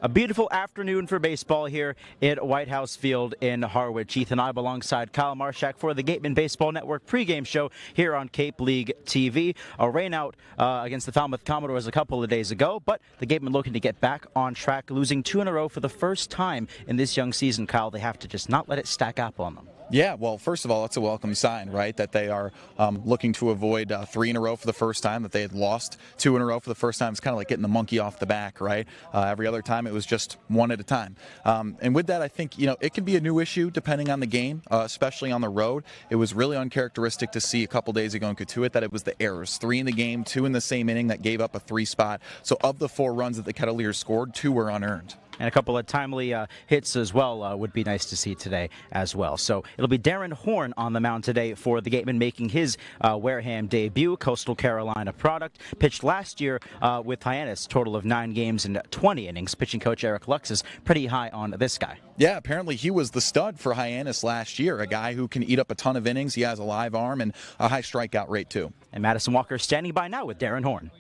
A beautiful afternoon for baseball here at White House Field in Harwich. Ethan Eibe alongside Kyle Marchak for the Gatemen Baseball Network pregame show here on Cape League TV. A rainout against the Falmouth Commodores a couple of days ago, but the Gatemen looking to get back on track, losing 2 in a row for the first time in this young season. Kyle, they have to just not let it stack up on them. Yeah, well, first of all, it's a welcome sign, right, that they are looking to avoid 3 in a row for the first time, that they had lost 2 in a row for the first time. It's kind of like getting the monkey off the back, right? Every other time it was just 1 at a time. And with that, I think, it can be a new issue depending on the game, especially on the road. It was really uncharacteristic to see a couple days ago in Katuitt that it was the errors. 3 in the game, 2 in the same inning that gave up a 3 spot. So of the 4 runs that the Kettleers scored, 2 were unearned. And a couple of timely hits as well would be nice to see today as well. So it'll be Darren Horn on the mound today for the Gatemen, making his Wareham debut. Coastal Carolina product. Pitched last year with Hyannis, total of 9 games and 20 innings. Pitching coach Eric Lux is pretty high on this guy. Yeah, apparently he was the stud for Hyannis last year, a guy who can eat up a ton of innings. He has a live arm and a high strikeout rate, too. And Madison Walker standing by now with Darren Horn.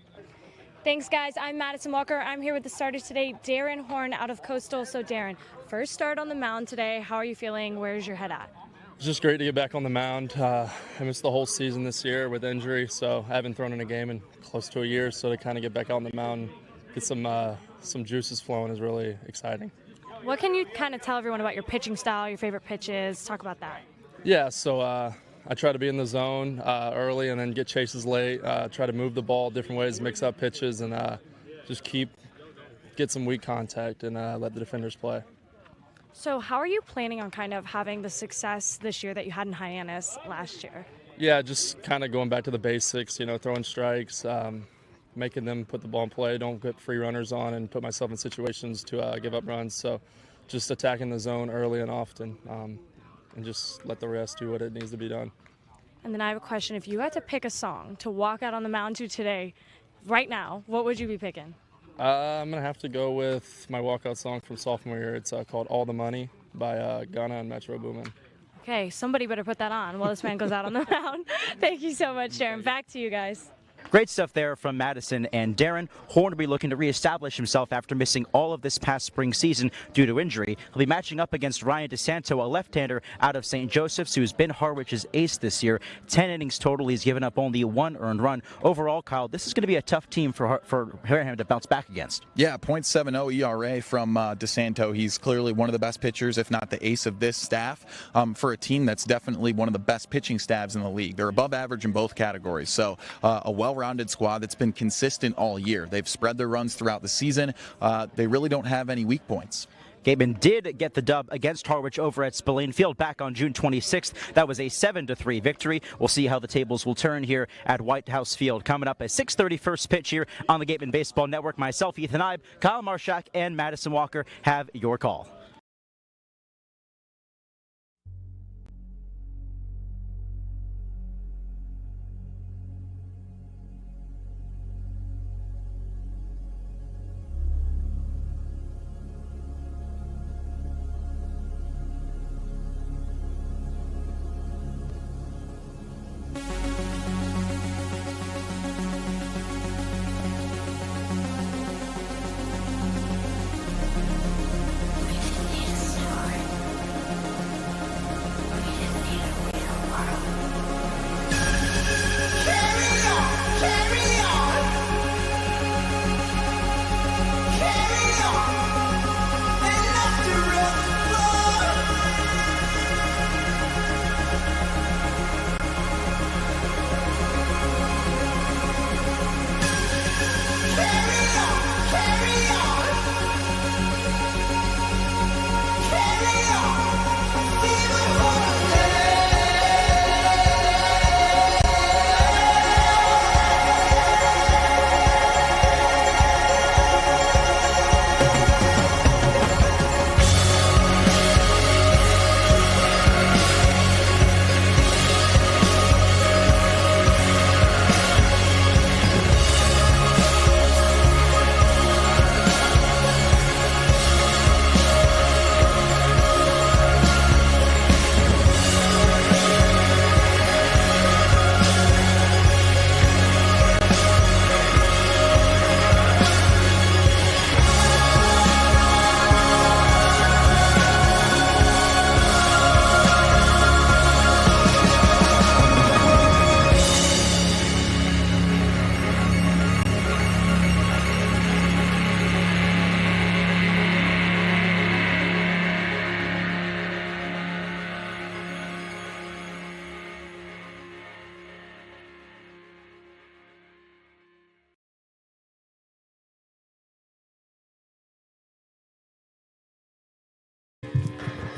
Thanks, guys. I'm Madison Walker. I'm here with the starters today, Darren Horn out of Coastal. So, Darren, first start on the mound today. How are you feeling? Where's your head at? It's just great to get back on the mound. I missed the whole season this year with injury, so I haven't thrown in a game in close to a year. So to kind of get back on the mound, get some juices flowing is really exciting. What can you kind of tell everyone about your pitching style, your favorite pitches? Talk about that. Yeah, so I try to be in the zone early and then get chases late. Try to move the ball different ways, mix up pitches, and just get some weak contact and let the defenders play. So how are you planning on kind of having the success this year that you had in Hyannis last year? Yeah, just kind of going back to the basics, throwing strikes, making them put the ball in play, don't get free runners on, and put myself in situations to give up runs. So just attacking the zone early and often. And just let the rest do what it needs to be done. And then I have a question. If you had to pick a song to walk out on the mound to today, right now, what would you be picking? I'm going to have to go with my walkout song from sophomore year. It's called All the Money by Ghana and Metro Boomin. Okay, somebody better put that on while this man goes out on the mound. Thank you so much, Darren. Back to you guys. Great stuff there from Madison and Darren. Horn will be looking to reestablish himself after missing all of this past spring season due to injury. He'll be matching up against Ryan DeSanto, a left-hander out of St. Joseph's, who's been Harwich's ace this year. 10 innings total. He's given up only 1 earned run. Overall, Kyle, this is going to be a tough team for Wareham to bounce back against. Yeah, .70 ERA from DeSanto. He's clearly one of the best pitchers, if not the ace of this staff, for a team that's definitely one of the best pitching staffs in the league. They're above average in both categories, so a well-rounded squad that's been consistent all year. They've spread their runs throughout the season. They really don't have any weak points. Gatemen did get the dub against Harwich over at Spillane Field back on June 26th. That was a 7-3 victory. We'll see how the tables will turn here at White House Field. Coming up at 6:30 first pitch here on the Gatemen Baseball Network. Myself, Ethan Eibe, Kyle Marchak, and Madison Walker have your call.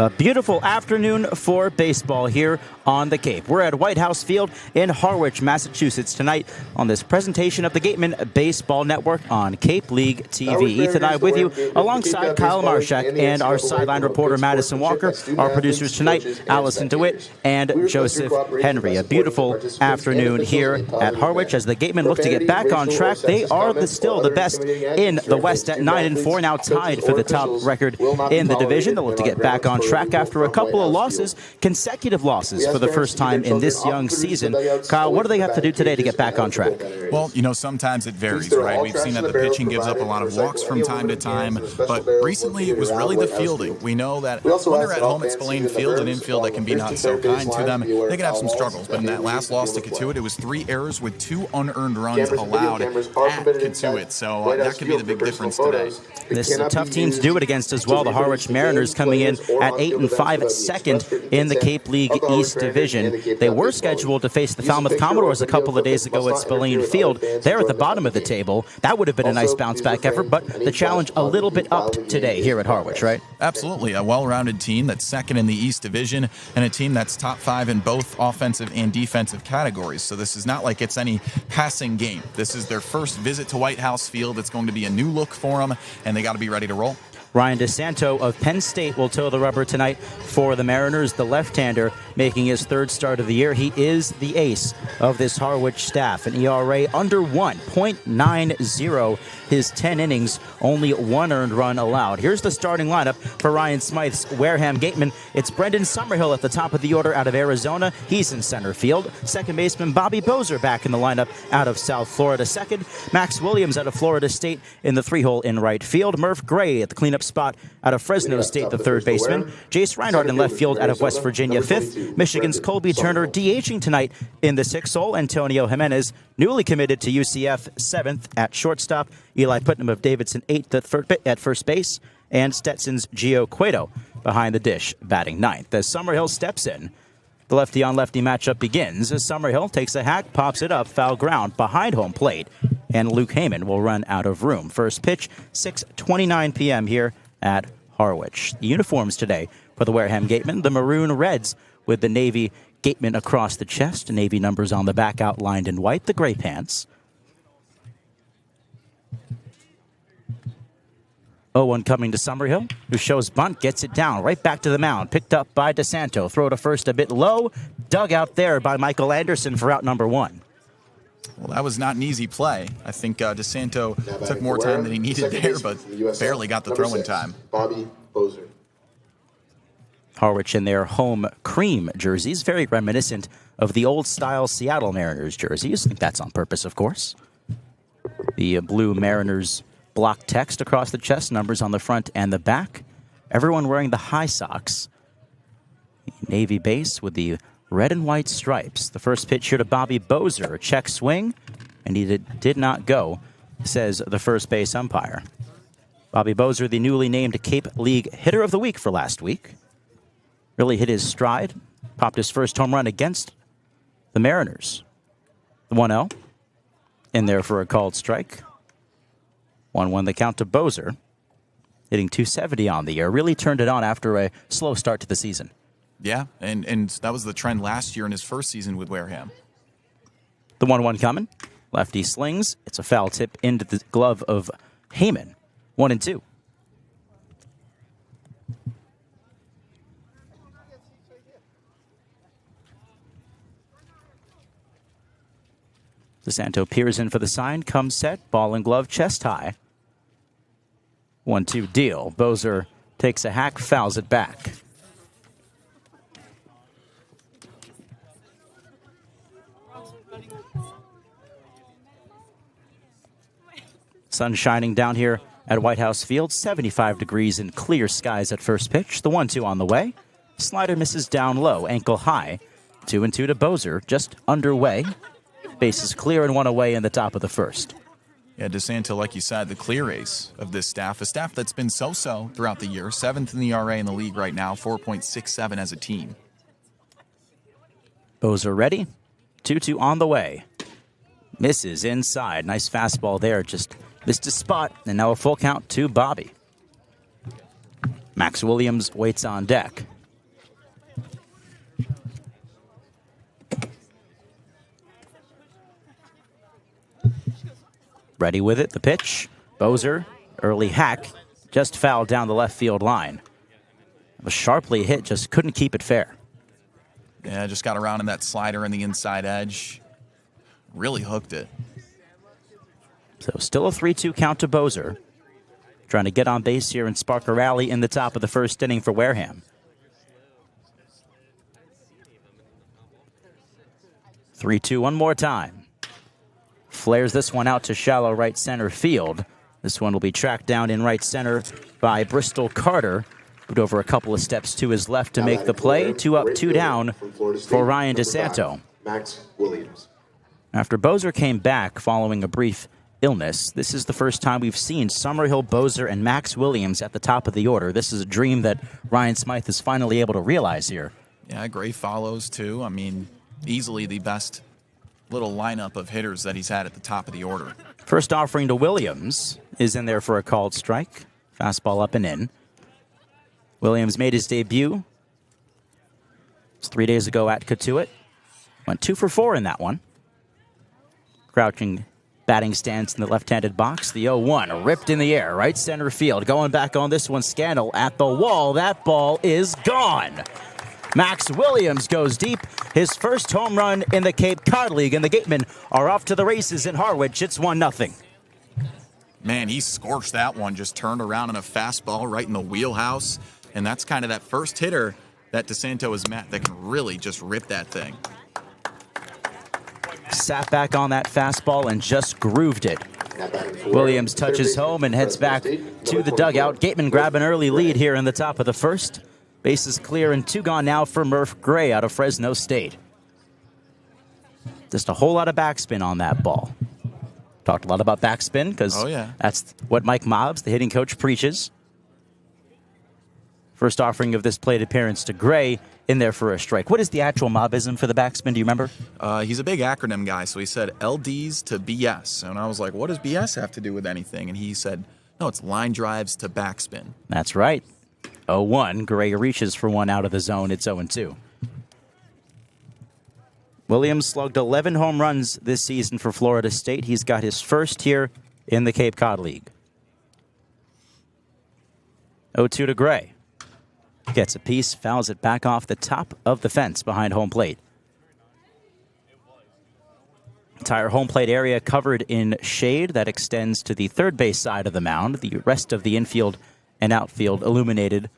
A beautiful afternoon for baseball here on the Cape. We're at White House Field in Harwich, Massachusetts tonight on this presentation of the Gatemen Baseball Network on Cape League TV. Ethan Eibe with you alongside Kyle Marchak and our sideline reporter Madison Walker. Our producers tonight, Allison DeWitt and Joseph Henry. A beautiful afternoon here at Harwich as the Gatemen look to get back on track. They are still the best in the West at 9-4, now tied for the top record in the division. They'll look to get back on track after a couple of losses, consecutive losses for the first time in this young season. Kyle, what do they have to do today to get back on track? Well, you know, sometimes it varies, right? We've seen that the pitching gives up a lot of walks from time to time, but recently it was really the fielding. We know that when they're at home at Spillane Field and infield that can be not so kind to them, they can have some struggles. But in that last loss to Katuitt, it was 3 errors with 2 unearned runs allowed at Katuitt. So that could be the big difference today. This is a tough team to do it against as well. The Harwich Mariners coming in at 8-5 at second in the Cape League East Division. They were scheduled to face the Falmouth Commodores a couple of days ago at Spillane Field. They're at the bottom of the table. That would have been a nice bounce-back effort, but the challenge a little bit upped today here at Harwich, right? Absolutely. A well-rounded team that's second in the East Division and a team that's top 5 in both offensive and defensive categories. So this is not like it's any passing game. This is their first visit to White House Field. It's going to be a new look for them, and they got to be ready to roll. Ryan DeSanto of Penn State will toe the rubber tonight for the Mariners, the left-hander making his 3rd start of the year. He is the ace of this Harwich staff, an ERA under 1, .90. His 10 innings, only 1 earned run allowed. Here's the starting lineup for Ryan Smythe's Wareham Gatemen. It's Brendan Summerhill at the top of the order out of Arizona. He's in center field. Second baseman Bobby Bozer back in the lineup out of South Florida. Second, Max Williams out of Florida State in the 3-hole in right field. Murph Gray at the cleanup spot out of Fresno State, the 3rd baseman. Jace Reinhardt in left field out of West Virginia, 5th. Michigan's Colby Turner DHing tonight in the 6th hole. Antonio Jimenez, newly committed to UCF, 7th at shortstop. Eli Putnam of Davidson, 8th at first base. And Stetson's Gio Cueto behind the dish, batting 9th. As Summerhill steps in, the lefty-on-lefty matchup begins as Summerhill takes a hack, pops it up, foul ground behind home plate. And Luke Heyman will run out of room. First pitch, 6:29 p.m. here at Harwich. The uniforms today for the Wareham Gatemen, the maroon reds with the navy Gatemen across the chest, navy numbers on the back outlined in white, the gray pants. 0-1 coming to Summerhill, who shows bunt, gets it down, right back to the mound, picked up by DeSanto. Throw to first a bit low, dug out there by Michael Anderson for out number 1. Well, that was not an easy play. I think DeSanto took more time than he needed there, but barely got the throw in time. Bobby Bozer. Harwich in their home cream jerseys, very reminiscent of the old-style Seattle Mariners jerseys. I think that's on purpose, of course. The blue Mariners block text across the chest, numbers on the front and the back. Everyone wearing the high socks. Navy base with the red and white stripes. The first pitch here to Bobby Bozer, a check swing, and he did not go, says the first base umpire. Bobby Bozer, the newly named Cape League Hitter of the Week for last week. Really hit his stride, popped his first home run against the Mariners. The 1-0 in there for a called strike. 1-1 the count to Bozer, hitting .270 on the year. Really turned it on after a slow start to the season. Yeah, and that was the trend last year in his first season with Wareham. The 1-1 coming. Lefty slings. It's a foul tip into the glove of Heyman. 1-2. DeSanto peers in for the sign, comes set, ball and glove, chest high. 1-2 deal. Bozer takes a hack, fouls it back. Sun shining down here at White House Field, 75 degrees and clear skies at first pitch. The 1-2 on the way. Slider misses down low, ankle high. 2-2 to Bozer, just underway. Bases clear and 1 away in the top of the first. Yeah, DeSanto, like you said, the clear ace of this staff, a staff that's been so-so throughout the year. 7th in the ERA in the league right now, 4.67 as a team. Bozer ready. 2-2 on the way. Misses inside. Nice fastball there. Just missed a spot. And now a full count to Bobby. Max Williams waits on deck. Ready with it, the pitch. Bozer, early hack, just fouled down the left field line. It was sharply hit, just couldn't keep it fair. Yeah, just got around in that slider in the inside edge. Really hooked it. So still a 3-2 count to Bozer. Trying to get on base here and spark a rally in the top of the first inning for Wareham. 3-2 one more time. Flares this one out to shallow right center field. This one will be tracked down in right center by Bristol Carter. Moved over a couple of steps to his left to make the play. 2 up, 2 down for Ryan DeSanto. Max Williams. After Bozer came back following a brief illness, this is the first time we've seen Summerhill, Bozer, and Max Williams at the top of the order. This is a dream that Ryan Smythe is finally able to realize here. Yeah, Gray follows too. I mean, easily the best little lineup of hitters that he's had at the top of the order. First offering to Williams is in there for a called strike. Fastball up and in. Williams made his debut. It was 3 days ago at Katuitt. Went 2 for 4 in that one. Crouching batting stance in the left-handed box. The 0-1 ripped in the air, right center field. Going back on this one, Scannell at the wall. That ball is gone. Max Williams goes deep. His first home run in the Cape Cod League, and the Gatemen are off to the races in Harwich. It's 1-0. Man, he scorched that one. Just turned around in a fastball right in the wheelhouse. And that's kind of that first hitter that DeSanto has met that can really just rip that thing. Sat back on that fastball and just grooved it. Williams touches home and heads back to the dugout. Gatemen grab an early lead here in the top of the first. Bases clear and 2 gone now for Murph Gray out of Fresno State. Just a whole lot of backspin on that ball. Talked a lot about backspin because that's what Mike Mobbs, the hitting coach, preaches. First offering of this plate appearance to Gray, in there for a strike. What is the actual Mobbism for the backspin? Do you remember? He's a big acronym guy, so he said LDs to BS. And I was like, what does BS have to do with anything? And he said, no, it's line drives to backspin. That's right. 0-1. Gray reaches for one out of the zone. It's 0-2. Williams slugged 11 home runs this season for Florida State. He's got his first here in the Cape Cod League. 0-2 to Gray. Gets a piece, fouls it back off the top of the fence behind home plate. Entire home plate area covered in shade that extends to the third base side of the mound. The rest of the infield and outfield illuminated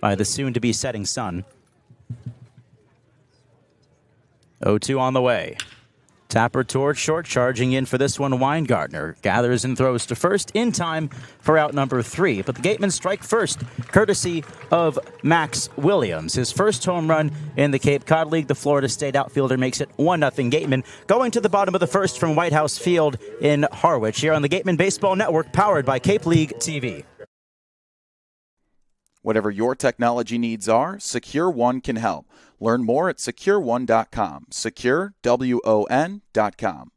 by the soon-to-be setting sun. 0-2 on the way. Tapper towards short, charging in for this one, Weingartner. Gathers and throws to first in time for out number 3. But the Gatemen strike first, courtesy of Max Williams. His first home run in the Cape Cod League. The Florida State outfielder makes it 1-0 Gatemen. Going to the bottom of the first from White House Field in Harwich, here on the Gatemen Baseball Network, powered by Cape League TV. Whatever your technology needs are, Secure One can help. Learn more at SecureOne.com. SecureWON.com.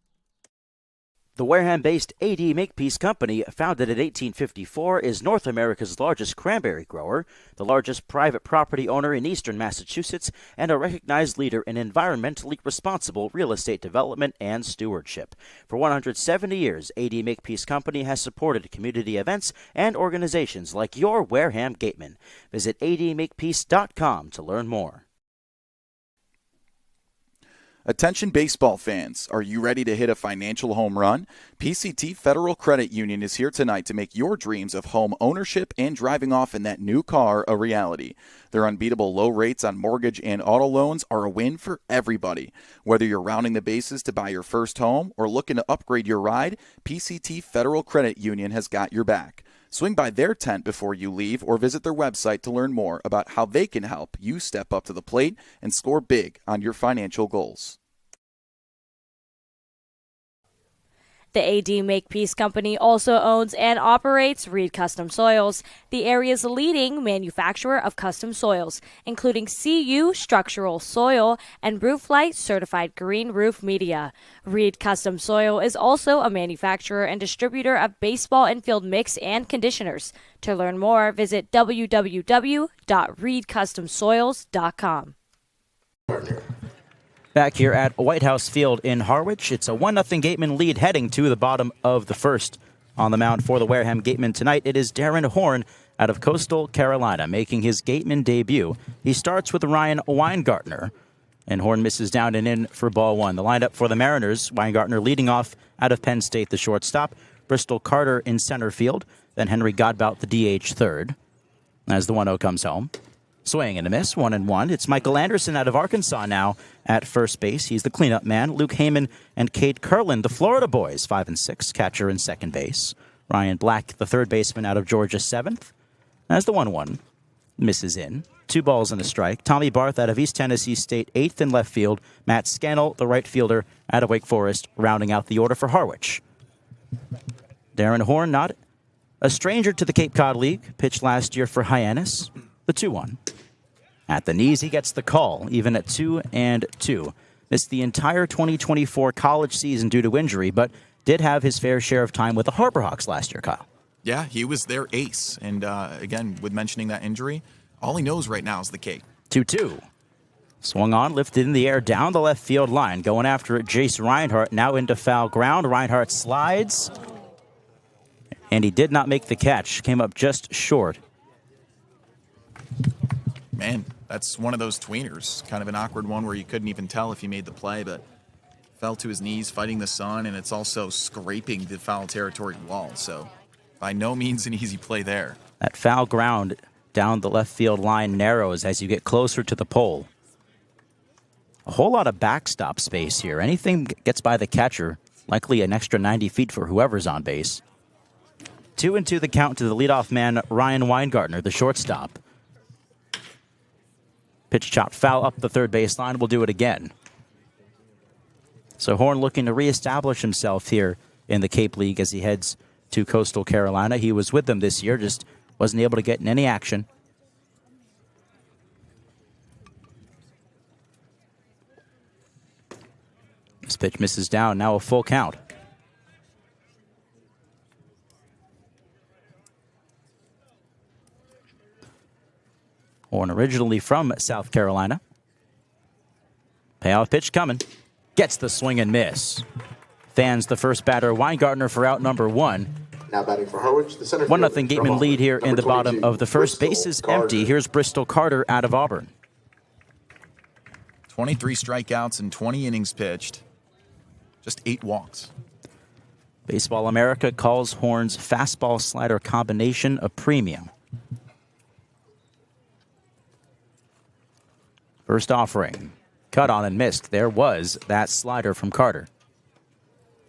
The Wareham-based AD Makepeace Company, founded in 1854, is North America's largest cranberry grower, the largest private property owner in eastern Massachusetts, and a recognized leader in environmentally responsible real estate development and stewardship. For 170 years, AD Makepeace Company has supported community events and organizations like your Wareham Gatemen. Visit admakepeace.com to learn more. Attention baseball fans, are you ready to hit a financial home run? PCT Federal Credit Union is here tonight to make your dreams of home ownership and driving off in that new car a reality. Their unbeatable low rates on mortgage and auto loans are a win for everybody. Whether you're rounding the bases to buy your first home or looking to upgrade your ride, PCT Federal Credit Union has got your back. Swing by their tent before you leave or visit their website to learn more about how they can help you step up to the plate and score big on your financial goals. The AD Makepeace Company also owns and operates Reed Custom Soils, the area's leading manufacturer of custom soils, including CU structural soil and Rooflight certified green roof media. Reed Custom Soil is also a manufacturer and distributor of baseball infield mix and conditioners. To learn more, visit www.reedcustomsoils.com. Back here at White House Field in Harwich, it's a 1-0 Gatemen lead heading to the bottom of the first. On the mound for the Wareham Gatemen tonight, it is Darren Horn out of Coastal Carolina making his Gatemen debut. He starts with Ryan Weingartner, and Horn misses down and in for ball one. The lineup for the Mariners, Weingartner leading off out of Penn State, the shortstop. Bristol Carter in center field, then Henry Godbout, the DH third, as the 1-0 comes home. Swing and a miss, 1-1. It's Michael Anderson out of Arkansas now at first base. He's the cleanup man. Luke Heyman and Cade Curlin, the Florida boys, 5 and 6, catcher and second base. Ryan Black, the third baseman out of Georgia, 7th, as the 1-1 misses in. 2 balls and a strike. Tommy Barth out of East Tennessee State, 8th in left field. Matt Scannell, the right fielder out of Wake Forest, rounding out the order for Harwich. Darren Horn, not a stranger to the Cape Cod League, pitched last year for Hyannis, the 2-1. At the knees, he gets the call, even at 2-2. Missed the entire 2024 college season due to injury, but did have his fair share of time with the Harbor Hawks last year, Kyle. Yeah, he was their ace. And again, with mentioning that injury, all he knows right now is the K. 2-2. Swung on, lifted in the air down the left field line. Going after it, Jace Reinhardt now into foul ground. Reinhardt slides, and he did not make the catch. Came up just short. Man, that's one of those tweeners. Kind of an awkward one where you couldn't even tell if he made the play, but fell to his knees fighting the sun, and it's also scraping the foul territory wall. So by no means an easy play there. That foul ground down the left field line narrows as you get closer to the pole. A whole lot of backstop space here. Anything gets by the catcher, likely an extra 90 feet for whoever's on base. 2-2 the count to the leadoff man, Ryan Weingartner, the shortstop. Pitch chopped foul up the third baseline. We'll do it again. So Horn looking to reestablish himself here in the Cape League as he heads to Coastal Carolina. He was with them this year, just wasn't able to get in any action. This pitch misses down, now a full count. Horn originally from South Carolina. Payoff pitch coming. Gets the swing and miss. Fans the first batter, Weingartner, for out number 1. Now batting for Harwich, the center 1-0 Gatemen lead here in the bottom of the first. Base is empty. Here's Bristol Carter out of Auburn. 23 strikeouts and 20 innings pitched. Just 8 walks. Baseball America calls Horn's fastball slider combination a premium. First offering. Cut on and missed. There was that slider from Carter.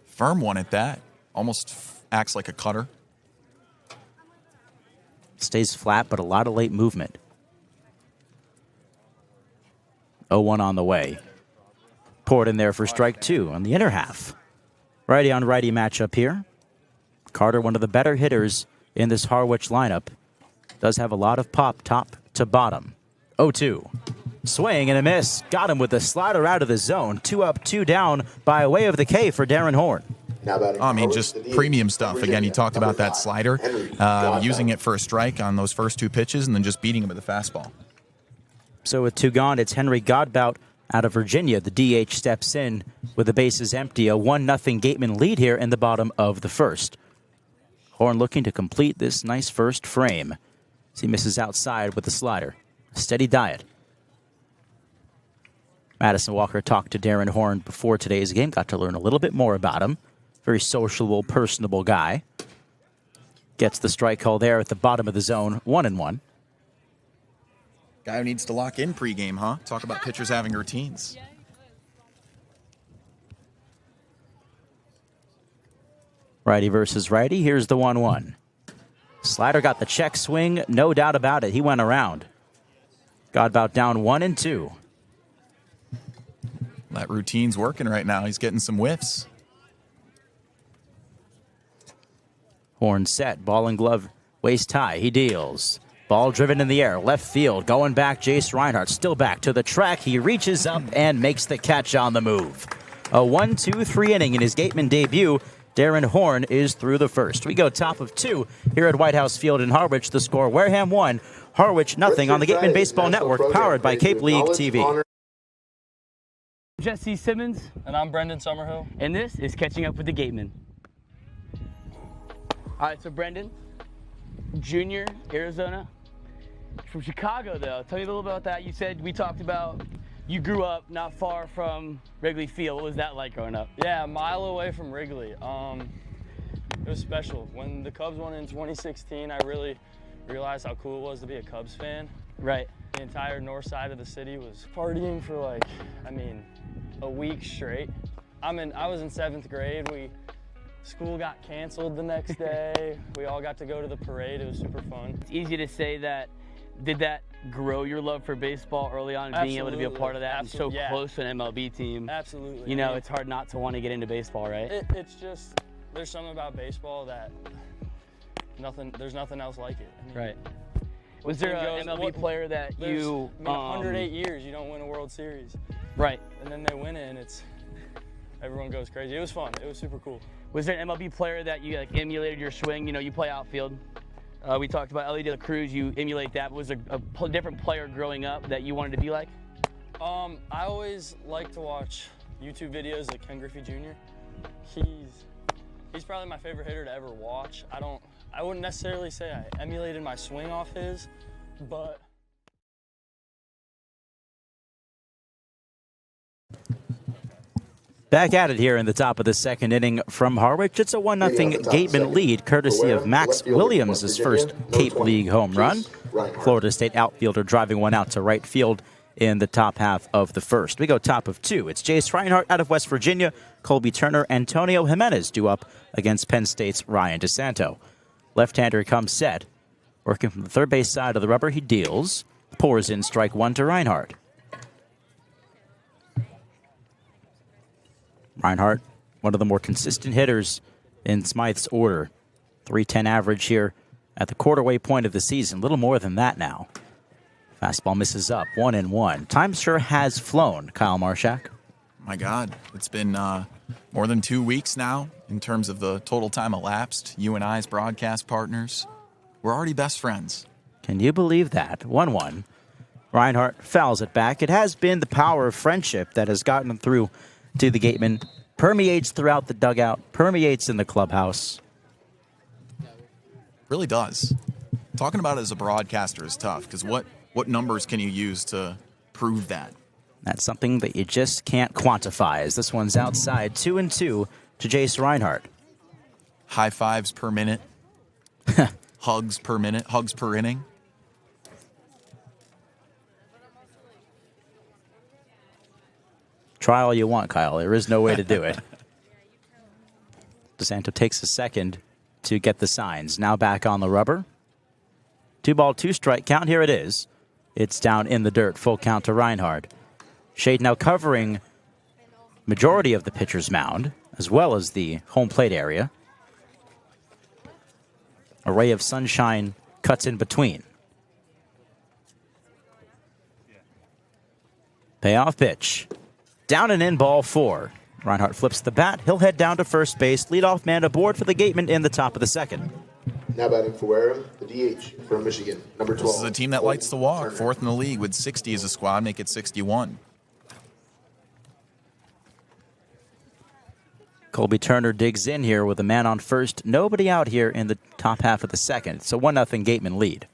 Firm one at that. Almost acts like a cutter. Stays flat, but a lot of late movement. 0-1 on the way. Poured in there for strike 2 on the inner half. Righty on righty matchup here. Carter, one of the better hitters in this Harwich lineup. Does have a lot of pop top to bottom. 0-2. Swing and a miss. Got him with the slider out of the zone. 2 up, 2 down by way of the K for Darren Horn. I mean, just premium stuff. Again, he talked about that slider, using it for a strike on those first 2 pitches and then just beating him with the fastball. So with 2 gone, it's Henry Godbout out of Virginia. The DH steps in with the bases empty. A 1-0 Gatemen lead here in the bottom of the first. Horn looking to complete this nice first frame as he misses outside with the slider. Steady diet. Madison Walker talked to Darren Horn before today's game. Got to learn a little bit more about him. Very sociable, personable guy. Gets the strike call there at the bottom of the zone. 1-1. Guy who needs to lock in pregame, huh? Talk about pitchers having routines. Righty versus righty. Here's the 1-1. Slider got the check swing. No doubt about it. He went around. Godbout down 1-2. That routine's working right now. He's getting some whiffs. Horn set. Ball and glove waist high. He deals. Ball driven in the air. Left field. Going back. Jace Reinhardt still back to the track. He reaches up and makes the catch on the move. A 1-2-3 inning in his Gateman debut. Darren Horn is through the first. We go top of 2 here at White House Field in Harwich. The score, Wareham 1, Harwich 0 on the Gatemen Baseball Network, powered by Cape League TV. Jesse Simmons. And I'm Brendan Summerhill. And this is Catching Up with the Gatemen. All right, so Brendan, junior, Arizona. From Chicago, though. Tell me a little about that. You said we talked about you grew up not far from Wrigley Field. What was that like growing up? Yeah, a mile away from Wrigley. It was special. When the Cubs won in 2016, I really realized how cool it was to be a Cubs fan. Right. The entire north side of the city was partying for like, a week straight. I was in 7th grade. School got canceled the next day. We all got to go to the parade. It was super fun. It's easy to say that. Did that grow your love for baseball early on, and being able to be a part of that and so close to an MLB team? Absolutely. You know, it's hard not to want to get into baseball, right? It's just, there's something about baseball that there's nothing else like it. Right. Was there an MLB player that you... 108 years, you don't win a World Series. Right. And then they win it, and everyone goes crazy. It was fun. It was super cool. Was there an MLB player that you emulated your swing? You know, you play outfield. We talked about Ellie De La Cruz. You emulate that. Was there a different player growing up that you wanted to be like? I always like to watch YouTube videos like Ken Griffey Jr. He's probably my favorite hitter to ever watch. I wouldn't necessarily say I emulated my swing off his, but... Back at it here in the top of the second inning from Harwich. It's a 1-0 Gatemen lead, courtesy of Max Williams' first Cape League home run. Florida State outfielder driving one out to right field in the top half of the first. We go top of 2. It's Jace Reinhardt out of West Virginia. Colby Turner, Antonio Jimenez due up against Penn State's Ryan DeSanto. Left-hander comes set. Working from the third base side of the rubber, he deals. Pours in strike one to Reinhardt. Reinhardt, one of the more consistent hitters in Smythe's order. .310 average here at the quarterway point of the season. Little more than that now. Fastball misses up, 1-1. Time sure has flown, Kyle Marchak. My God, it's been more than 2 weeks now in terms of the total time elapsed. You and I as broadcast partners, we're already best friends. Can you believe that? 1-1. Reinhardt fouls it back. It has been the power of friendship that has gotten through to the Gatemen, permeates throughout the dugout, permeates in the clubhouse. Really does. Talking about it as a broadcaster is tough, because what numbers can you use to prove that? That's something that you just can't quantify, as this one's outside. 2-2 to Jace Reinhardt. High fives per minute. Hugs per minute. Hugs per inning. Try all you want, Kyle. There is no way to do it. DeSanto takes a second to get the signs. Now back on the rubber. 2-ball, 2-strike count. Here it is. It's down in the dirt. Full count to Reinhardt. Shade now covering majority of the pitcher's mound, as well as the home plate area. A ray of sunshine cuts in between. Payoff pitch. Down and in, ball 4. Reinhardt flips the bat. He'll head down to first base. Leadoff man aboard for the Gatemen in the top of the second. Now batting for Wareham, the DH from Michigan, number 12. This is a team that likes to walk. Fourth in the league with 60 as a squad, make it 61. Colby Turner digs in here with a man on first. Nobody out here in the top half of the second. It's a 1-0 Gatemen lead.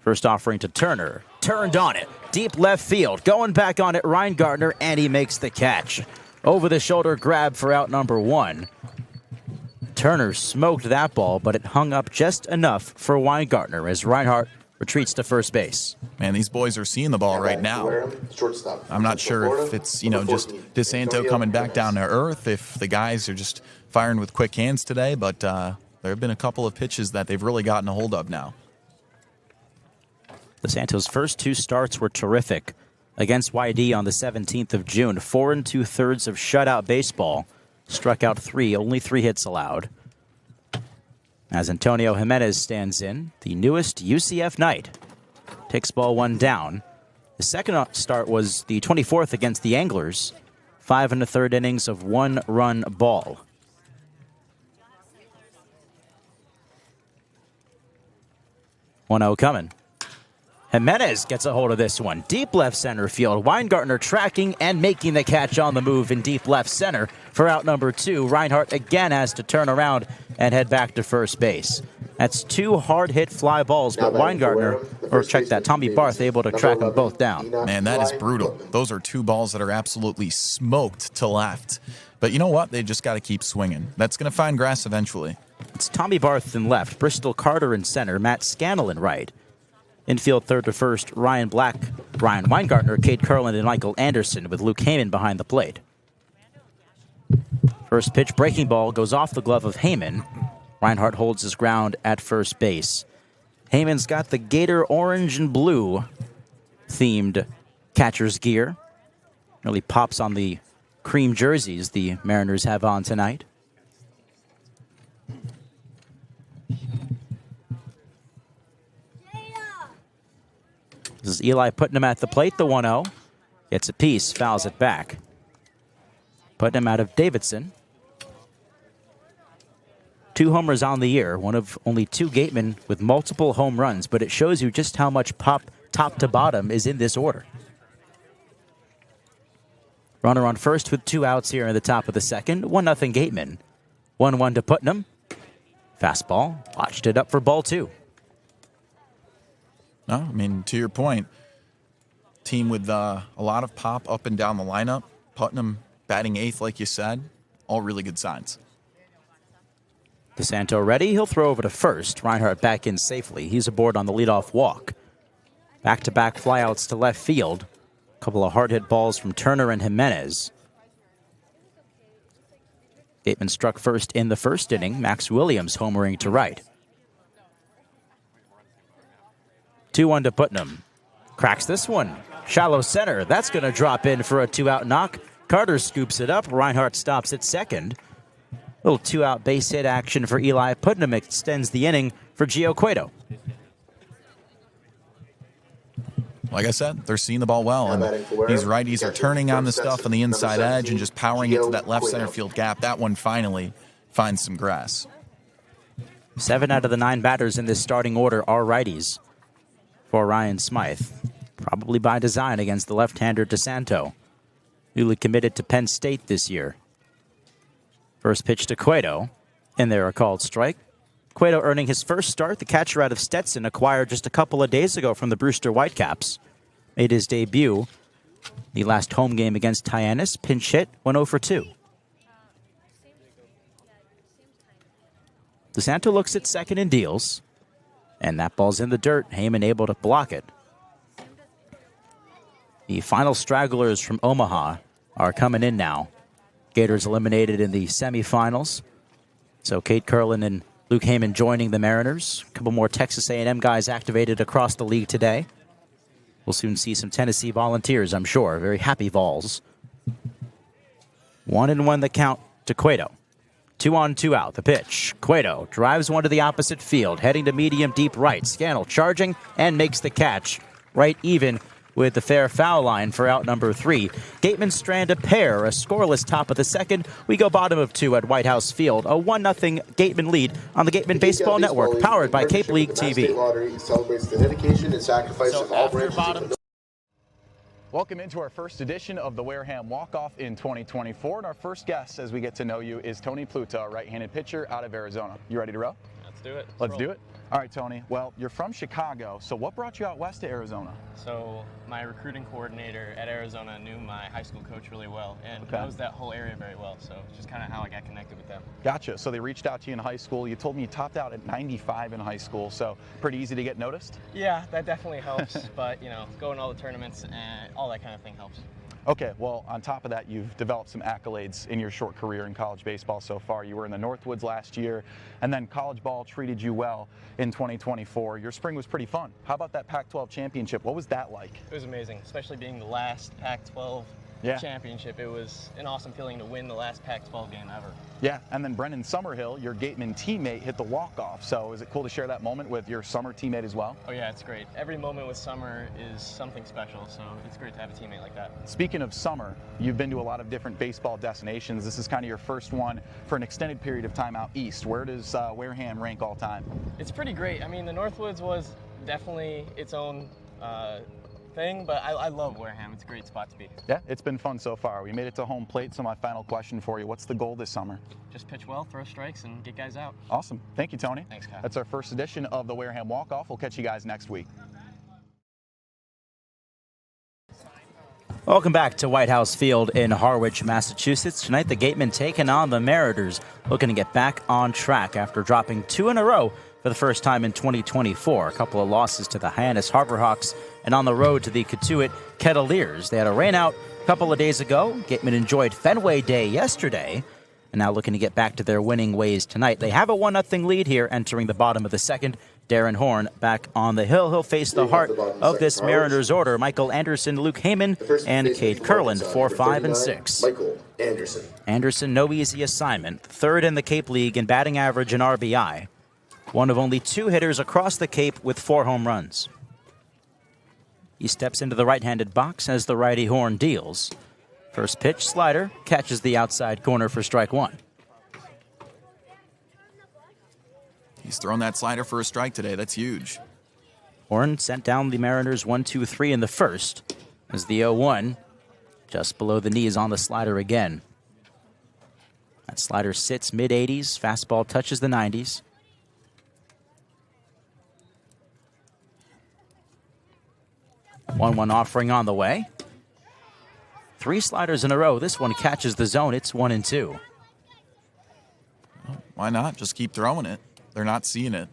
First offering to Turner. Turned on it. Deep left field. Going back on it, Reingartner, and he makes the catch. Over the shoulder grab for out number 1. Turner smoked that ball, but it hung up just enough for Weingartner as Reinhardt retreats to first base. Man, these boys are seeing the ball right now. I'm not sure if it's, just DeSanto coming back down to earth, if the guys are just firing with quick hands today, but there have been a couple of pitches that they've really gotten a hold of now. DeSanto's first 2 starts were terrific. Against YD on the 17th of June, 4 2/3 of shutout baseball. Struck out 3, only 3 hits allowed. As Antonio Jimenez stands in, the newest UCF Knight. Takes ball 1 down. The second start was the 24th against the Anglers. 5 1/3 innings of 1-run ball. One 0 coming. Jimenez gets a hold of this one. Deep left center field. Weingartner tracking and making the catch on the move in deep left center for out number 2. Reinhardt again has to turn around and head back to first base. That's 2 hard-hit fly balls, but Weingartner, or check that, Tommy Barth able to track them both down. Man, that is brutal. Those are 2 balls that are absolutely smoked to left. But you know what? They just got to keep swinging. That's going to find grass eventually. It's Tommy Barth in left, Bristol Carter in center, Matt Scannell in right. Infield third to first, Ryan Black, Ryan Weingartner, Cade Curlin, and Michael Anderson with Luke Heyman behind the plate. First pitch breaking ball goes off the glove of Heyman. Reinhardt holds his ground at first base. Heyman's got the Gator orange and blue themed catcher's gear. Really pops on the cream jerseys the Mariners have on tonight. This is Eli Putnam at the plate, the 1-0. Gets a piece, fouls it back. Putnam out of Davidson. 2 homers on the year, one of only 2 Gatemen with multiple home runs, but it shows you just how much pop top to bottom is in this order. Runner on first with 2 outs here in the top of the second. 1-0 Gatemen. 1-1 to Putnam. Fastball, watched it up for ball 2. No, I mean, to your point, team with a lot of pop up and down the lineup. Putnam batting 8th, like you said. All really good signs. DeSanto ready. He'll throw over to first. Reinhardt back in safely. He's aboard on the leadoff walk. Back-to-back flyouts to left field. A couple of hard-hit balls from Turner and Jimenez. Gateman struck first in the first inning. Max Williams homering to right. 2-1 to Putnam. Cracks this one. Shallow center. That's going to drop in for a 2-out knock. Carter scoops it up. Reinhardt stops at second. Little 2-out base hit action for Eli Putnam extends the inning for Gio Cueto. Like I said, they're seeing the ball well, and these righties are turning on the stuff on the inside edge and just powering it to that left center field gap. That one finally finds some grass. 7 out of the 9 batters in this starting order are righties for Ryan Smythe. Probably by design against the left-hander DeSanto, newly committed to Penn State this year. First pitch to Cueto, and there a called strike. Cueto earning his first start, the catcher out of Stetson, acquired just a couple of days ago from the Brewster Whitecaps. Made his debut the last home game against Tyannis, pinch hit, went 0 for 2. DeSanto looks at second and deals, and that ball's in the dirt. Heyman able to block it. The final stragglers from Omaha are coming in now. Gators eliminated in the semifinals. So Cade Curlin and Luke Heyman joining the Mariners. A couple more Texas A&M guys activated across the league today. We'll soon see some Tennessee Volunteers, I'm sure. Very happy Vols. 1-1 the count to Cueto. 2 on, 2 out. The pitch. Cueto drives one to the opposite field, heading to medium deep right. Scannell charging and makes the catch. Right even with the fair foul line for out number 3. Gatemen strand a pair, a scoreless top of the second. We go bottom of 2 at White House Field. A 1-0 Gatemen lead on the Gatemen Baseball Network, powered by Cape League TV. Celebrates the dedication and sacrifice of all branches. Welcome into our first edition of the Wareham Walk-Off in 2024. And our first guest, as we get to know you, is Tony Pluta, a right-handed pitcher out of Arizona. You ready to roll? Let's do it. Let's do it. All right, Tony. Well, you're from Chicago, so what brought you out west to Arizona? So my recruiting coordinator at Arizona knew my high school coach really well and knows that whole area very well. So it's just kind of how I got connected with them. Gotcha. So they reached out to you in high school. You told me you topped out at 95 in high school, so pretty easy to get noticed? Yeah, that definitely helps. But, you know, going to all the tournaments and all that kind of thing helps. Okay, well, on top of that, you've developed some accolades in your short career in college baseball so far. You were in the Northwoods last year, and then college ball treated you well in 2024. Your spring was pretty fun. How about that Pac-12 championship? What was that like? It was amazing, especially being the last Pac-12 championship. It was an awesome feeling to win the last Pac-12 game ever. Yeah, and then Brennan Summerhill, your Gateman teammate, hit the walk-off. So is it cool to share that moment with your summer teammate as well? Oh yeah, it's great. Every moment with Summer is something special, so it's great to have a teammate like that. Speaking of summer, you've been to a lot of different baseball destinations. This is kind of your first one for an extended period of time out east. Where does Wareham rank all time? It's pretty great. I mean, the Northwoods was definitely its own thing, but I love Wareham. It's a great spot to be. Yeah, it's been fun so far. We made it to home plate, so my final question for you, what's the goal this summer? Just pitch well, throw strikes, and get guys out. Awesome. Thank you, Tony. Thanks, Kyle. That's our first edition of the Wareham Walk-Off. We'll catch you guys next week. Welcome back to White House Field in Harwich, Massachusetts. Tonight, the Gatemen taking on the Mariners, looking to get back on track after dropping 2 in a row for the first time in 2024. A couple of losses to the Hyannis Harborhawks and on the road to the Katuitt Kettleers. They had a rainout a couple of days ago. Gatemen enjoyed Fenway Day yesterday and now looking to get back to their winning ways tonight. They have a 1-0 lead here entering the bottom of the second. Darren Horn back on the hill. He'll face the heart of this Mariners order. Michael Anderson, Luke Heyman, and Cade Curlin, 4, 5, and 6. Michael Anderson. Anderson, no easy assignment. Third in the Cape League in batting average and RBI. One of only 2 hitters across the Cape with 4 home runs. He steps into the right-handed box as the righty Horn deals. First pitch, slider, catches the outside corner for strike 1. He's thrown that slider for a strike today. That's huge. Horn sent down the Mariners 1-2-3 in the first as the 0-1 just below the knees on the slider again. That slider sits mid-80s. Fastball touches the 90s. One offering on the way. 3 sliders in a row. This one catches the zone. It's 1-2. Why not? Just keep throwing it. They're not seeing it.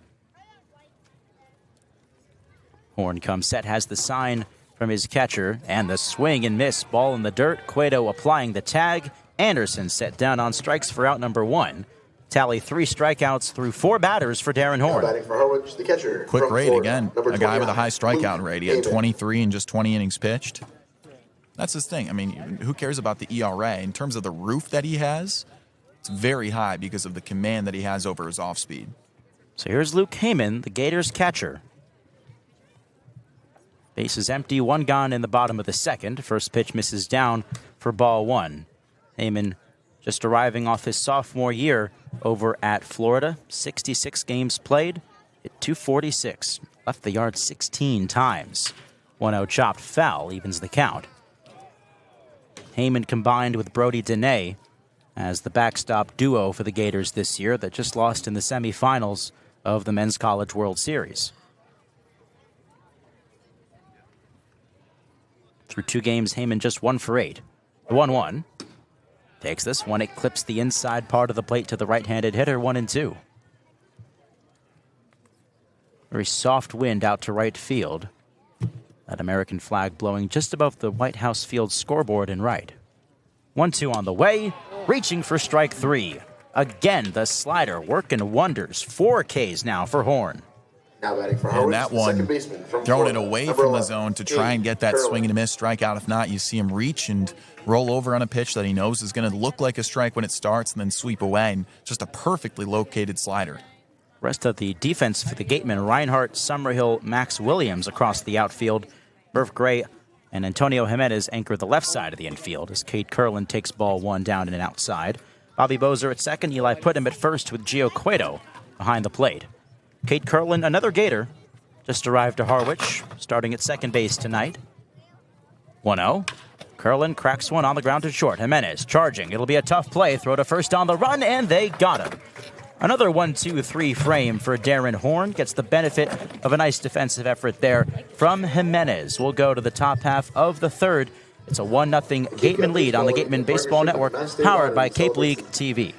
Horn comes set, has the sign from his catcher, and the swing and miss. Ball in the dirt. Cueto applying the tag. Anderson set down on strikes for out number 1. Tally 3 strikeouts through 4 batters for Darren Horn. Batting for Harwich, the catcher. Quick rate Florida, again. number A guy with a 29, high strikeout Luke rate. He had Eibe. 23 in just 20 innings pitched. That's his thing. I mean, who cares about the ERA? In terms of the roof that he has, it's very high because of the command that he has over his off-speed. So here's Luke Heyman, the Gators catcher. Base is empty, 1 gone in the bottom of the second. First pitch misses down for ball 1. Heyman just arriving off his sophomore year over at Florida. 66 games played, hit .246. Left the yard 16 times. 1-0 chopped foul evens the count. Heyman combined with Brody Dene as the backstop duo for the Gators this year that just lost in the semifinals of the Men's College World Series. Through 2 games, Heyman just 1 for 8. The 1-1. Takes this one. It clips the inside part of the plate to the right-handed hitter, 1-2. Very soft wind out to right field. That American flag blowing just above the White House Field scoreboard in right. 1-2 on the way. Reaching for strike 3. Again, the slider working wonders. 4 Ks now for Horn. Now batting for Harwich, And that the one, second baseman from throwing it Florida, away number from the 11, zone to try and get that Curlin. swing and a miss strikeout. If not, you see him reach and roll over on a pitch that he knows is going to look like a strike when it starts and then sweep away. And just a perfectly located slider. Rest of the defense for the Gatemen, Reinhardt, Summerhill, Max Williams across the outfield. Murph Gray and Antonio Jimenez anchor the left side of the infield as Cade Curlin takes ball 1 down and outside. Bobby Bozer at second. Eli put him at first with Gio Cueto behind the plate. Cade Curlin, another Gator, just arrived to Harwich, starting at second base tonight. 1-0. Curlin cracks one on the ground to short. Jimenez charging. It'll be a tough play. Throw to first on the run, and they got him. Another 1-2-3 frame for Darren Horn. Gets the benefit of a nice defensive effort there from Jimenez. We'll go to the top half of the third. It's a 1-0 Gatemen lead on the Gatemen Baseball Network, powered by Cape League TV.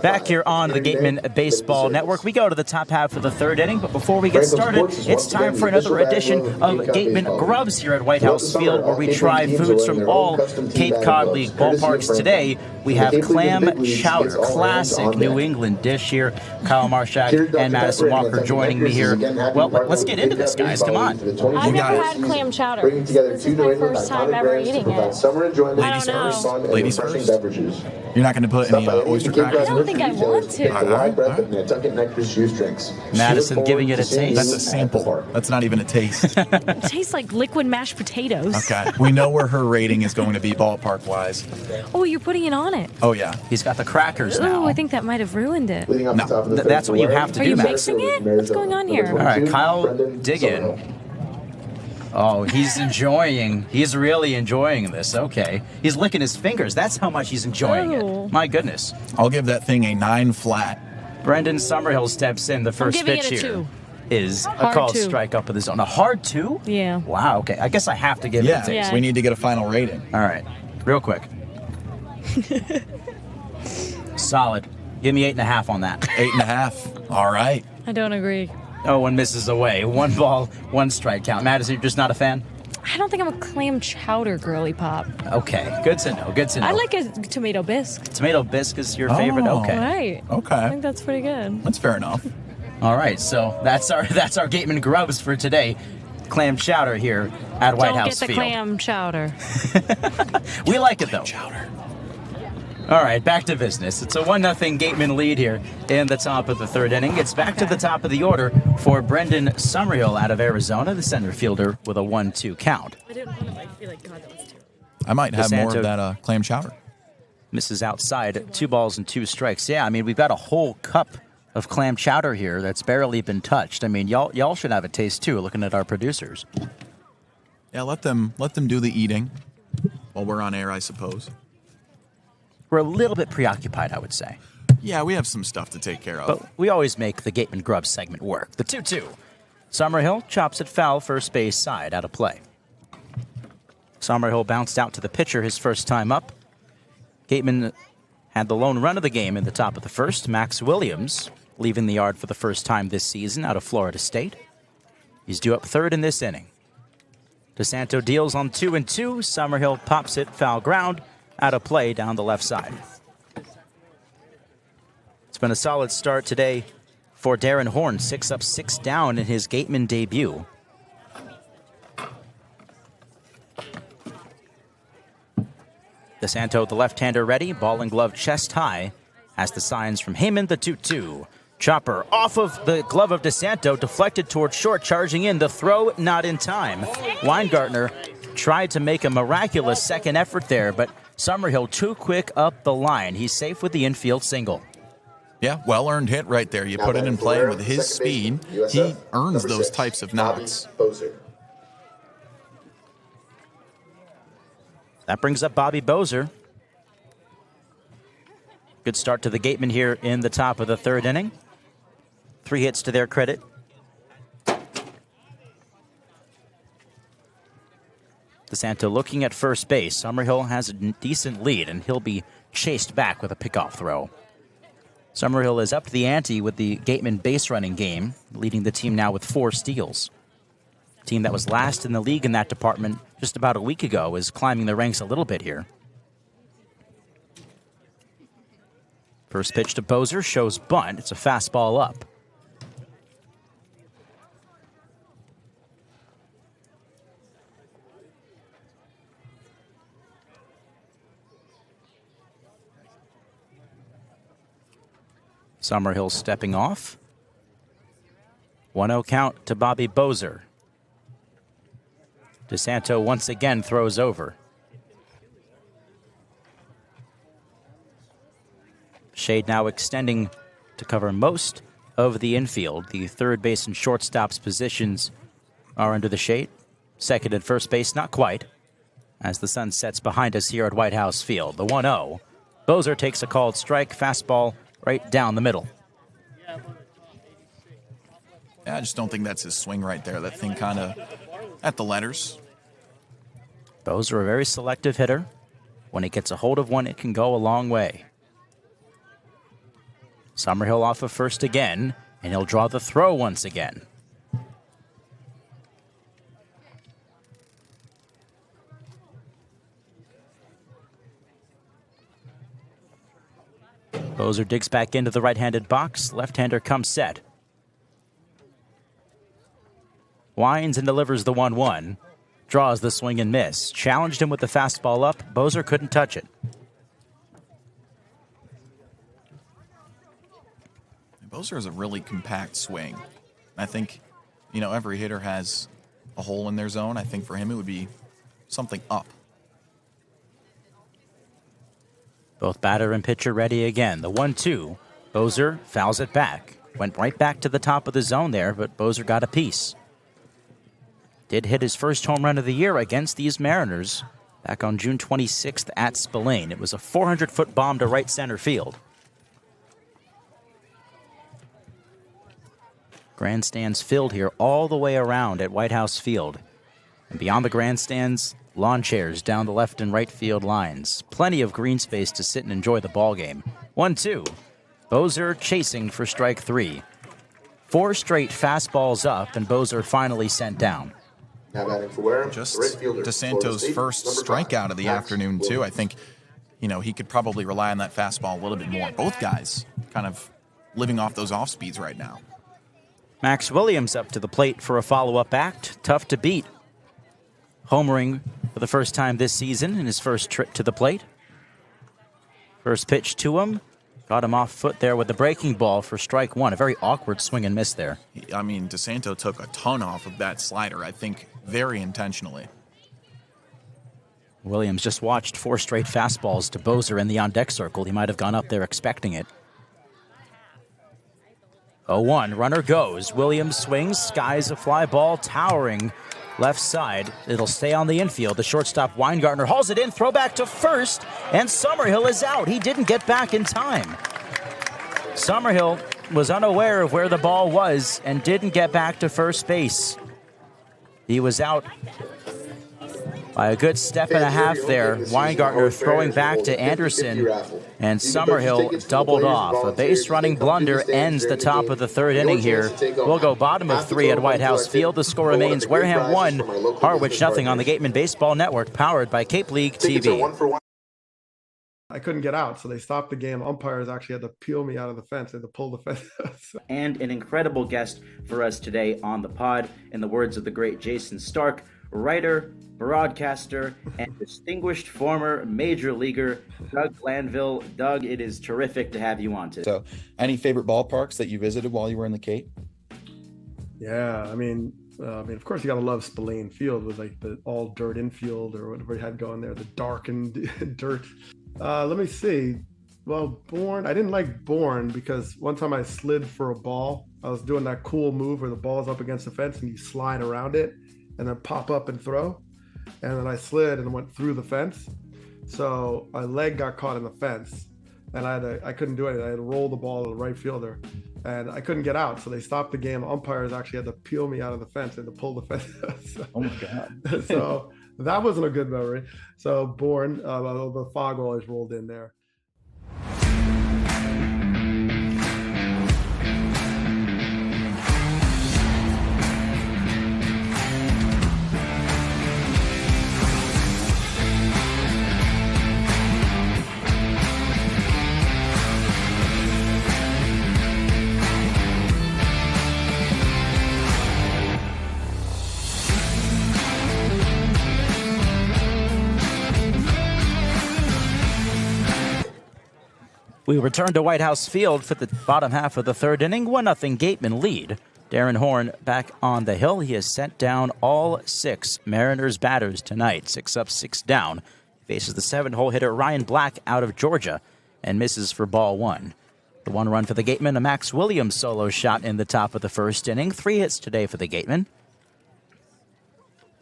Back here on the Gatemen Baseball Network, we go to the top half of the third inning, but before we get started, it's time for another edition of Gatemen Grubs here at White House Field, where we try foods from all Cape Cod League ballparks. Today, we have clam chowder, classic New England dish here. Kyle Marchak and Madison Walker joining me here. Well, let's get into this, guys. Come on. I've never had clam chowder. This is my first time ever eating it. Ladies first. Ladies first. You're not going to put any oyster crackers? I don't think I want to. Madison giving it a taste. That's a sample. That's not even a taste. It tastes like liquid mashed potatoes. Okay. We know where her rating is going to be ballpark-wise. Oh, you're putting it on it. Oh, yeah. He's got the crackers now. Oh, I think that might have ruined it. No, that's what you have to Are do, you Madison. mixing it? What's going on here? All right, Kyle, dig in. Oh, he's enjoying. He's really enjoying this. Okay. He's licking his fingers. That's how much he's enjoying it. My goodness. I'll give that thing a 9 flat. Brendan Summerhill steps in. The first pitch here is a called strike up of the zone. A hard 2? Yeah. Wow, okay. I guess I have to give it a taste. Yeah. We need to get a final rating. All right. Real quick. Solid. Give me 8.5 on that. 8.5. All right. I don't agree. Oh, one misses away. 1 ball, 1 strike count. Madison, you're just not a fan? I don't think I'm a clam chowder girly pop. Okay. Good to know. Good to know. I like a tomato bisque. Tomato bisque is your favorite? Okay. Right. I Okay. think that's pretty good. That's fair enough. All right. So that's our Gatemen Grubs for today. Clam chowder here at White House Don't get the Field. clam chowder. We like it, though. Chowder. All right, back to business. It's a 1-0 Gatemen lead here in the top of the third inning. It's back to the top of the order for Brendan Summerhill out of Arizona, the center fielder, with a 1-2 count. I didn't want to feel like, God, that was too. I might have more of that clam chowder. Misses outside, 2 balls and 2 strikes. Yeah, I mean, we've got a whole cup of clam chowder here that's barely been touched. I mean, y'all should have a taste, too, looking at our producers. Yeah, let them do the eating while we're on air, I suppose. We're a little bit preoccupied, I would say. Yeah, we have some stuff to take care of. But we always make the Gatemen Grubs segment work. The 2-2. Summerhill chops it foul, first base side, out of play. Summerhill bounced out to the pitcher his first time up. Gatemen had the lone run of the game in the top of the first. Max Williams leaving the yard for the first time this season out of Florida State. He's due up third in this inning. DeSanto deals on 2-2. Summerhill pops it foul ground, out of play down the left side. It's been a solid start today for Darren Horn, 6 up, 6 down in his Gateman debut. DeSanto, the left-hander, ready. Ball and glove chest high. Has the signs from Heyman, the 2-2. Chopper off of the glove of DeSanto, deflected towards short, charging in. The throw not in time. Weingartner tried to make a miraculous second effort there, but Summerhill too quick up the line. He's safe with the infield single. Yeah, well-earned hit right there. You put it in play with his speed. He earns those types of knocks. That brings up Bobby Bozer. Good start to the Gatemen here in the top of the third inning. 3 hits to their credit. DeSanto looking at first base. Summerhill has a decent lead, and he'll be chased back with a pickoff throw. Summerhill is up the ante with the Gatemen base running game, leading the team now with 4 steals. Team that was last in the league in that department just about a week ago is climbing the ranks a little bit here. First pitch to Bozer shows bunt. It's a fastball up. Summerhill stepping off. 1-0 count to Bobby Bozer. DeSanto once again throws over. Shade now extending to cover most of the infield. The third base and shortstop's positions are under the shade. Second and first base, not quite, as the sun sets behind us here at White House Field. The 1-0. Bozer takes a called strike, fastball right down the middle. Yeah, I just don't think that's his swing right there. That thing kind of at the letters. Bozer, a very selective hitter. When he gets a hold of one, it can go a long way. Summerhill off of first again, and he'll draw the throw once again. Bozer digs back into the right-handed box. Left-hander comes set. Winds and delivers the 1-1. Draws the swing and miss. Challenged him with the fastball up. Bozer couldn't touch it. Bozer has a really compact swing. I think, you know, every hitter has a hole in their zone. I think for him it would be something up. Both batter and pitcher ready again. The 1-2. Bozer fouls it back. Went right back to the top of the zone there, but Bozer got a piece. Did hit his first home run of the year against these Mariners back on June 26th at Spillane. It was a 400-foot bomb to right center field. Grandstands filled here all the way around at White House Field. And beyond the grandstands, lawn chairs down the left and right field lines. Plenty of green space to sit and enjoy the ball game. 1-2. Bozer chasing for strike 3. 4 straight fastballs up, and Bozer finally sent down. Now batting for Wareham, Just right fielder, DeSanto's first strikeout of the afternoon, too. I think, you know, he could probably rely on that fastball a little bit more. Both guys kind of living off those off speeds right now. Max Williams up to the plate for a follow-up act. Tough to beat. Homering for the first time this season in his first trip to the plate. First pitch to him. Got him off foot there with the breaking ball for strike 1. A very awkward swing and miss there. I mean, DeSanto took a ton off of that slider, I think, very intentionally. Williams just watched 4 straight fastballs to Bozer in the on-deck circle. He might have gone up there expecting it. 0-1, runner goes. Williams swings, skies a fly ball, towering left side. It'll stay on the infield. The shortstop Weingartner hauls it in, throw back to first, and Summerhill is out. He didn't get back in time. Summerhill was unaware of where the ball was and didn't get back to first base. He was out by a good step and a half there. Weingartner throwing back to Anderson, and Summerhill doubled off. A base-running blunder ends the top of the third inning here. We'll go bottom of 3 at White House Field. The score remains Wareham 1, Harwich nothing on the Gatemen Baseball Network, powered by Cape League TV. I couldn't get out, so they stopped the game. Umpires actually had to peel me out of the fence. They had to pull the fence. And an incredible guest for us today on the pod, in the words of the great Jason Stark, writer, broadcaster, and distinguished former major leaguer, Doug Glanville. Doug, it is terrific to have you on today. So, any favorite ballparks that you visited while you were in the Cape? Yeah, I mean, of course, you got to love Spillane Field with like the all dirt infield or whatever you had going there, the darkened dirt. Let me see. Well, I didn't like Bourne because one time I slid for a ball. I was doing that cool move where the ball's up against the fence and you slide around it and then pop up and throw. And then I slid and went through the fence. So my leg got caught in the fence and I couldn't do anything. I had to roll the ball to the right fielder and I couldn't get out. So they stopped the game. Umpires actually had to peel me out of the fence and to pull the fence. Oh my God. So that wasn't a good memory. So Bourne, the fog always rolled in there. We return to White House Field for the bottom half of the third inning. 1-0 Gatemen lead. Darren Horn back on the hill. He has sent down all 6 Mariners batters tonight. 6 up, 6 down. Faces the 7-hole hitter Ryan Black out of Georgia and misses for ball 1. The 1 run for the Gatemen, a Max Williams solo shot in the top of the first inning. 3 hits today for the Gatemen.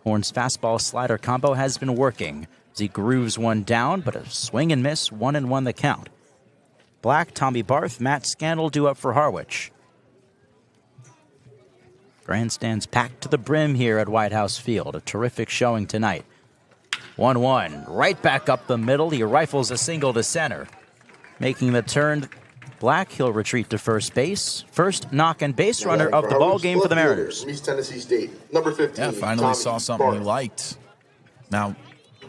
Horn's fastball slider combo has been working as he grooves one down, but a swing and miss, 1-1 the count. Black, Tommy Barth, Matt Scandal due up for Harwich. Grandstands packed to the brim here at White House Field. A terrific showing tonight. 1-1, right back up the middle. He rifles a single to center. Making the turn Black. He'll retreat to first base. First knock and base runner of the ball game for the Mariners. From East Tennessee State, number 15. Yeah, finally Tommy saw something he Barth. liked. Now,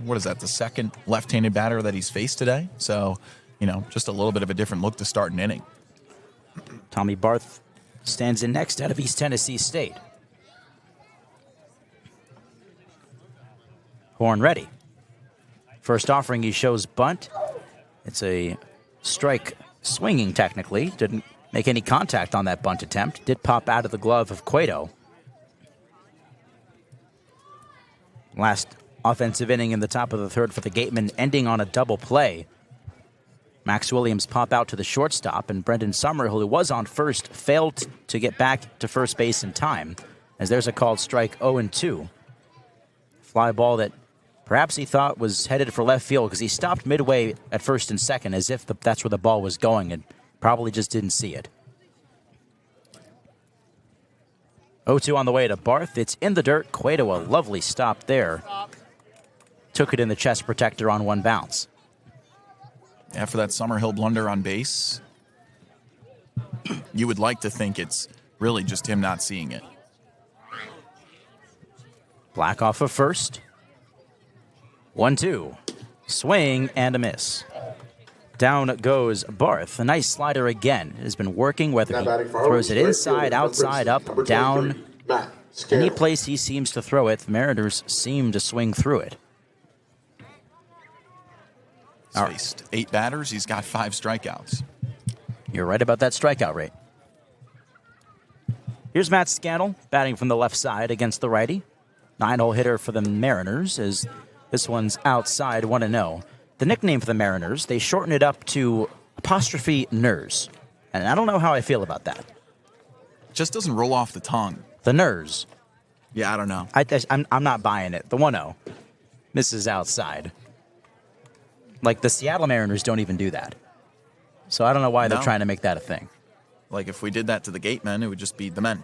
what is that, the second left-handed batter that he's faced today? So, just a little bit of a different look to start an inning. Tommy Barth stands in next out of East Tennessee State. Horn ready. First offering, he shows bunt. It's a strike swinging technically. Didn't make any contact on that bunt attempt. Did pop out of the glove of Cueto. Last offensive inning in the top of the third for the Gatemen, ending on a double play. Max Williams pop out to the shortstop, and Brendan Summerhill, who was on first, failed to get back to first base in time, as there's a called strike 0-2. Fly ball that perhaps he thought was headed for left field because he stopped midway at first and second as if that's where the ball was going and probably just didn't see it. 0-2 on the way to Barth. It's in the dirt. Cueto, a lovely stop there. Took it in the chest protector on one bounce. After that Summerhill blunder on base, you would like to think it's really just him not seeing it. Black off of first. 1-2. Swing and a miss. Down goes Barth. A nice slider again. It has been working, whether he throws it inside, outside, up, down. Any place he seems to throw it, the Mariners seem to swing through it. He's faced 8 batters. He's got 5 strikeouts. You're right about that strikeout rate. Here's Matt Scannell batting from the left side against the righty. 9-hole hitter for the Mariners as this one's outside 1-0. The nickname for the Mariners, they shorten it up to apostrophe Ners. And I don't know how I feel about that. Just doesn't roll off the tongue. The Ners. Yeah, I don't know. I'm not buying it. The 1-0 misses outside. Like, the Seattle Mariners don't even do that. So I don't know why they're trying to make that a thing. Like, if we did that to the Gatemen, it would just be the men.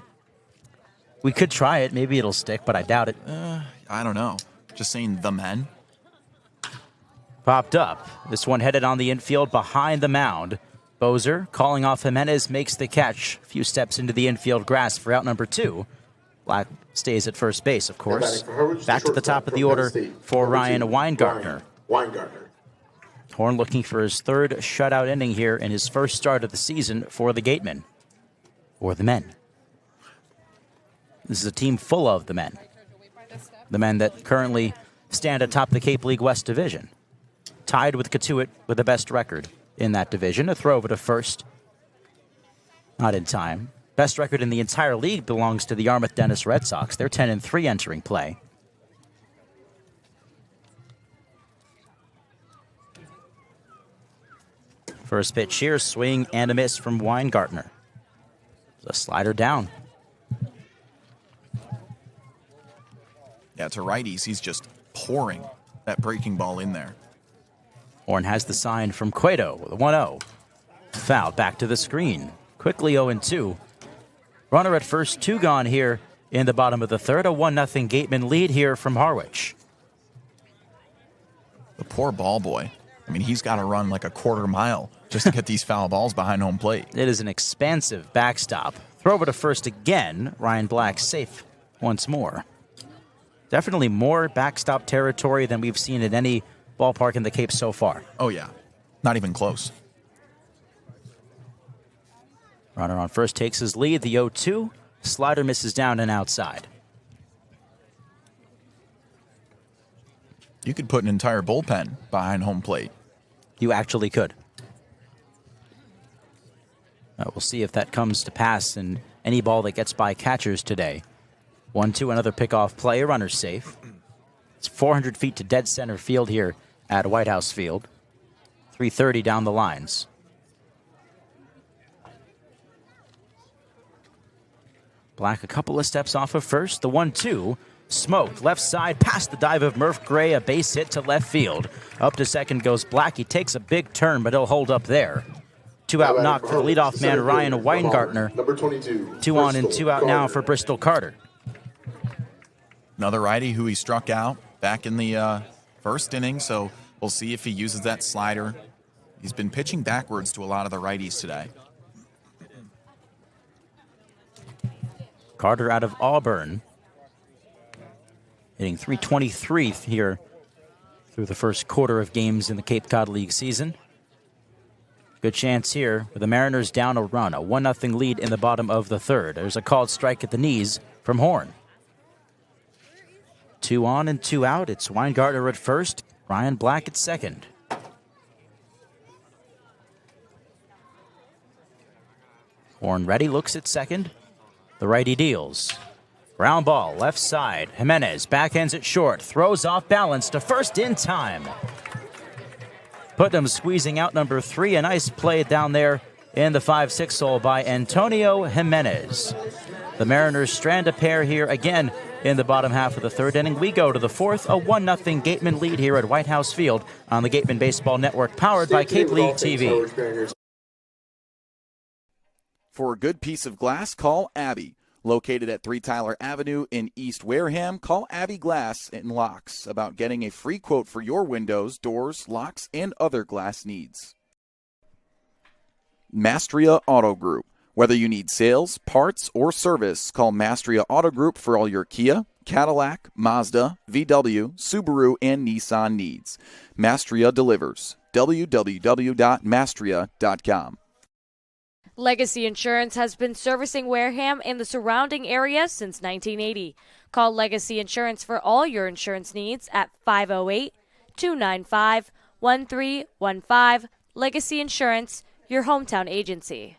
We could try it. Maybe it'll stick, but I doubt it. I don't know. Just saying the men. Popped up. This one headed on the infield behind the mound. Bozer, calling off Jimenez, makes the catch. A few steps into the infield grass for out number 2. Black stays at first base, of course. Back to the top of the order for Ryan Weingartner. Horn looking for his 3rd shutout inning here in his first start of the season for the Gatemen. Or the men. This is a team full of the men. The men that currently stand atop the Cape League West Division. Tied with Katuitt with the best record in that division. A throw over to first. Not in time. Best record in the entire league belongs to the Yarmouth Dennis Red Sox. They're 10-3 entering play. First pitch here, swing and a miss from Weingartner. A slider down. Yeah, to righties, he's just pouring that breaking ball in there. Horn has the sign from Cueto with a 1-0. Foul back to the screen. Quickly 0-2. Runner at first, 2 gone here in the bottom of the third. A 1-0 Gateman lead here from Harwich. The poor ball boy. I mean, he's got to run like a quarter mile just to get these foul balls behind home plate. It is an expansive backstop. Throw over to first again. Ryan Black safe once more. Definitely more backstop territory than we've seen at any ballpark in the Cape so far. Oh, yeah. Not even close. Runner on first takes his lead. The 0-2. Slider misses down and outside. You could put an entire bullpen behind home plate. You actually could. We'll see if that comes to pass in any ball that gets by catchers today. 1-2, another pickoff play. Runner safe. It's 400 feet to dead center field here at White House Field. 330 down the lines. Black a couple of steps off of first. The 1-2. Smoked. Left side past the dive of Murph Gray. A base hit to left field. Up to second goes Black. He takes a big turn, but he'll hold up there. 2-out knock for the leadoff man, Ryan Weingartner. Number 22. 2 on and 2 out now for Bristol Carter. Another righty who he struck out back in the first inning, so we'll see if he uses that slider. He's been pitching backwards to a lot of the righties today. Carter out of Auburn, hitting .323 here through the first quarter of games in the Cape Cod League season. Good chance here with the Mariners down a run, a 1-0 lead in the bottom of the third. There's a called strike at the knees from Horn. 2 on and 2 out. It's Weingartner at first, Ryan Black at second. Horn ready, looks at second. The righty deals. Ground ball, left side. Jimenez backhands it short, throws off balance to first in time. Putnam squeezing out number 3. A nice play down there in the 5-6 hole by Antonio Jimenez. The Mariners strand a pair here again in the bottom half of the third inning. We go to the fourth, a 1-0 Gatemen lead here at White House Field on the Gatemen Baseball Network, powered by Cape League TV. For a good piece of glass, call Eibe. Located at 3 Tyler Avenue in East Wareham, call Eibe Glass and Locks about getting a free quote for your windows, doors, locks, and other glass needs. Mastria Auto Group. Whether you need sales, parts, or service, call Mastria Auto Group for all your Kia, Cadillac, Mazda, VW, Subaru, and Nissan needs. Mastria delivers. www.mastria.com. Legacy Insurance has been servicing Wareham and the surrounding area since 1980. Call Legacy Insurance for all your insurance needs at 508-295-1315. Legacy Insurance, your hometown agency.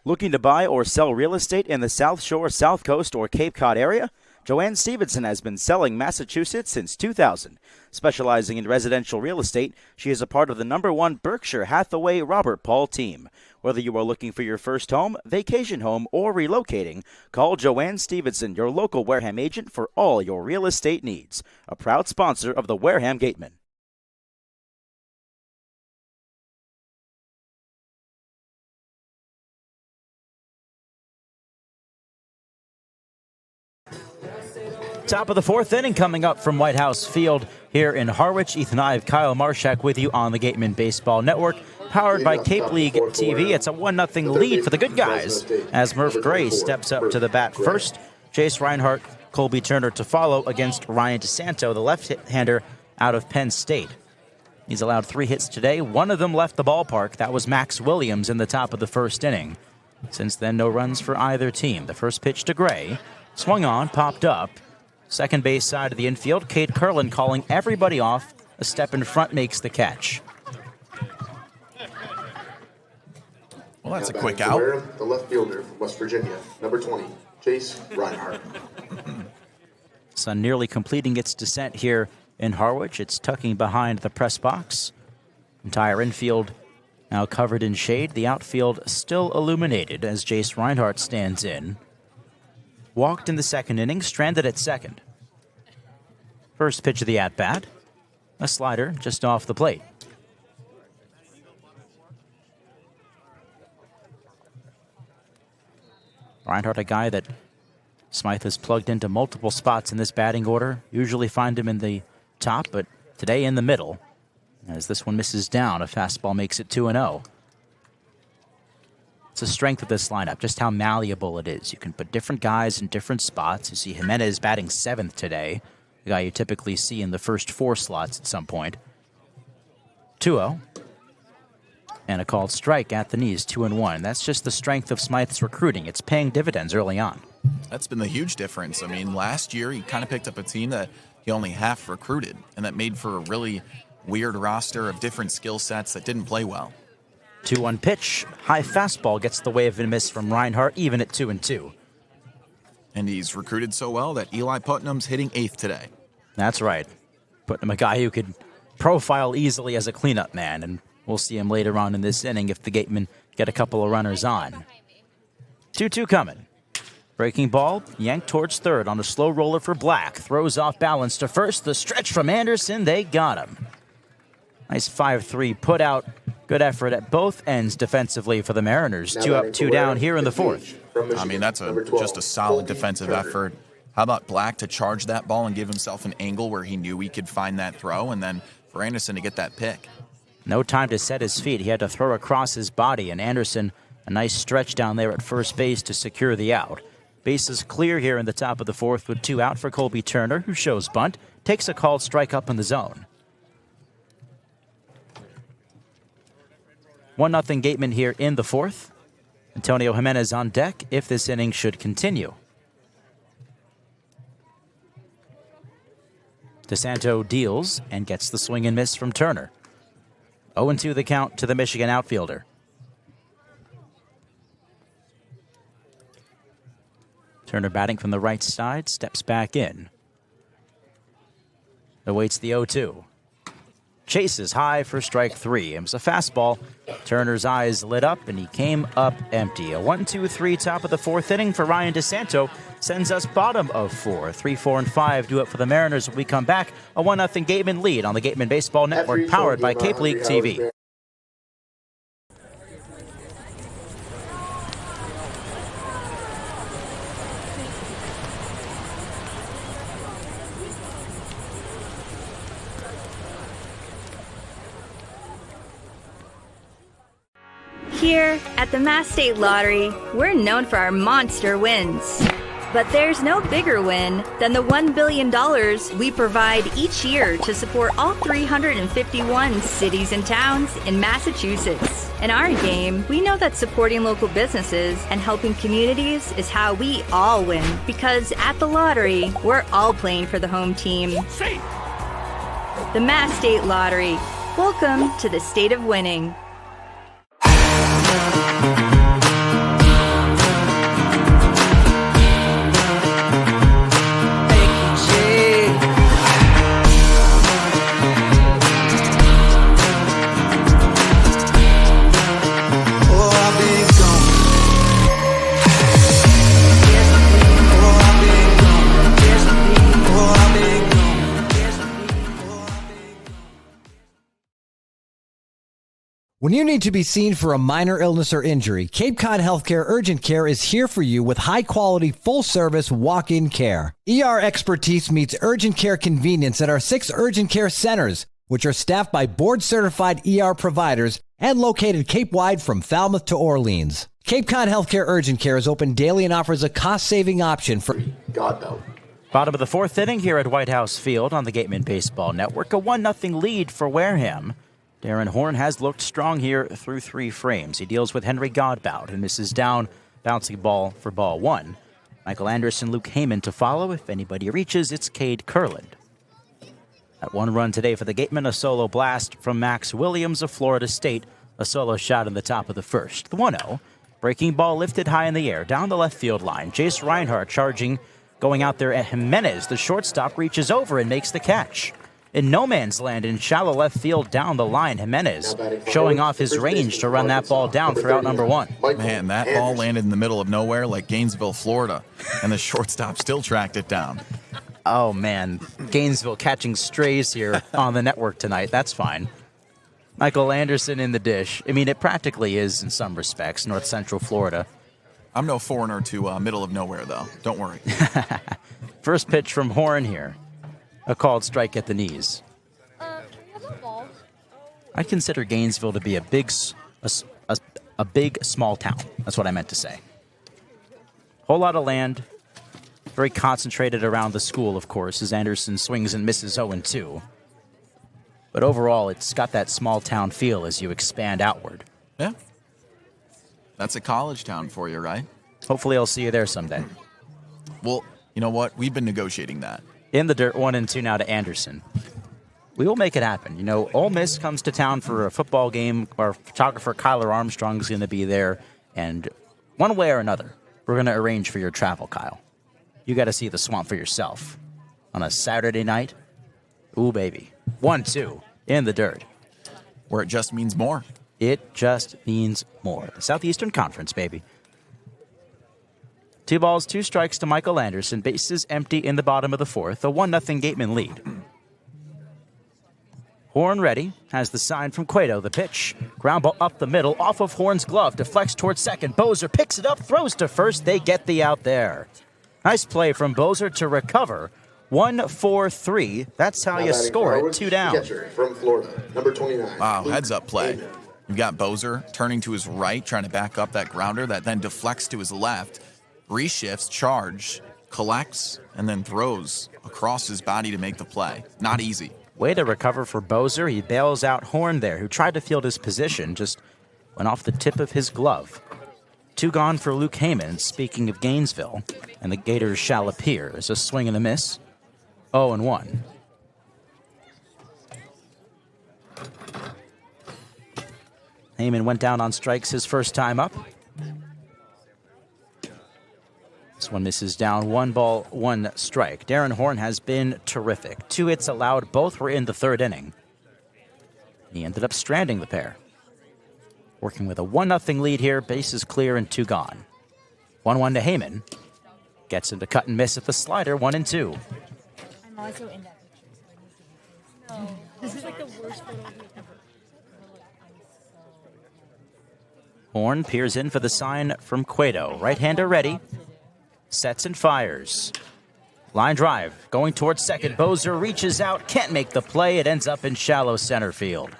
Looking to buy or sell real estate in the South Shore, South Coast, or Cape Cod area? Joanne Stevenson has been selling Massachusetts since 2000. Specializing in residential real estate, she is a part of the #1 Berkshire Hathaway Robert Paul team. Whether you are looking for your first home, vacation home, or relocating, call Joanne Stevenson, your local Wareham agent, for all your real estate needs. A proud sponsor of the Wareham Gatemen. Top of the fourth inning coming up from White House Field here in Harwich. Ethan Eibe, Kyle Marchak with you on the Gatemen Baseball Network, powered by Cape League TV. It's a 1-0 lead for the good guys as Murph Gray steps up to the bat first. Chase Reinhardt, Colby Turner to follow against Ryan DeSanto, the left-hander out of Penn State. He's allowed 3 hits today. One of them left the ballpark. That was Max Williams in the top of the first inning. Since then, no runs for either team. The first pitch to Gray. Swung on, popped up. Second base side of the infield, Kate Curlin calling everybody off. A step in front makes the catch. Well, that's a quick out. The left fielder from West Virginia, number 20, Chase Reinhardt. Sun nearly completing its descent here in Harwich. It's tucking behind the press box. Entire infield now covered in shade. The outfield still illuminated as Jace Reinhardt stands in. Walked in the second inning, stranded at second. First pitch of the at-bat, a slider just off the plate. Reinhardt, a guy that Smythe has plugged into multiple spots in this batting order. Usually find him in the top, but today in the middle. As this one misses down, a fastball makes it 2-0. It's the strength of this lineup, just how malleable it is. You can put different guys in different spots. You see Jimenez batting 7th today, the guy you typically see in the first 4 slots at some point. 2-0. And a called strike at the knees, 2-1. That's just the strength of Smythe's recruiting. It's paying dividends early on. That's been the huge difference. I mean, last year he kind of picked up a team that he only half recruited, and that made for a really weird roster of different skill sets that didn't play well. 2-1 pitch. High fastball gets the way of a miss from Reinhardt, even at 2-2. And he's recruited so well that Eli Putnam's hitting 8th today. That's right. Putnam, a guy who could profile easily as a cleanup man, and we'll see him later on in this inning if the Gatemen get a couple of runners on. 2-2 coming. Breaking ball, yanked towards third on a slow roller for Black. Throws off balance to first. The stretch from Anderson, they got him. Nice 5-3 put out. Good effort at both ends defensively for the Mariners. 2 up, 2 down here in the fourth. I mean, that's just a solid defensive effort. How about Black to charge that ball and give himself an angle where he knew he could find that throw, and then for Anderson to get that pick? No time to set his feet. He had to throw across his body, and Anderson, a nice stretch down there at first base to secure the out. Bases clear here in the top of the fourth with 2 out for Colby Turner, who shows bunt, takes a called strike up in the zone. 1-0 Gatemen here in the fourth. Antonio Jimenez on deck if this inning should continue. DeSanto deals and gets the swing and miss from Turner. 0-2 the count to the Michigan outfielder. Turner batting from the right side, steps back in. Awaits the 0-2. Chases high for strike 3. It was a fastball. Turner's eyes lit up, and he came up empty. A 1-2-3 top of the fourth inning for Ryan DeSanto sends us bottom of 4. 3, 4, and 5 do it for the Mariners when we come back. A 1-0 Gatemen lead on the Gatemen Baseball Network, powered by Cape League TV. Here at the Mass State Lottery, we're known for our monster wins. But there's no bigger win than the $1 billion we provide each year to support all 351 cities and towns in Massachusetts. In our game, we know that supporting local businesses and helping communities is how we all win. Because at the lottery, we're all playing for the home team. The Mass State Lottery. Welcome to the state of winning. When you need to be seen for a minor illness or injury, Cape Cod Healthcare Urgent Care is here for you with high-quality, full-service walk-in care. ER expertise meets urgent care convenience at our 6 urgent care centers, which are staffed by board-certified ER providers and located Cape-wide from Falmouth to Orleans. Cape Cod Healthcare Urgent Care is open daily and offers a cost-saving option for... Bottom of the fourth inning here at White House Field on the Gatemen Baseball Network. A 1-0 lead for Wareham. Darren Horn has looked strong here through 3 frames. He deals with Henry Godbout, who misses down, bouncing ball for ball 1. Michael Anderson, Luke Heyman to follow. If anybody reaches, it's Cade Kurland. At 1 run today for the Gatemen, a solo blast from Max Williams of Florida State. A solo shot in the top of the first. The 1-0. Breaking ball lifted high in the air, down the left field line. Jace Reinhardt charging, going out there at Jimenez. The shortstop reaches over and makes the catch. In no man's land in shallow left field down the line, Jimenez showing off his range to run that ball down for out number 1. Man, that ball landed in the middle of nowhere like Gainesville, Florida, and the shortstop still tracked it down. Oh, man. Gainesville catching strays here on the network tonight. That's fine. Michael Anderson in the dish. I mean, it practically is in some respects, north central Florida. I'm no foreigner to middle of nowhere, though. Don't worry. First pitch from Horn here. A called strike at the knees. I consider Gainesville to be a big small town. That's what I meant to say. Whole lot of land. Very concentrated around the school, of course, as Anderson swings and misses 0-2. But overall, it's got that small town feel as you expand outward. Yeah. That's a college town for you, right? Hopefully I'll see you there someday. Well, you know what? We've been negotiating that. In the dirt, 1-2 now to Anderson. We will make it happen. You know, Ole Miss comes to town for a football game. Our photographer, Kyler Armstrong, is going to be there. And one way or another, we're going to arrange for your travel, Kyle. You got to see the swamp for yourself. On a Saturday night, ooh, baby. 1-2 in the dirt. Where it just means more. It just means more. The Southeastern Conference, baby. 2 balls, 2 strikes to Michael Anderson. Bases empty in the bottom of the fourth. A 1-0 Gatemen lead. Horn ready. Has the sign from Cueto. The pitch. Ground ball up the middle. Off of Horn's glove. Deflects towards second. Bozer picks it up. Throws to first. They get the out there. Nice play from Bozer to recover 1-4-3. That's how you score it. 2 down. Catcher from Florida, number 29. Wow, heads up play. You've got Bozer turning to his right, trying to back up that grounder that then deflects to his left, reshifts, charge, collects, and then throws across his body to make the play. Not easy. Way to recover for Bozer. He bails out Horn there, who tried to field his position, just went off the tip of his glove. 2 gone for Luke Heyman, speaking of Gainesville, and the Gators shall appear as a swing and a miss. 0-1. Heyman went down on strikes his first time up. This one misses down. 1 ball, 1 strike. Darren Horn has been terrific. 2 hits allowed. Both were in the 3rd inning. He ended up stranding the pair. Working with a 1-0 lead here. Bases clear and 2 gone. 1-1 to Heyman. Gets him to cut and miss at the slider. 1-2. I'm also in that picture, so I need to be no. This is like the worst photo ever. Horn peers in for the sign from Cueto. Right-hander ready. Sets and fires. Line drive. Going towards second. Bozer reaches out. Can't make the play. It ends up in shallow center field.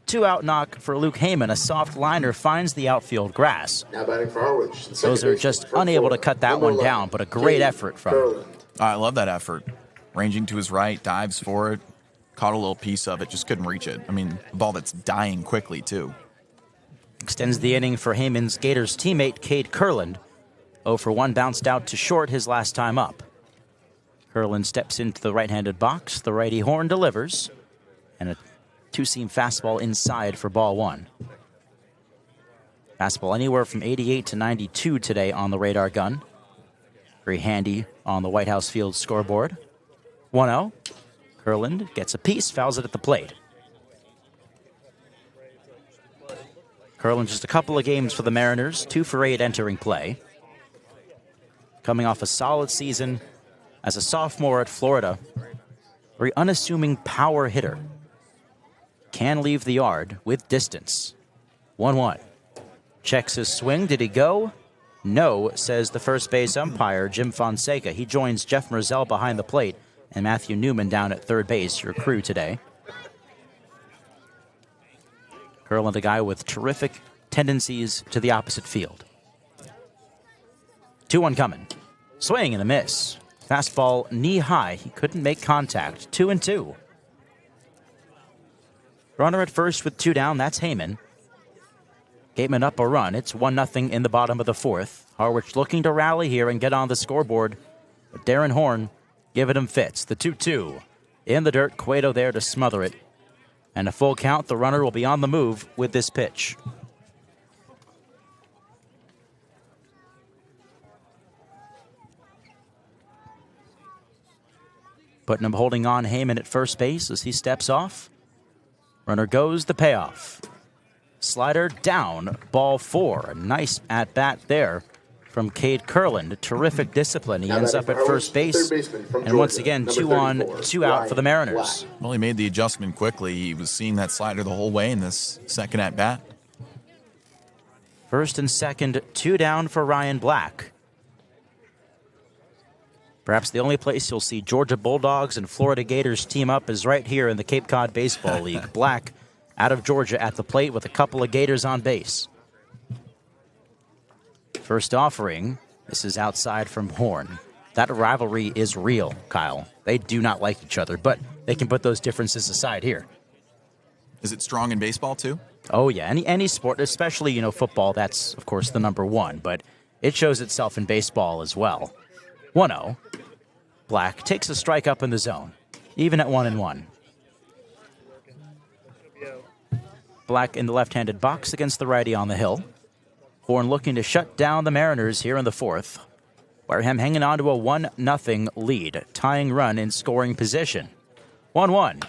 2-out knock for Luke Heyman. A soft liner finds the outfield grass. Now batting for Harwich. Bozer just unable to cut that one down, but a great effort from him. I love that effort. Ranging to his right, dives for it. Caught a little piece of it, just couldn't reach it. I mean, a ball that's dying quickly, too. Extends the inning for Heyman's Gators teammate, Cade Kurland. 0-for-1 bounced out to short his last time up. Kurland steps into the right-handed box. The righty Horn delivers. And a 2-seam fastball inside for ball 1. Fastball anywhere from 88 to 92 today on the radar gun. Very handy on the White House Field scoreboard. 1-0. Kurland gets a piece, fouls it at the plate. Kurland just a couple of games for the Mariners, 2 for 8 entering play. Coming off a solid season as a sophomore at Florida. Very unassuming power hitter. Can leave the yard with distance. 1-1. Checks his swing. Did he go? No, says the first base umpire, Jim Fonseca. He joins Jeff Merzell behind the plate and Matthew Newman down at third base, your crew today. Kurland, a guy with terrific tendencies to the opposite field. 2-1 coming. Swing and a miss. Fastball knee high. He couldn't make contact. 2-2. Runner at first with 2 down. That's Heyman. Gatemen up a run. It's 1-0 in the bottom of the 4th. Harwich looking to rally here and get on the scoreboard. But Darren Horn giving him fits. The 2-2. In the dirt. Cueto there to smother it. And a full count. The runner will be on the move with this pitch. Putnam holding on Heyman at first base as he steps off. Runner goes, the payoff. Slider down, ball 4. A nice at-bat there from Cade Kurland. Terrific discipline. He ends up at first base. And once again, 2 on, 2 out for the Mariners. Well, he made the adjustment quickly. He was seeing that slider the whole way in this second at-bat. First and second, 2 down for Ryan Black. Perhaps the only place you'll see Georgia Bulldogs and Florida Gators team up is right here in the Cape Cod Baseball League. Black out of Georgia at the plate with a couple of Gators on base. First offering. This is outside from Horn. That rivalry is real, Kyle. They do not like each other, but they can put those differences aside here. Is it strong in baseball, too? Oh, yeah. Any sport, especially, football, that's, of course, the number 1. But it shows itself in baseball as well. 1-0. Black takes a strike up in the zone, even at 1-1. Black in the left-handed box against the righty on the hill. Horn looking to shut down the Mariners here in the 4th. Wareham hanging on to a 1-0 lead, tying run in scoring position. 1-1.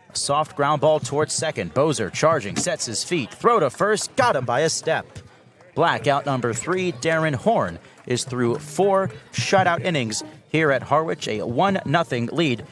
A soft ground ball towards second. Bozer charging, sets his feet, throw to first, got him by a step. Black out number 3. Darren Horn is through 4 shutout innings here at Harwich, a 1-0 lead.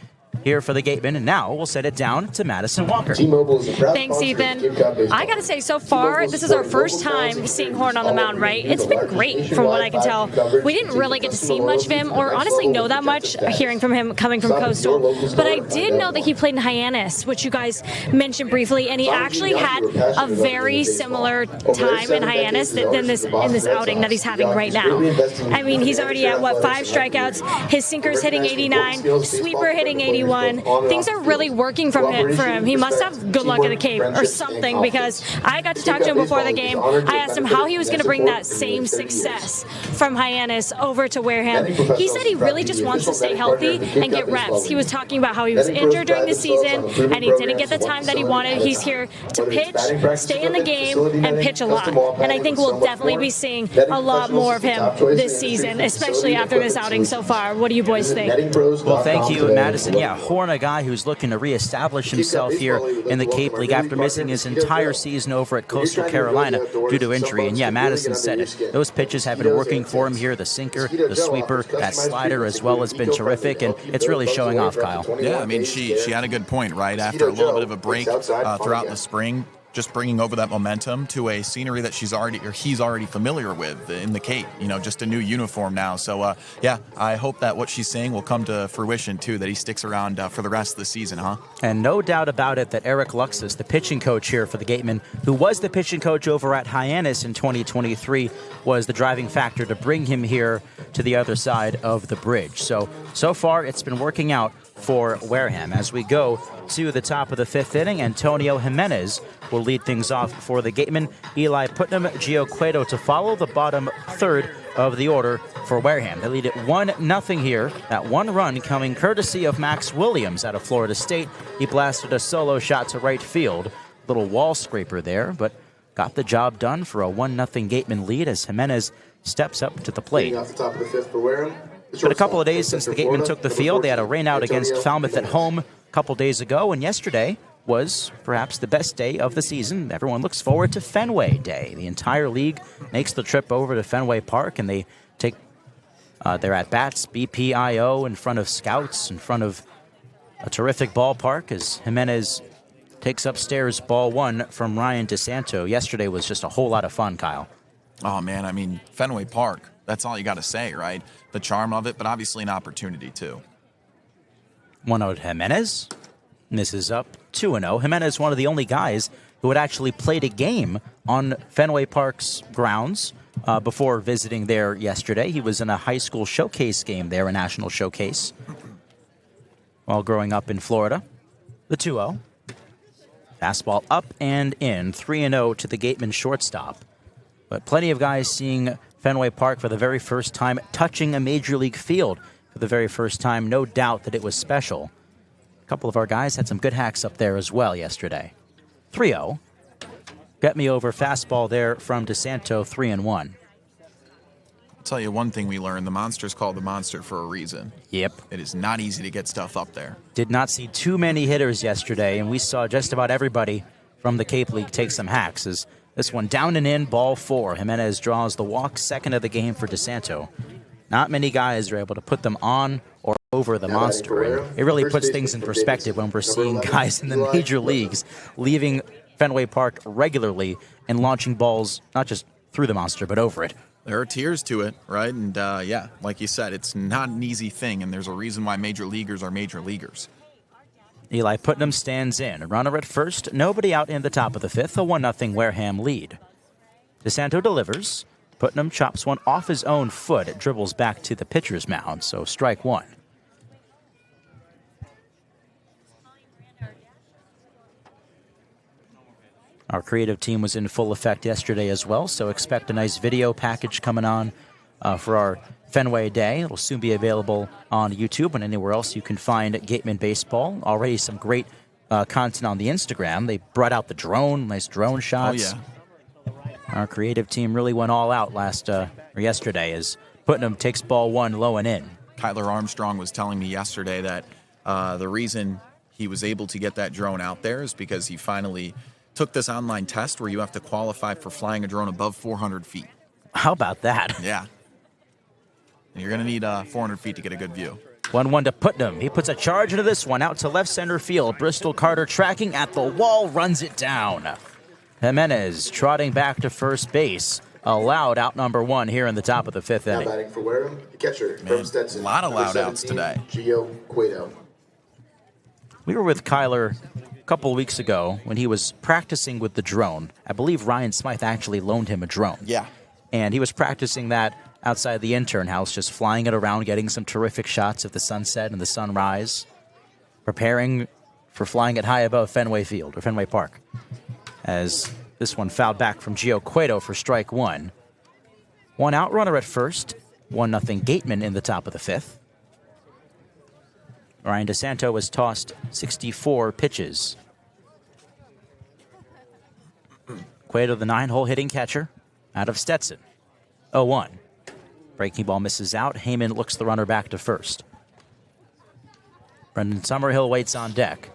here for the Gatemen. And now we'll set it down to Madison Walker. Thanks, Ethan. I got to say, so far, this is our first time seeing Horn on the mound, right? It's been great from what I can tell. We didn't really get to see much of him, or honestly know that much, hearing from him coming from Coastal. But I did know that he played in Hyannis, which you guys mentioned briefly, and he actually had a very similar time in Hyannis than in this outing that he's having right now. I mean, he's already at, 5 strikeouts. His sinker's hitting 89, sweeper hitting 81. Things are really working for him. He must have good luck at the Cape or something, because I got to talk to him before the game. I asked him how he was going to bring that same success from Hyannis over to Wareham. He said he really just wants to stay healthy and get reps. He was talking about how he was injured during the season and he didn't get the time that he wanted. He's here to pitch, stay in the game, and pitch a lot. And I think we'll definitely be seeing a lot more of him this season, especially after this outing so far. What do you boys think? Well, thank you, Madison. Yeah, Horn, a guy who's looking to reestablish himself here in the Cape League after missing his entire season over at Coastal Carolina due to injury. And yeah, Madison said it. Those pitches have been working for him here. The sinker, the sweeper, that slider as well has been terrific, and it's really showing off, Kyle. Yeah, I mean, she had a good point, right? After a little bit of a break throughout the spring, just bringing over that momentum to a scenery that he's already familiar with in the Cape, just a new uniform now. So, yeah, I hope that what she's saying will come to fruition, too, that he sticks around for the rest of the season, huh? And no doubt about it that Eric Luxus, the pitching coach here for the Gatemen, who was the pitching coach over at Hyannis in 2023, was the driving factor to bring him here to the other side of the bridge. So far, it's been working out for Wareham. As we go to the top of the 5th inning, Antonio Jimenez will lead things off for the Gatemen. Eli Putnam, Gio Cueto to follow the bottom third of the order for Wareham. They lead it 1-0 here. That one run coming courtesy of Max Williams out of Florida State. He blasted a solo shot to right field. Little wall scraper there, but got the job done for a 1-0 Gatemen lead as Jimenez steps up to the plate. Off the top of the 5th for Wareham. It's been a couple of days since the Gatemen took the field. They had a rainout against Falmouth at home a couple days ago, and yesterday was perhaps the best day of the season. Everyone looks forward to Fenway Day. The entire league makes the trip over to Fenway Park, and they take their at-bats, BPIO, in front of scouts, in front of a terrific ballpark as Jimenez takes upstairs ball 1 from Ryan DeSanto. Yesterday was just a whole lot of fun, Kyle. Oh, man, I mean, Fenway Park, that's all you got to say, right? The charm of it, but obviously an opportunity, too. 1-0 Jimenez. This is up 2-0. Jimenez, one of the only guys who had actually played a game on Fenway Park's grounds before visiting there yesterday. He was in a high school showcase game there, a national showcase, while growing up in Florida. The 2-0. Fastball up and in. 3-0 to the Gatemen shortstop. But plenty of guys seeing Fenway Park for the very first time, touching a major league field for the very first time. No doubt that it was special. A couple of our guys had some good hacks up there as well yesterday. 3-0. Get me over fastball there from DeSanto, 3-1. I'll tell you one thing we learned. The Monster's called the Monster for a reason. Yep. It is not easy to get stuff up there. Did not see too many hitters yesterday, and we saw just about everybody from the Cape League take some hacks. As this one down and in, ball 4. Jimenez draws the walk, second of the game for DeSanto. Not many guys are able to put them on or over the Monster. And it really puts things in perspective when we're seeing guys in the major leagues leaving Fenway Park regularly and launching balls not just through the Monster, but over it. There are tiers to it, right? And, yeah, like you said, it's not an easy thing, and there's a reason why major leaguers are major leaguers. Eli Putnam stands in. A runner at first, nobody out in the top of the 5th, a 1-0 Wareham lead. DeSanto delivers. Putnam chops one off his own foot. It dribbles back to the pitcher's mound, so strike 1. Our creative team was in full effect yesterday as well, so expect a nice video package coming on for our Fenway Day. It'll soon be available on YouTube and anywhere else you can find Gatemen Baseball. Already some great content on the Instagram. They brought out the drone, nice drone shots. Oh, yeah. Our creative team really went all out yesterday as Putnam takes ball 1 low and in. Kyler Armstrong was telling me yesterday that the reason he was able to get that drone out there is because he finally took this online test where you have to qualify for flying a drone above 400 feet. How about that? Yeah. You're going to need 400 feet to get a good view. 1-1 to Putnam. He puts a charge into this one, out to left center field. Bristol Carter tracking at the wall, runs it down. Jimenez trotting back to first base. Allowed out number 1 here in the top of the 5th Now inning. batting for Wareham, the catcher from Stetson. A lot of number loud outs 17, today. Gio Cueto. We were with Kyler a couple of weeks ago when he was practicing with the drone. I believe Ryan Smythe actually loaned him a drone. Yeah. And he was practicing that outside the intern house, just flying it around, getting some terrific shots of the sunset and the sunrise, preparing for flying it high above Fenway Field or Fenway Park. As this one fouled back from Gio Cueto for strike 1. 1 out runner at first. 1-0 Gatemen in the top of the 5th. Ryan DeSanto has tossed 64 pitches. Cueto, the 9-hole hitting catcher, out of Stetson. 0-1. Breaking ball misses out. Heyman looks the runner back to first. Brendan Summerhill waits on deck.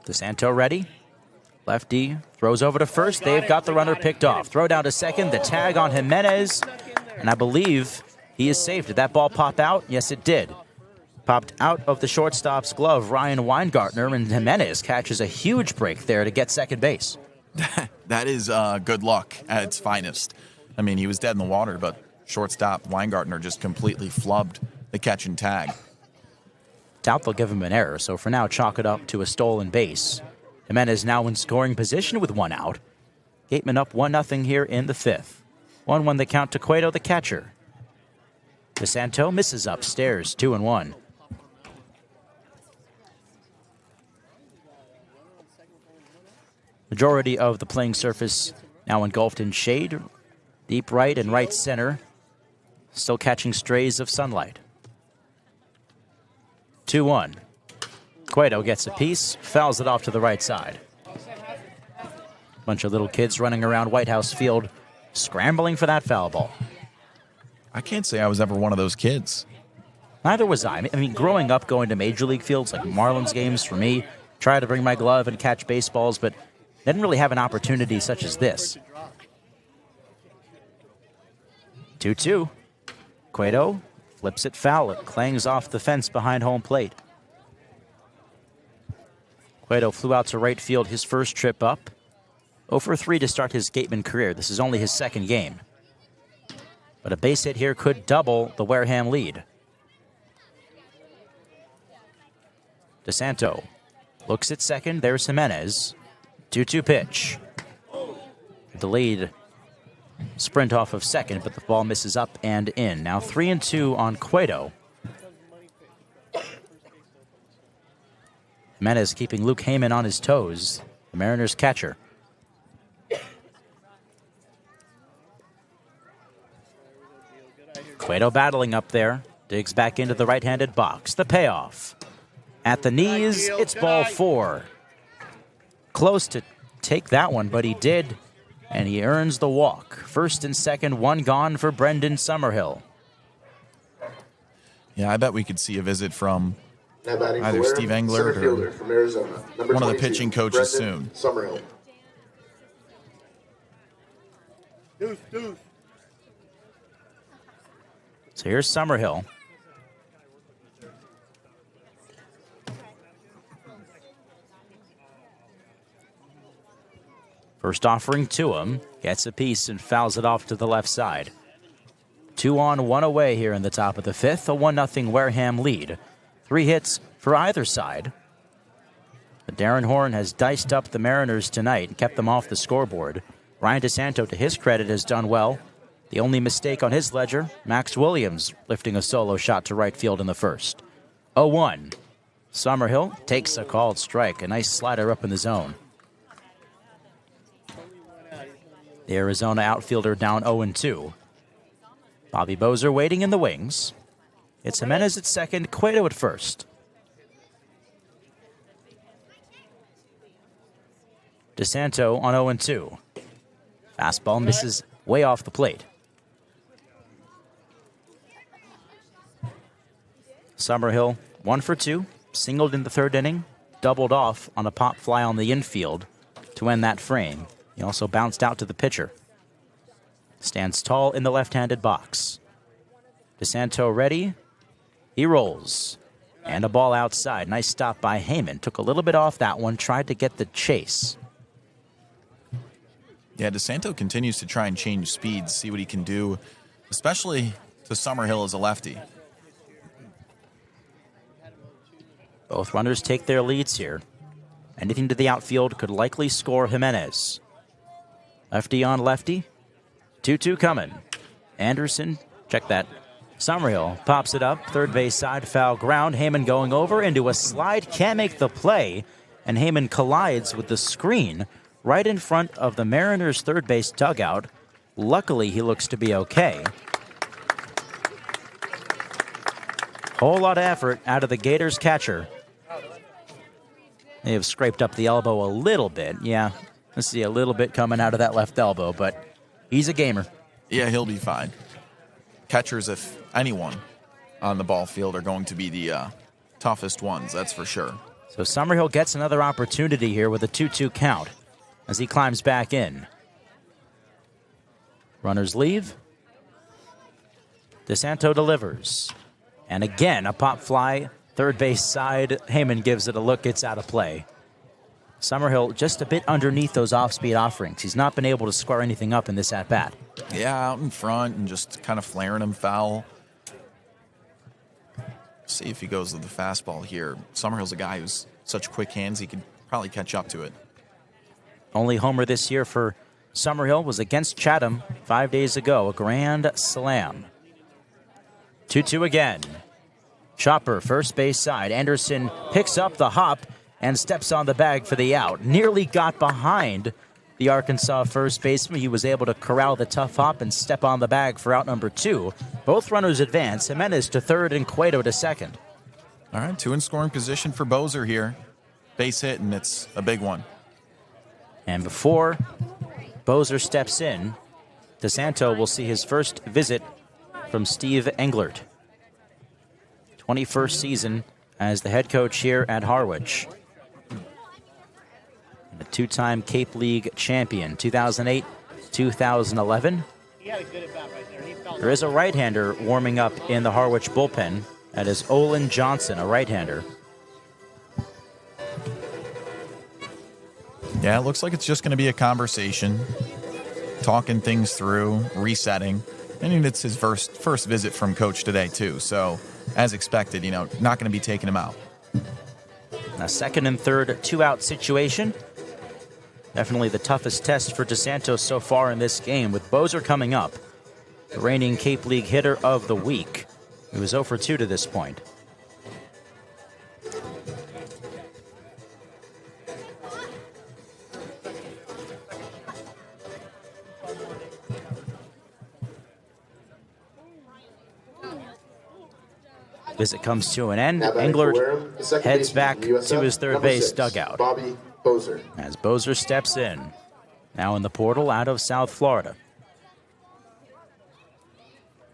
DeSanto ready. Lefty throws over to first. They've got the runner picked off. Throw down to second. The tag on Jimenez. And I believe he is safe. Did that ball pop out? Yes, it did. Popped out of the shortstop's glove, Ryan Weingartner, and Jimenez catches a huge break there to get second base. That is good luck at its finest. I mean, he was dead in the water, but shortstop Weingartner just completely flubbed the catch and tag. Doubt they'll give him an error, so for now, chalk it up to a stolen base. Jimenez now in scoring position with 1 out. Gateman up 1-0 here in the 5th. 1-1 the count to Cueto, the catcher. DeSanto misses upstairs, 2-1. Majority of the playing surface now engulfed in shade. Deep right and right center. Still catching strays of sunlight. 2-1. Cueto gets a piece, fouls it off to the right side. Bunch of little kids running around White House Field, scrambling for that foul ball. I can't say I was ever one of those kids. Neither was I. I mean, growing up, going to Major League fields like Marlins games for me, try to bring my glove and catch baseballs, but didn't really have an opportunity such as this. 2-2. Cueto flips it foul. It clangs off the fence behind home plate. Cueto flew out to right field his first trip up. 0 for 3 to start his Gateman career. This is only his second game. But a base hit here could double the Wareham lead. DeSanto looks at second. There's Jimenez. 2-2 pitch. Delayed sprint off of second, but the ball misses up and in. Now 3-2 on Cueto. Jimenez keeping Luke Heyman on his toes, the Mariners catcher. Cueto battling up there, digs back into the right-handed box. The payoff. At the knees, it's ball 4. Close to take that one, but he did, and he earns the walk. First and second, 1 gone for Brendan Summerhill. Yeah, I bet we could see a visit from Now batting for either Wareham, Steve Englert center or fielder from Arizona, number one of the 22, pitching coaches Brendan soon. Summerhill. So here's Summerhill. First offering to him, gets a piece and fouls it off to the left side. 2 on, 1 away here in the top of the 5th, a 1-0 Wareham lead. 3 hits for either side. But Darren Horn has diced up the Mariners tonight and kept them off the scoreboard. Ryan DeSanto, to his credit, has done well. The only mistake on his ledger, Max Williams lifting a solo shot to right field in the first. 0-1. Summerhill takes a called strike, a nice slider up in the zone. The Arizona outfielder down 0-2. Bobby Bozer waiting in the wings. It's Jimenez at second, Cueto at first. DeSanto on 0-2. Fastball misses way off the plate. Summerhill 1 for 2, singled in the third inning, doubled off on a pop fly on the infield to end that frame. He also bounced out to the pitcher. Stands tall in the left-handed box. DeSanto ready. He rolls. And a ball outside. Nice stop by Heyman. Took a little bit off that one. Tried to get the chase. Yeah, DeSanto continues to try and change speeds, see what he can do, especially to Summerhill as a lefty. Both runners take their leads here. Anything to the outfield could likely score Jimenez. Lefty on lefty. 2-2 coming. Anderson, check that. Summerhill pops it up. Third base side, foul ground. Heyman going over into a slide. Can't make the play. And Heyman collides with the screen right in front of the Mariners' third base dugout. Luckily, he looks to be okay. Whole lot of effort out of the Gators catcher. They have scraped up the elbow a little bit. Yeah, I see a little bit coming out of that left elbow, but he's a gamer. Yeah, he'll be fine. Catchers, if anyone on the ball field, are going to be the toughest ones, that's for sure. So Summerhill gets another opportunity here with a 2-2 count as he climbs back in. Runners leave. DeSanto delivers. And again, a pop fly. Third base side. Heyman gives it a look. It's out of play. Summerhill just a bit underneath those off-speed offerings. He's not been able to square anything up in this at-bat. Yeah, out in front and just kind of flaring him foul. See if he goes with the fastball here. Summerhill's a guy who's such quick hands, he could probably catch up to it. Only homer this year for Summerhill was against Chatham 5 days ago. A grand slam. 2-2 again. Chopper, first base side. Anderson picks up the hop and steps on the bag for the out. Nearly got behind the Arkansas first baseman. He was able to corral the tough hop and step on the bag for out number 2. Both runners advance. Jimenez to third and Cueto to second. All right, 2 in scoring position for Bozer here. Base hit, and it's a big one. And before Bozer steps in, DeSanto will see his first visit from Steve Englert. 21st season as the head coach here at Harwich. A two-time Cape League champion, 2008, 2011. There is a right-hander warming up in the Harwich bullpen. That is Olin Johnson, a right-hander. Yeah, it looks like it's just going to be a conversation, talking things through, resetting. And it's his first visit from coach today, too. So, as expected, not going to be taking him out. A second and third two-out situation. Definitely the toughest test for DeSanto so far in this game, with Bozer coming up, the reigning Cape League hitter of the week. He was 0 for 2 to this point. Visit comes to an end. Englert heads back to his third base dugout. Bobby Bozer. As Bozer steps in, now in the portal out of South Florida.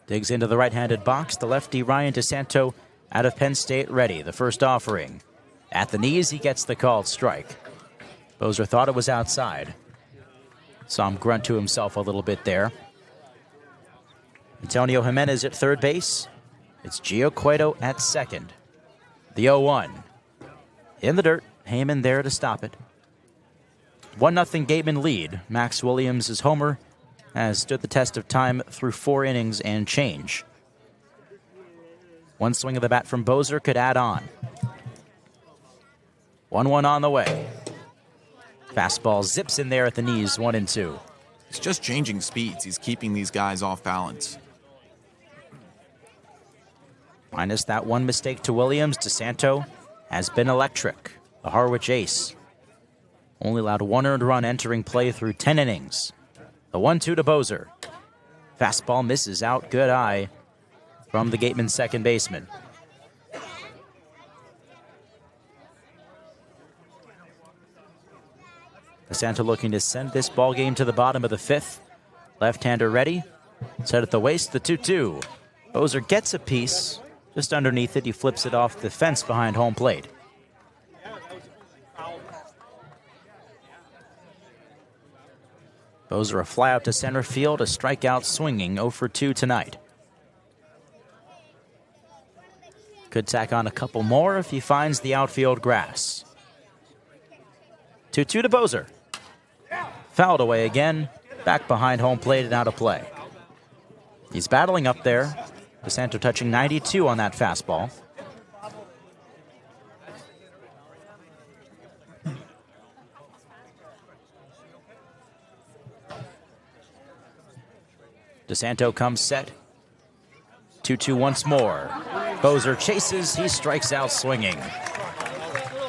Digs into the right-handed box. The lefty Ryan DeSanto out of Penn State ready. The first offering. At the knees, he gets the called strike. Bozer thought it was outside. Saw him grunt to himself a little bit there. Antonio Jimenez at third base. It's Gio Cueto at second. The 0-1. In the dirt. Heyman there to stop it. 1-0 Gatemen lead. Max Williams' homer has stood the test of time through 4 innings and change. One swing of the bat from Bozer could add on. 1-1 on the way. Fastball zips in there at the knees, 1-2. He's just changing speeds. He's keeping these guys off balance. Minus that one mistake to Williams, DeSanto has been electric. The Harwich ace only allowed 1 earned run entering play through 10 innings. The 1-2 to Bozer. Fastball misses out. Good eye from the Gateman second baseman. DeSanto looking to send this ball game to the bottom of the 5th. Left-hander ready. Set at the waist, the 2-2. Bozer gets a piece. Just underneath it, he flips it off the fence behind home plate. Bozer a fly out to center field, a strikeout swinging 0 for 2 tonight. Could tack on a couple more if he finds the outfield grass. 2-2 to Bozer. Fouled away again, back behind home plate and out of play. He's battling up there. DeSanto touching 92 on that fastball. DeSanto comes set. 2-2 once more. Bozer chases, he strikes out swinging.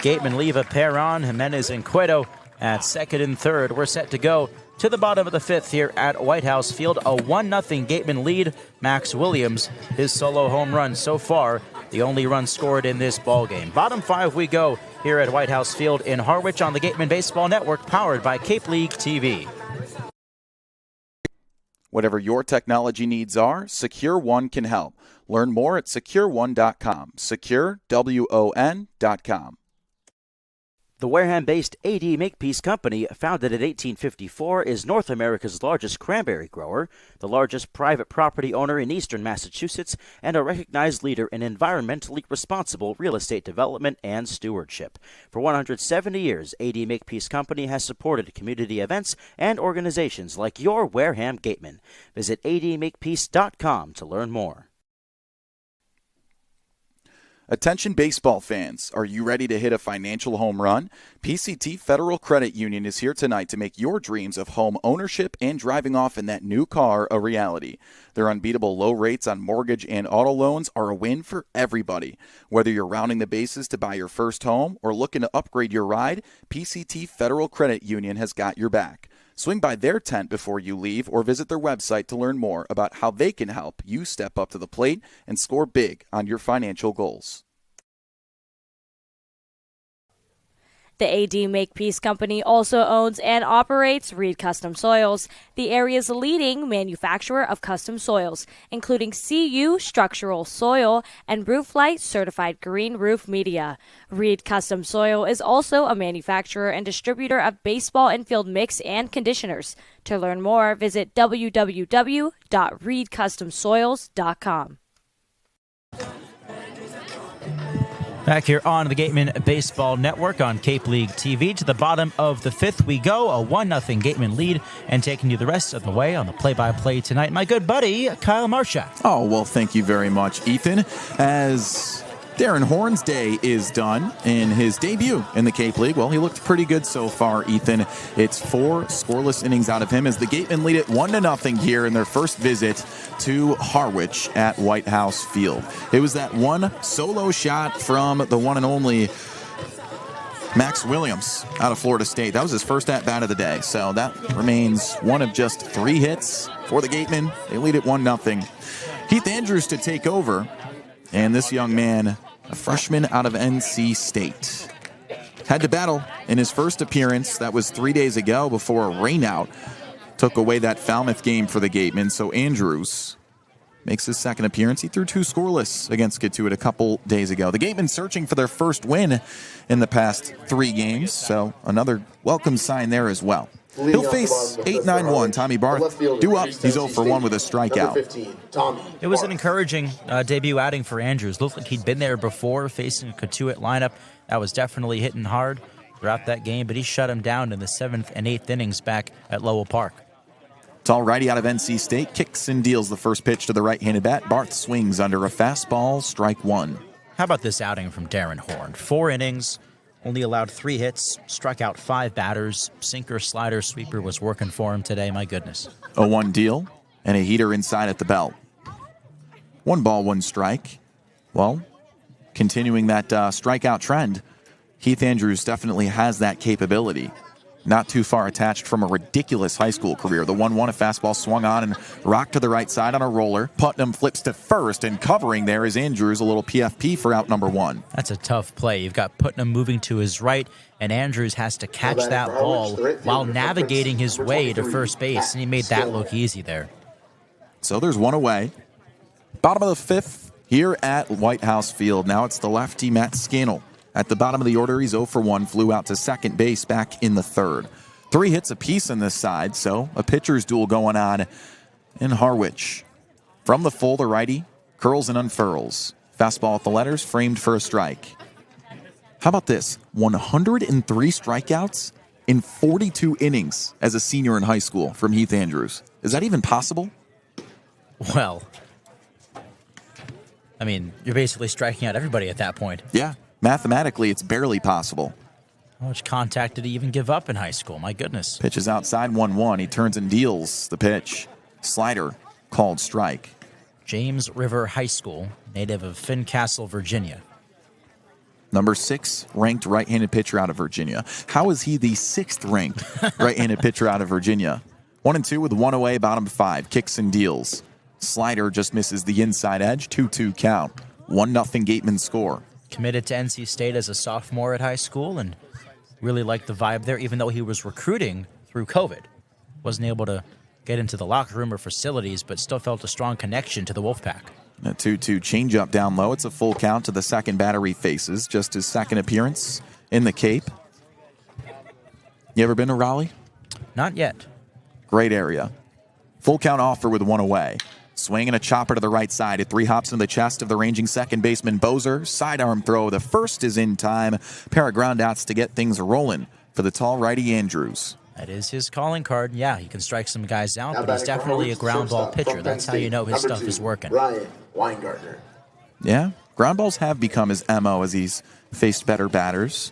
Gatemen leave a pair on, Jimenez and Cueto at second and third. We're set to go to the bottom of the fifth here at White House Field. A 1-0 Gatemen lead. Max Williams, his solo home run so far, the only run scored in this ballgame. Bottom five we go here at White House Field in Harwich on the Gatemen Baseball Network, powered by Cape League TV. Whatever your technology needs are, Secure One can help. Learn more at SecureOne.com. SecureWON.com. The Wareham-based AD Makepeace Company, founded in 1854, is North America's largest cranberry grower, the largest private property owner in eastern Massachusetts, and a recognized leader in environmentally responsible real estate development and stewardship. For 170 years, AD Makepeace Company has supported community events and organizations like your Wareham Gatemen. Visit admakepeace.com to learn more. Attention baseball fans, are you ready to hit a financial home run? PCT Federal Credit Union is here tonight to make your dreams of home ownership and driving off in that new car a reality. Their unbeatable low rates on mortgage and auto loans are a win for everybody. Whether you're rounding the bases to buy your first home or looking to upgrade your ride, PCT Federal Credit Union has got your back. Swing by their tent before you leave or visit their website to learn more about how they can help you step up to the plate and score big on your financial goals. The AD Makepeace Company also owns and operates Reed Custom Soils, the area's leading manufacturer of custom soils, including CU structural soil and Rooflight certified green roof media. Reed Custom Soil is also a manufacturer and distributor of baseball infield mix and conditioners. To learn more, visit www.reedcustomsoils.com. Back here on the Gatemen Baseball Network on Cape League TV. To the bottom of the fifth we go, a 1-0 Gatemen lead, and taking you the rest of the way on the play-by-play tonight, my good buddy, Kyle Marchak. Oh, well, thank you very much, Ethan. As Darren Horn's day is done in his debut in the Cape League. Well, he looked pretty good so far, Ethan. It's 4 scoreless innings out of him as the Gatemen lead it 1-0 here in their first visit to Harwich at White House Field. It was that one solo shot from the one and only Max Williams out of Florida State. That was his first at-bat of the day, so that remains one of just 3 hits for the Gatemen. They lead it 1-0. Heath Andrews to take over, and this young man, a freshman out of NC State, had to battle in his first appearance. That was 3 days ago before a rainout took away that Falmouth game for the Gatemen. So Andrews makes his second appearance. He threw 2 scoreless against Scituate a couple days ago. The Gatemen searching for their first win in the past 3 games, so another welcome sign there as well. He'll face 8-9-1 Tommy Barth. Due up, he's 0 for 1 with a strikeout. It was an encouraging debut outing for Andrews. Looked like he'd been there before facing a Scituate lineup that was definitely hitting hard throughout that game, but he shut him down in the 7th and 8th innings back at Lowell Park. Tall righty out of NC State kicks and deals the first pitch to the right-handed bat. Barth swings under a fastball, strike 1. How about this outing from Darren Horn? 4 innings, only allowed 3 hits, struck out 5 batters. Sinker, slider, sweeper was working for him today, my goodness. A 1 deal and a heater inside at the belt. 1 ball, 1 strike. Well, continuing that strikeout trend, Heath Andrews definitely has that capability. Not too far attached from a ridiculous high school career. The 1-1, a fastball swung on and rocked to the right side on a roller. Putnam flips to first, and covering there is Andrews, a little PFP for out number 1. That's a tough play. You've got Putnam moving to his right, and Andrews has to catch that ball while navigating his way to first base, and he made that look easy there. So there's 1 away. Bottom of the 5th here at White House Field. Now it's the lefty Matt Scannell. At the bottom of the order, he's 0 for 1, flew out to second base back in the third. 3 hits apiece on this side, so a pitcher's duel going on in Harwich. From the full, the righty curls and unfurls. Fastball at the letters, framed for a strike. How about this? 103 strikeouts in 42 innings as a senior in high school from Heath Andrews. Is that even possible? Well, I mean, you're basically striking out everybody at that point. Yeah, mathematically, it's barely possible. How much contact did he even give up in high school? My goodness. Pitch is outside 1-1. He turns and deals the pitch. Slider called strike. James River High School, native of Fincastle, Virginia. Number 6 ranked right-handed pitcher out of Virginia. How is he the 6th ranked right-handed pitcher out of Virginia? 1-2 with 1 away, bottom 5. Kicks and deals. Slider just misses the inside edge. 2-2 count. 1-0 Gatemen score. Committed to NC State as a sophomore at high school and really liked the vibe there, even though he was recruiting through COVID. Wasn't able to get into the locker room or facilities, but still felt a strong connection to the Wolfpack. A 2-2 changeup down low. It's a full count to the second batter he faces. Just his second appearance in the Cape. You ever been to Raleigh? Not yet. Great area. Full count offer with 1 away. Swinging a chopper to the right side. It 3 hops into the chest of the ranging second baseman Bozer. Sidearm throw. The first is in time. Pair of ground outs to get things rolling for the tall righty Andrews. That is his calling card. Yeah, he can strike some guys out, but he's definitely a ground ball pitcher. That's how you know his stuff is working. Ryan Weingartner. Yeah, ground balls have become his MO as he's faced better batters.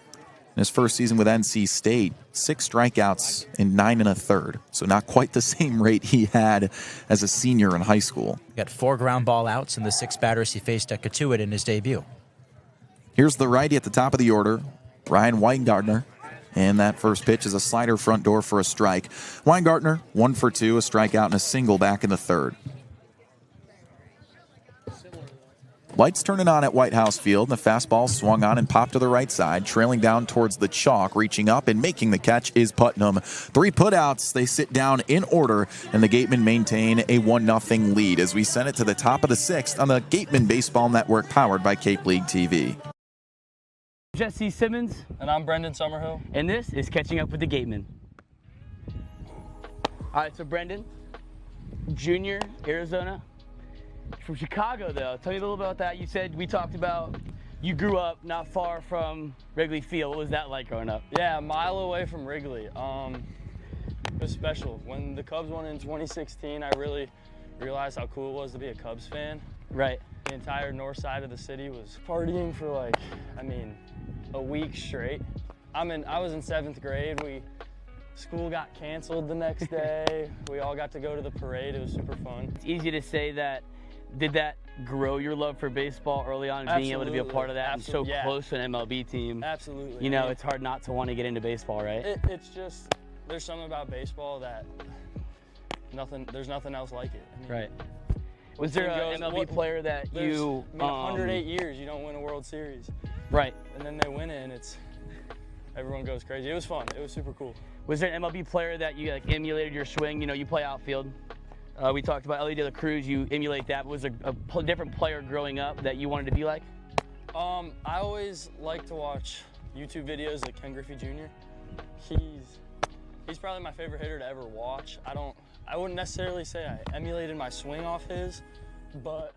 In his first season with NC State, 6 strikeouts in 9 1/3. So not quite the same rate he had as a senior in high school. He got 4 ground ball outs in the 6 batters he faced at Catuit in his debut. Here's the righty at the top of the order, Ryan Weingartner. And that first pitch is a slider front door for a strike. Weingartner, 1 for 2, a strikeout and a single back in the third. Lights turning on at White House Field. The fastball swung on and popped to the right side, trailing down towards the chalk. Reaching up and making the catch is Putnam. 3 putouts. They sit down in order, and the Gatemen maintain a 1-0 lead as we send it to the top of the 6th on the Gatemen Baseball Network, powered by Cape League TV. Jesse Simmons. And I'm Brendan Summerhill. And this is Catching Up with the Gatemen. All right, so Brendan, junior, Arizona. From Chicago, though. Tell me a little about that. You said we talked about you grew up not far from Wrigley Field. What was that like growing up? Yeah, a mile away from Wrigley. It was special. When the Cubs won in 2016, I really realized how cool it was to be a Cubs fan. Right. The entire north side of the city was partying for a week straight. I was in 7th grade. School got canceled the next day. We all got to go to the parade. It was super fun. It's easy to say that. Did that grow your love for baseball early on, and being able to be a part of that and so close to an MLB team? Absolutely. You know, it's hard not to want to get into baseball, right? It's just, there's something about baseball that there's nothing else like it. Right. Was there an MLB player that you... 108 years, you don't win a World Series. Right. And then they win it, and everyone goes crazy. It was fun. It was super cool. Was there an MLB player that you emulated your swing? You know, you play outfield. We talked about Ellie De La Cruz. You emulate that. Was there a different player growing up that you wanted to be like? I always like to watch YouTube videos of Ken Griffey Jr. He's probably my favorite hitter to ever watch. I wouldn't necessarily say I emulated my swing off his, but...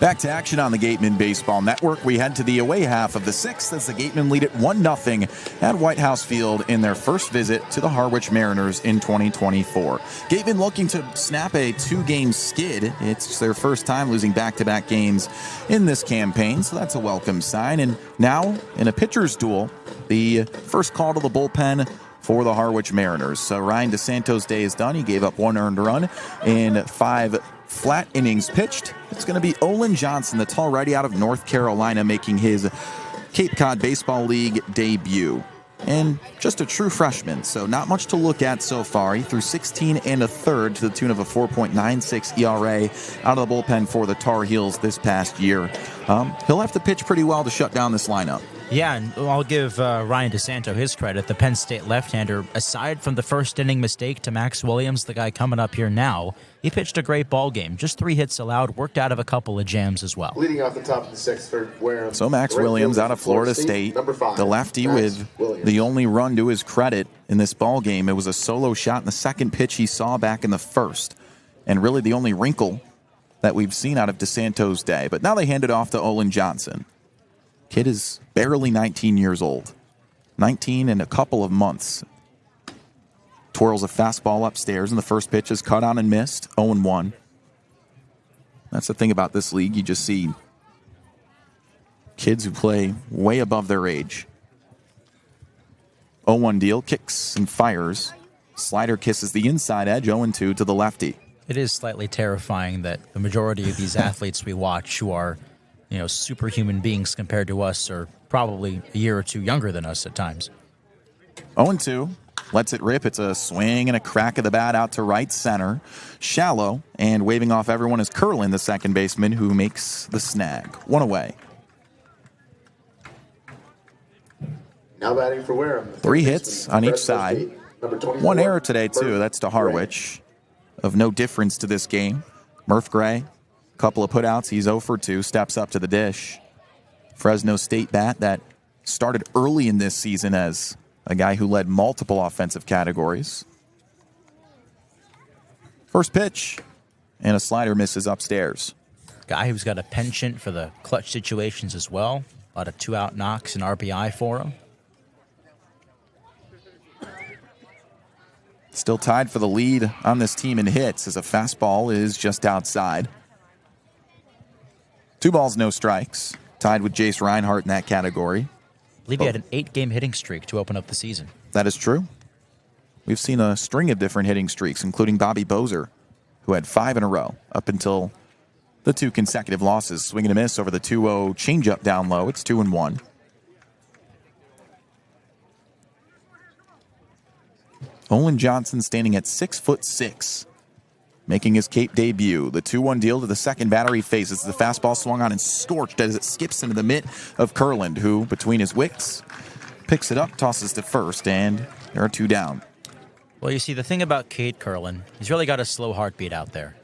Back to action on the Gatemen Baseball Network. We head to the away half of the 6th as the Gatemen lead it 1-0 at White House Field in their first visit to the Harwich Mariners in 2024. Gatemen looking to snap a 2-game skid. It's their first time losing back-to-back games in this campaign, so that's a welcome sign. And now, in a pitcher's duel, the first call to the bullpen for the Harwich Mariners. So Ryan DeSanto's day is done. He gave up 1 earned run in 5 flat innings pitched. It's going to be Olin Johnson, the tall righty out of North Carolina, making his Cape Cod Baseball League debut. And just a true freshman, so not much to look at so far. He threw 16 1/3 to the tune of a 4.96 ERA out of the bullpen for the Tar Heels this past year. He'll have to pitch pretty well to shut down this lineup. Yeah, and I'll give Ryan DeSanto his credit. The Penn State left-hander, aside from the first inning mistake to Max Williams, the guy coming up here now, he pitched a great ball game. Just 3 hits allowed, worked out of a couple of jams as well. Leading off the top of the 6th for Wareham. So Max Williams out of Florida State, the lefty with the only run to his credit in this ball game. It was a solo shot in the second pitch he saw back in the first. And really the only wrinkle that we've seen out of DeSanto's day. But now they hand it off to Olin Johnson. Kid is barely 19 years old. 19 in a couple of months. Twirls a fastball upstairs, and the first pitch is cut on and missed. 0-1. That's the thing about this league. You just see kids who play way above their age. 0-1 deal, kicks and fires. Slider kisses the inside edge, 0-2 to the lefty. It is slightly terrifying that the majority of these athletes we watch who are, superhuman beings compared to us are probably a year or two younger than us at times. 0-2. Lets it rip. It's a swing and a crack of the bat out to right center. Shallow, and waving off everyone is Curlin, the second baseman, who makes the snag. 1 away. Now batting for Wareham. 3 hits on each side. 1 error today, too. That's to Harwich. Of no difference to this game. Murph Gray, couple of putouts. He's 0 for 2, steps up to the dish. Fresno State bat that started early in this season as a guy who led multiple offensive categories. First pitch, and a slider misses upstairs. Guy who's got a penchant for the clutch situations as well. A lot of 2-out knocks and RBI for him. Still tied for the lead on this team in hits as a fastball is just outside. 2 balls, no strikes. Tied with Jace Reinhardt in that category. I believe he had an 8-game hitting streak to open up the season. That is true. We've seen a string of different hitting streaks, including Bobby Bozer, who had 5 in a row up until the 2 consecutive losses. Swing and a miss over the 2-0 changeup down low. It's 2-1. Olin Johnson standing at 6'6", making his Cape debut. The 2-1 deal to the second batter he faces. The fastball swung on and scorched as it skips into the mitt of Curland, who, between his wicks, picks it up, tosses to first, and there are 2 down. Well, you see, the thing about Cade Curlin, he's really got a slow heartbeat out there.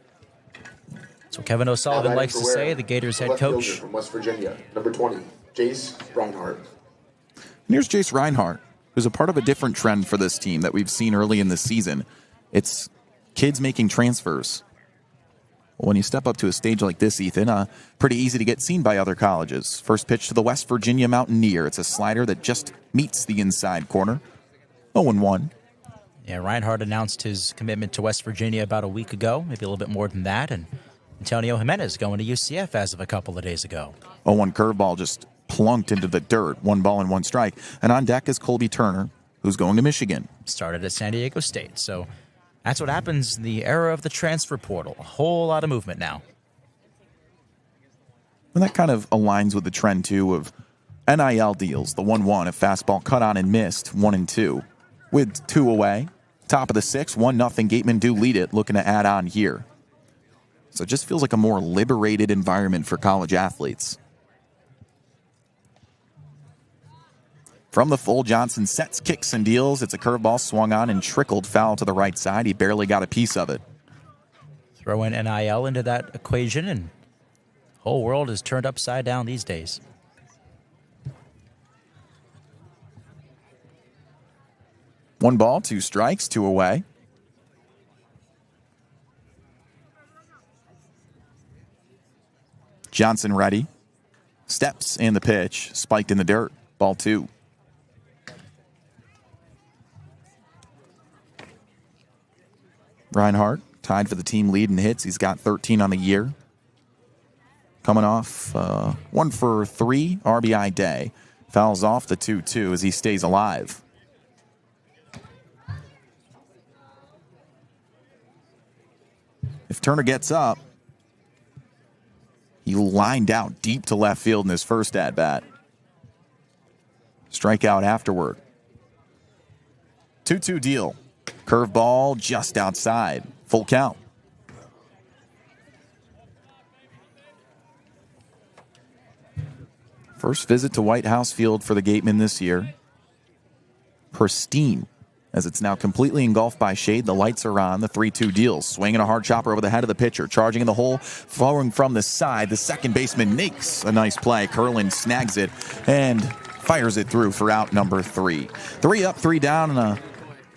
So Kevin O'Sullivan likes to say, the Gators head coach. From West Virginia, number 20, Jace Reinhardt. And here's Jace Reinhardt, who's a part of a different trend for this team that we've seen early in the season. It's kids making transfers. When you step up to a stage like this, Ethan, pretty easy to get seen by other colleges. First pitch to the West Virginia Mountaineer. It's a slider that just meets the inside corner. 0-1. Yeah, Reinhardt announced his commitment to West Virginia about a week ago, maybe a little bit more than that. And Antonio Jimenez going to UCF as of a couple of days ago. 0-1 curveball just plunked into the dirt. 1 ball and 1 strike. And on deck is Colby Turner, who's going to Michigan. Started at San Diego State. So that's what happens in the era of the transfer portal. A whole lot of movement now. And that kind of aligns with the trend, too, of NIL deals. The 1-1, a fastball cut on and missed, 1-2. With 2 away, top of the 6th, 1-0. Gatemen do lead it, looking to add on here. So it just feels like a more liberated environment for college athletes. From the full, Johnson sets, kicks, and deals. It's a curveball swung on and trickled foul to the right side. He barely got a piece of it. Throw in NIL into that equation, and the whole world is turned upside down these days. One ball, 2 strikes, 2 away. Johnson ready. Steps in the pitch. Spiked in the dirt. Ball 2. Reinhardt tied for the team lead in hits. He's got 13 on the year. Coming off 1 for 3 RBI day. Fouls off the 2-2 as he stays alive. If Turner gets up, he lined out deep to left field in his first at-bat. Strikeout afterward. 2-2 deal. Curveball just outside. Full count. First visit to White House Field for the Gatemen this year. Pristine, as it's now completely engulfed by shade. The lights are on. The 3-2 deals. Swinging a hard chopper over the head of the pitcher. Charging in the hole. Following from the side. The second baseman makes a nice play. Curlin snags it and fires it through for out number 3. 3 up, 3 down, and a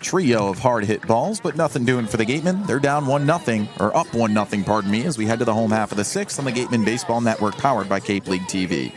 trio of hard hit balls, but nothing doing for the Gatemen. They're down 1-0, or up 1-0, pardon me, as we head to the home half of the 6th on the Gatemen Baseball Network, powered by Cape League TV.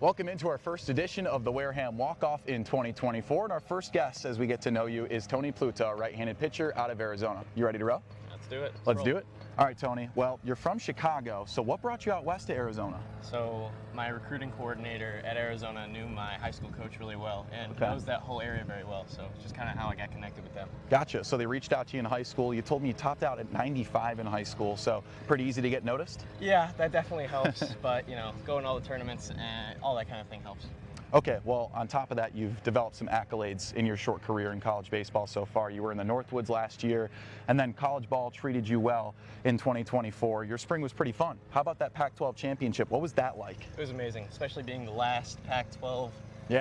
Welcome into our first edition of the Wareham Walk-Off in 2024. And our first guest, as we get to know you, is Tony Pluta, a right-handed pitcher out of Arizona. You ready to roll? Let's do it. Let's do it. All right, Tony. Well, you're from Chicago, so what brought you out west to Arizona? So my recruiting coordinator at Arizona knew my high school coach really well and knows that whole area very well. So it's just kind of how I got connected with them. Gotcha. So they reached out to you in high school. You told me you topped out at 95 in high school, so pretty easy to get noticed? Yeah, that definitely helps. But, you know, going to all the tournaments and all that kind of thing helps. Okay, well, on top of that, you've developed some accolades in your short career in college baseball so far. You were in the Northwoods last year, and then college ball treated you well in 2024. Your spring was pretty fun. How about that Pac-12 championship? What was that like? It was amazing, especially being the last Pac-12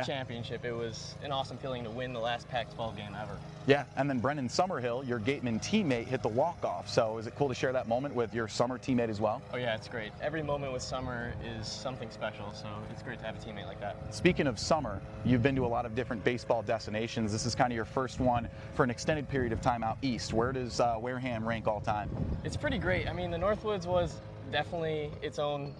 championship. It was an awesome feeling to win the last Pac-12 game ever. Yeah, and then Brennan Summerhill, your Gateman teammate, hit the walk-off. So is it cool to share that moment with your Summer teammate as well? Oh yeah, it's great. Every moment with Summer is something special, so it's great to have a teammate like that. Speaking of Summer, you've been to a lot of different baseball destinations. This is kind of your first one for an extended period of time out east. Where does Wareham rank all time? It's pretty great. I mean, the Northwoods was definitely its own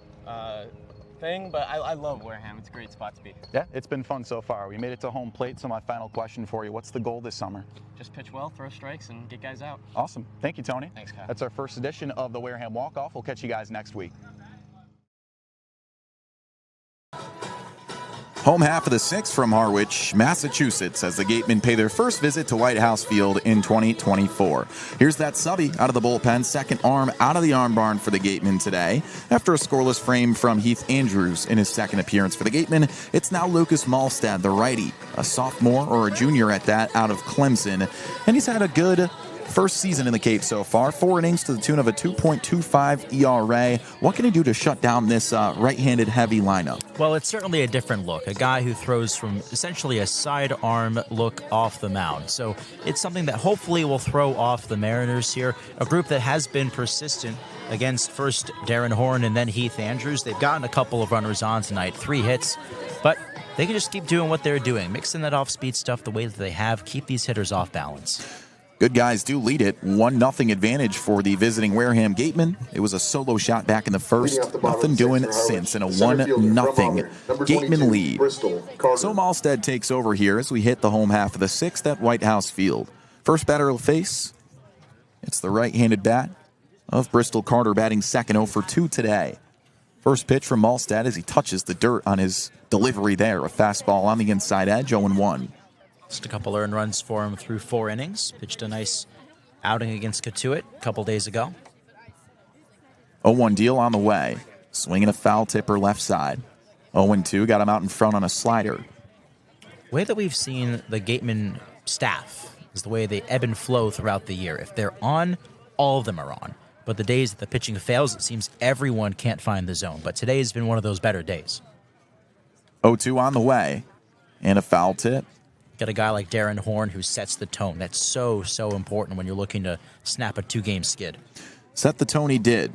thing, but I love Wareham. It's a great spot to be. Yeah, it's been fun so far. We made it to home plate, so my final question for you, what's the goal this summer? Just pitch well, throw strikes, and get guys out. Awesome. Thank you, Tony. Thanks, Kyle. That's our first edition of the Wareham Walk-Off. We'll catch you guys next week. Home half of the 6th from Harwich, Massachusetts, as the Gatemen pay their first visit to White House Field in 2024. Here's that subby out of the bullpen, second arm out of the arm barn for the Gatemen today. After a scoreless frame from Heath Andrews in his second appearance for the Gatemen, it's now Lucas Malstad, the righty, a sophomore or a junior at that, out of Clemson. And he's had a good first season in the Cape so far. 4 innings to the tune of a 2.25 ERA. What can he do to shut down this right-handed heavy lineup? Well, it's certainly a different look. A guy who throws from essentially a sidearm look off the mound. So it's something that hopefully will throw off the Mariners here. A group that has been persistent against first Darren Horn and then Heath Andrews. They've gotten a couple of runners on tonight, 3 hits. But they can just keep doing what they're doing. Mixing that off-speed stuff the way that they have. Keep these hitters off balance. Good guys do lead it. 1-0 advantage for the visiting Wareham Gatemen. It was a solo shot back in the first. Nothing doing since, and a 1-0 Gatemen lead. So Malstead takes over here as we hit the home half of the 6th at White House Field. First batter will face, it's the right-handed bat of Bristol Carter, batting second, 0 for 2 today. First pitch from Malstead as he touches the dirt on his delivery there. A fastball on the inside edge, 0-1. Just a couple earned runs for him through 4 innings. Pitched a nice outing against Katuitt a couple days ago. 0-1 deal on the way. Swinging a foul tipper left side. 0-2, got him out in front on a slider. The way that we've seen the Gatemen staff is the way they ebb and flow throughout the year. If they're on, all of them are on. But the days that the pitching fails, it seems everyone can't find the zone. But today has been one of those better days. 0-2 on the way. And a foul tip. Got a guy like Darren Horn who sets the tone. That's so important when you're looking to snap a 2-game skid. Set the tone he did.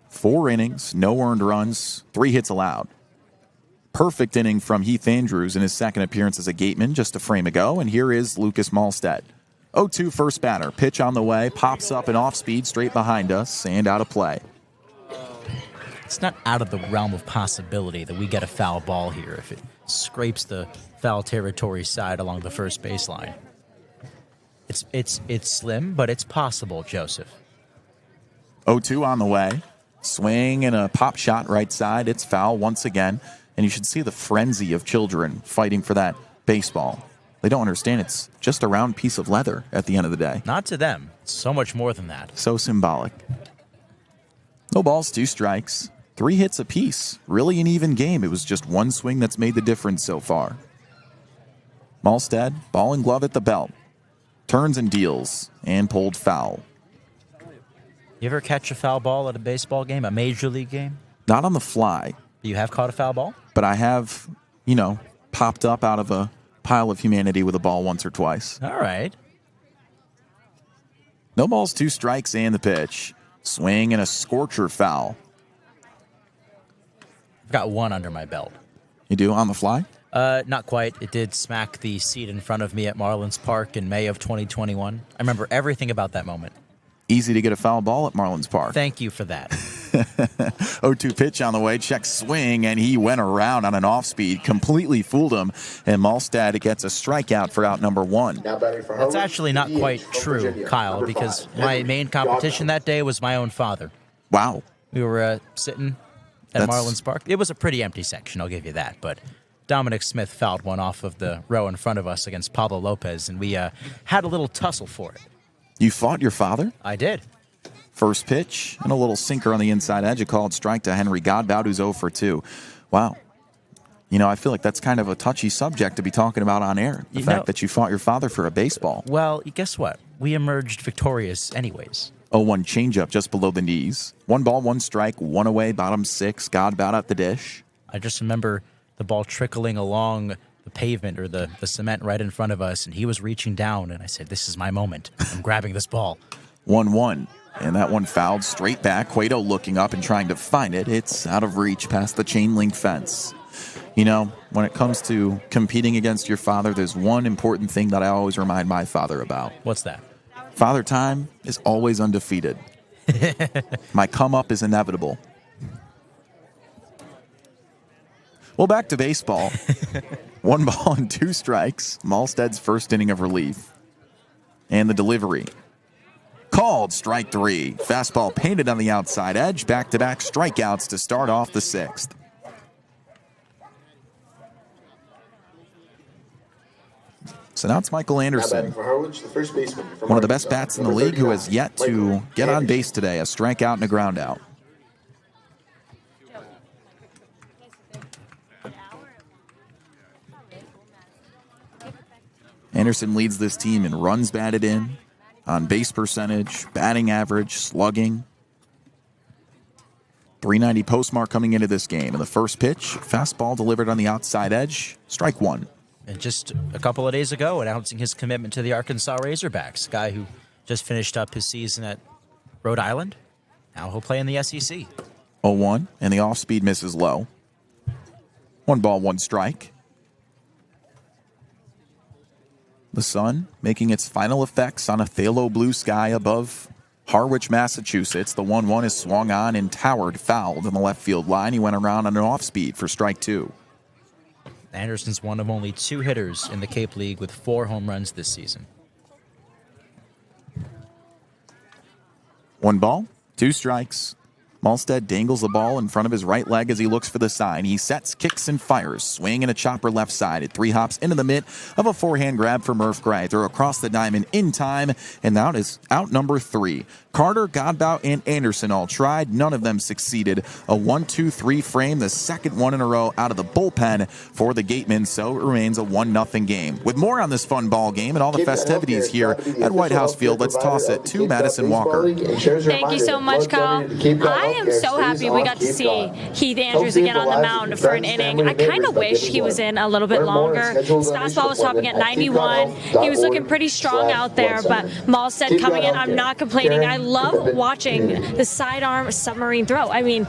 4 innings, no earned runs, 3 hits allowed. Perfect inning from Heath Andrews in his second appearance as a Gateman just a frame ago. And here is Lucas Malstead. 0-2 first batter. Pitch on the way. Pops up and off speed straight behind us and out of play. It's not out of the realm of possibility that we get a foul ball here if it scrapes the foul territory side along the first baseline. It's slim, but it's possible, Joseph. 0-2 on the way. Swing and a pop shot right side. It's foul once again. And you should see the frenzy of children fighting for that baseball. They don't understand it's just a round piece of leather at the end of the day. Not to them. It's so much more than that. So symbolic. No balls, 2 strikes. 3 hits apiece. Really an even game. It was just one swing that's made the difference so far. Malstead, ball and glove at the belt. Turns and deals, and pulled foul. You ever catch a foul ball at a baseball game, a major league game? Not on the fly. You have caught a foul ball? But I have, popped up out of a pile of humanity with a ball once or twice. All right. No balls, 2 strikes, and the pitch. Swing and a scorcher foul. I've got one under my belt. You do? On the fly? Not quite. It did smack the seat in front of me at Marlins Park in May of 2021. I remember everything about that moment. Easy to get a foul ball at Marlins Park. Thank you for that. 0-2 pitch on the way, check swing, and he went around on an off-speed, completely fooled him, and Malstad gets a strikeout for out number 1. That's actually not quite true, Kyle, because my main competition that day was my own father. Wow. We were sitting at Marlins Park. It was a pretty empty section, I'll give you that, but Dominic Smith fouled one off of the row in front of us against Pablo Lopez, and we had a little tussle for it. You fought your father? I did. First pitch and a little sinker on the inside edge. A called strike to Henry Godbout, who's 0 for 2. Wow. I feel like that's kind of a touchy subject to be talking about on air. The fact that you fought your father for a baseball. Well, guess what? We emerged victorious anyways. 0-1 changeup just below the knees. 1 ball, 1 strike, 1 away, bottom 6. Godbout at the dish. I just remember the ball trickling along the pavement or the cement right in front of us, and he was reaching down, and I said, this is my moment. I'm grabbing this ball. 1-1. And that one fouled straight back. Cueto looking up and trying to find it. It's out of reach past the chain link fence. When it comes to competing against your father, there's one important thing that I always remind my father about. What's that? Father time is always undefeated. My come up is inevitable. Well, back to baseball. 1 ball and 2 strikes. Malstead's first inning of relief. And the delivery. Called strike 3. Fastball painted on the outside edge. Back-to-back strikeouts to start off the 6th. So now it's Michael Anderson, one of the best bats in the league, who has yet to get on base today. A strikeout and a ground out. Anderson leads this team in runs batted in, on base percentage, batting average, slugging. 390 postmark coming into this game. In the first pitch, fastball delivered on the outside edge, strike 1. And just a couple of days ago, announcing his commitment to the Arkansas Razorbacks, a guy who just finished up his season at Rhode Island. Now he'll play in the SEC. 0-1, and the off-speed misses low. 1 ball, 1 strike. The sun making its final effects on a phthalo blue sky above Harwich, Massachusetts. The 1-1 is swung on and towered, fouled in the left field line. He went around on an off-speed for strike 2. Anderson's one of only 2 hitters in the Cape League with 4 home runs this season. 1 ball, 2 strikes. Malstead dangles the ball in front of his right leg as he looks for the sign. He sets, kicks, and fires. Swing and a chopper left side. It 3 hops into the mitt of a forehand grab for Murph Gray. Throw across the diamond in time, and that is out number 3. Carter, Godbout, and Anderson all tried. None of them succeeded. A 1-2-3 frame, the second one in a row out of the bullpen for the Gatemen, so it remains a 1-0 game. With more on this fun ball game and all the festivities here at White House Field, let's toss it to Madison Walker. Thank you so much, Kyle. I am so happy we got to see Heath Andrews again on the mound for an inning. I kind of wish he was in a little bit longer. His fastball was topping at 91. He was looking pretty strong out there, but Malstead coming in, I'm not complaining. I love watching the sidearm submarine throw. I mean,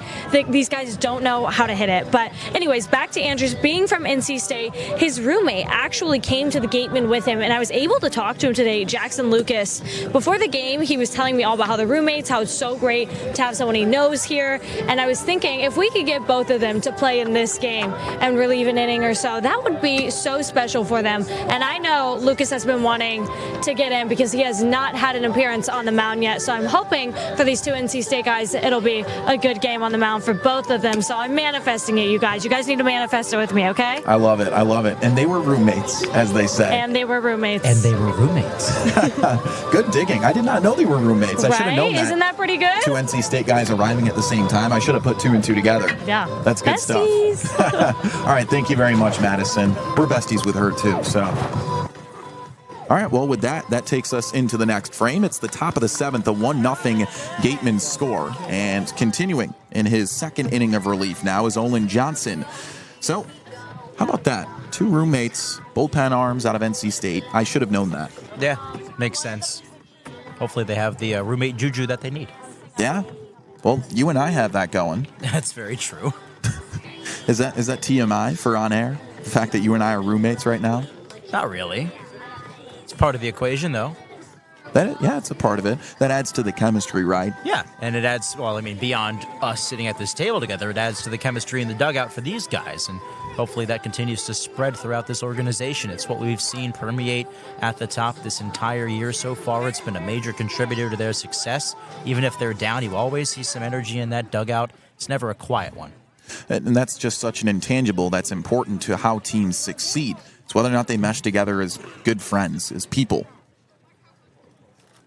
these guys don't know how to hit it. But anyways, back to Andrews. Being from NC State, his roommate actually came to the Gatemen with him, and I was able to talk to him today, Jackson Lucas. Before the game, he was telling me all about how the roommates, how it's so great to have someone he knows here. And I was thinking, if we could get both of them to play in this game and relieve an inning or so, that would be so special for them. And I know Lucas has been wanting to get in because he has not had an appearance on the mound yet. So I'm hoping for these 2 NC State guys, it'll be a good game on the mound for both of them. So I'm manifesting it, you guys. You guys need to manifest it with me, okay? I love it. I love it. And they were roommates, as they say. And they were roommates. Good digging. I did not know they were roommates. I should have known that. Isn't that pretty good? 2 NC State guys arriving at the same time. I should have put 2 and 2 together. Yeah. That's good stuff. All right. Thank you very much, Madison. We're besties with her, too. So, All right, well, with that takes us into the next frame. It's the top of the 7th, a 1-0 Gatemen score. And continuing in his second inning of relief now is Olin Johnson. So, how about that? 2 roommates, bullpen arms out of NC State. I should have known that. Yeah, makes sense. Hopefully they have the roommate juju that they need. Yeah? Well, you and I have that going. That's very true. Is that TMI for on air? The fact that you and I are roommates right now? Not really. It's part of the equation, though. Yeah, it's a part of it. That adds to the chemistry, right? Yeah, and it adds, beyond us sitting at this table together, it adds to the chemistry in the dugout for these guys, and hopefully that continues to spread throughout this organization. It's what we've seen permeate at the top this entire year so far. It's been a major contributor to their success. Even if they're down, you always see some energy in that dugout. It's never a quiet one. And that's just such an intangible that's important to how teams succeed. It's whether or not they mesh together as good friends, as people.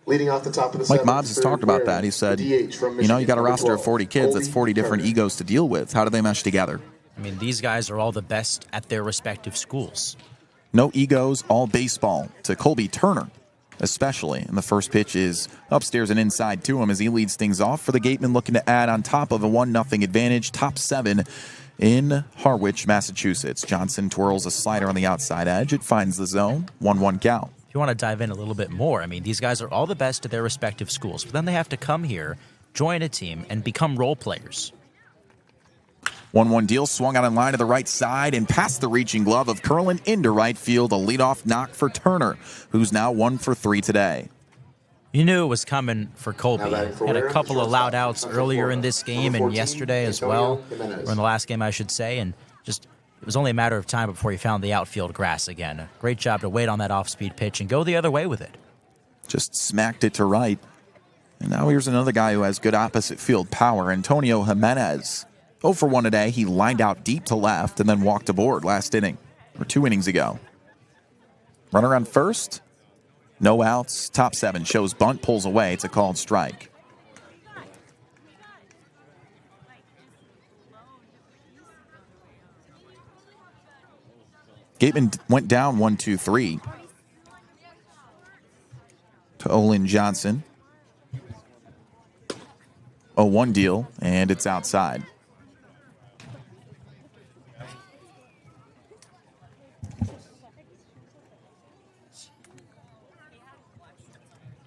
Leading off the top of the Mike Mobbs has talked about that. He said, you got a roster of 40 kids. That's 40 different egos to deal with. How do they mesh together? These guys are all the best at their respective schools. No egos, all baseball to Colby Turner, especially. And the first pitch is upstairs and inside to him as he leads things off for the Gatemen, looking to add on top of a 1-0 advantage. Top 7 in Harwich, Massachusetts. Johnson twirls a slider on the outside edge. It finds the zone. 1-1 count. If you want to dive in a little bit more, these guys are all the best at their respective schools, but then they have to come here, join a team, and become role players. 1-1 deal, swung out in line to the right side and past the reaching glove of Curlin into right field. A leadoff knock for Turner, who's now 1 for 3 today. You knew it was coming for Colby. Had a couple of loud outs earlier in this game and yesterday as well, or in the last game, I should say, and just it was only a matter of time before he found the outfield grass again. A great job to wait on that off-speed pitch and go the other way with it. Just smacked it to right. And now here's another guy who has good opposite field power, Antonio Jimenez. 0 for 1 today. He lined out deep to left and then walked aboard last inning, or 2 innings ago. Runner on first. No outs. Top 7 shows bunt, pulls away. It's a called strike. Gateman went down 1-2-3 to Olin Johnson. 0-1 deal, and it's outside.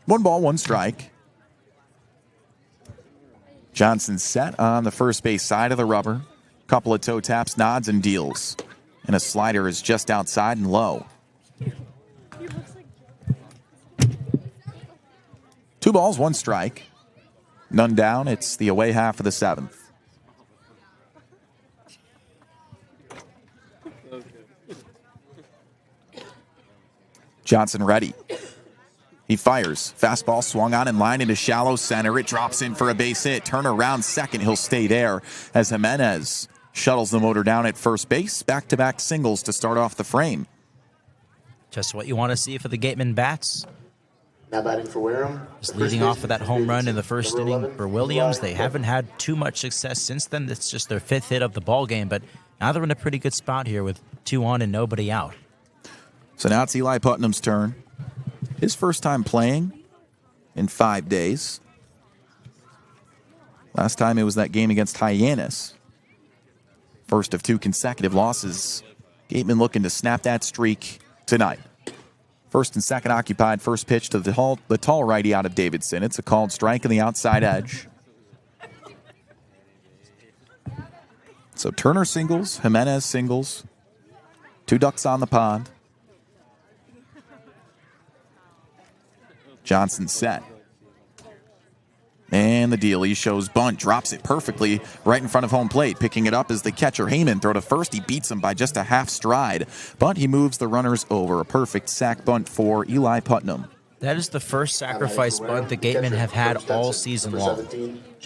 One ball, 1 strike. Johnson set on the first base side of the rubber. Couple of toe taps, nods, and deals. And a slider is just outside and low. 2 balls, 1 strike. None down. It's the away half of the 7th. Johnson ready. He fires. Fastball swung on in line into shallow center. It drops in for a base hit. Turner around second. He'll stay there as Jimenez shuttles the motor down at first base. Back-to-back singles to start off the frame. Just what you want to see for the Gatemen bats. Now batting for Wareham. Just leading off of that home run in the first inning for Williams. They haven't had too much success since then. It's just their 5th hit of the ball game, but now they're in a pretty good spot here with 2 on and nobody out. So now it's Eli Putnam's turn. His first time playing in 5 days. Last time it was that game against Hyannis. First of 2 consecutive losses. Gateman looking to snap that streak tonight. First and second occupied. First pitch to the tall righty out of Davidson. It's a called strike on the outside edge. So Turner singles, Jimenez singles. 2 ducks on the pond. Johnson set. And the deal, he shows bunt, drops it perfectly right in front of home plate. Picking it up is the catcher, Heyman. Throw to first, he beats him by just a half stride. But he moves the runners over. A perfect sac bunt for Eli Putnam. That is the first sacrifice bunt the Gatemen have had all season long.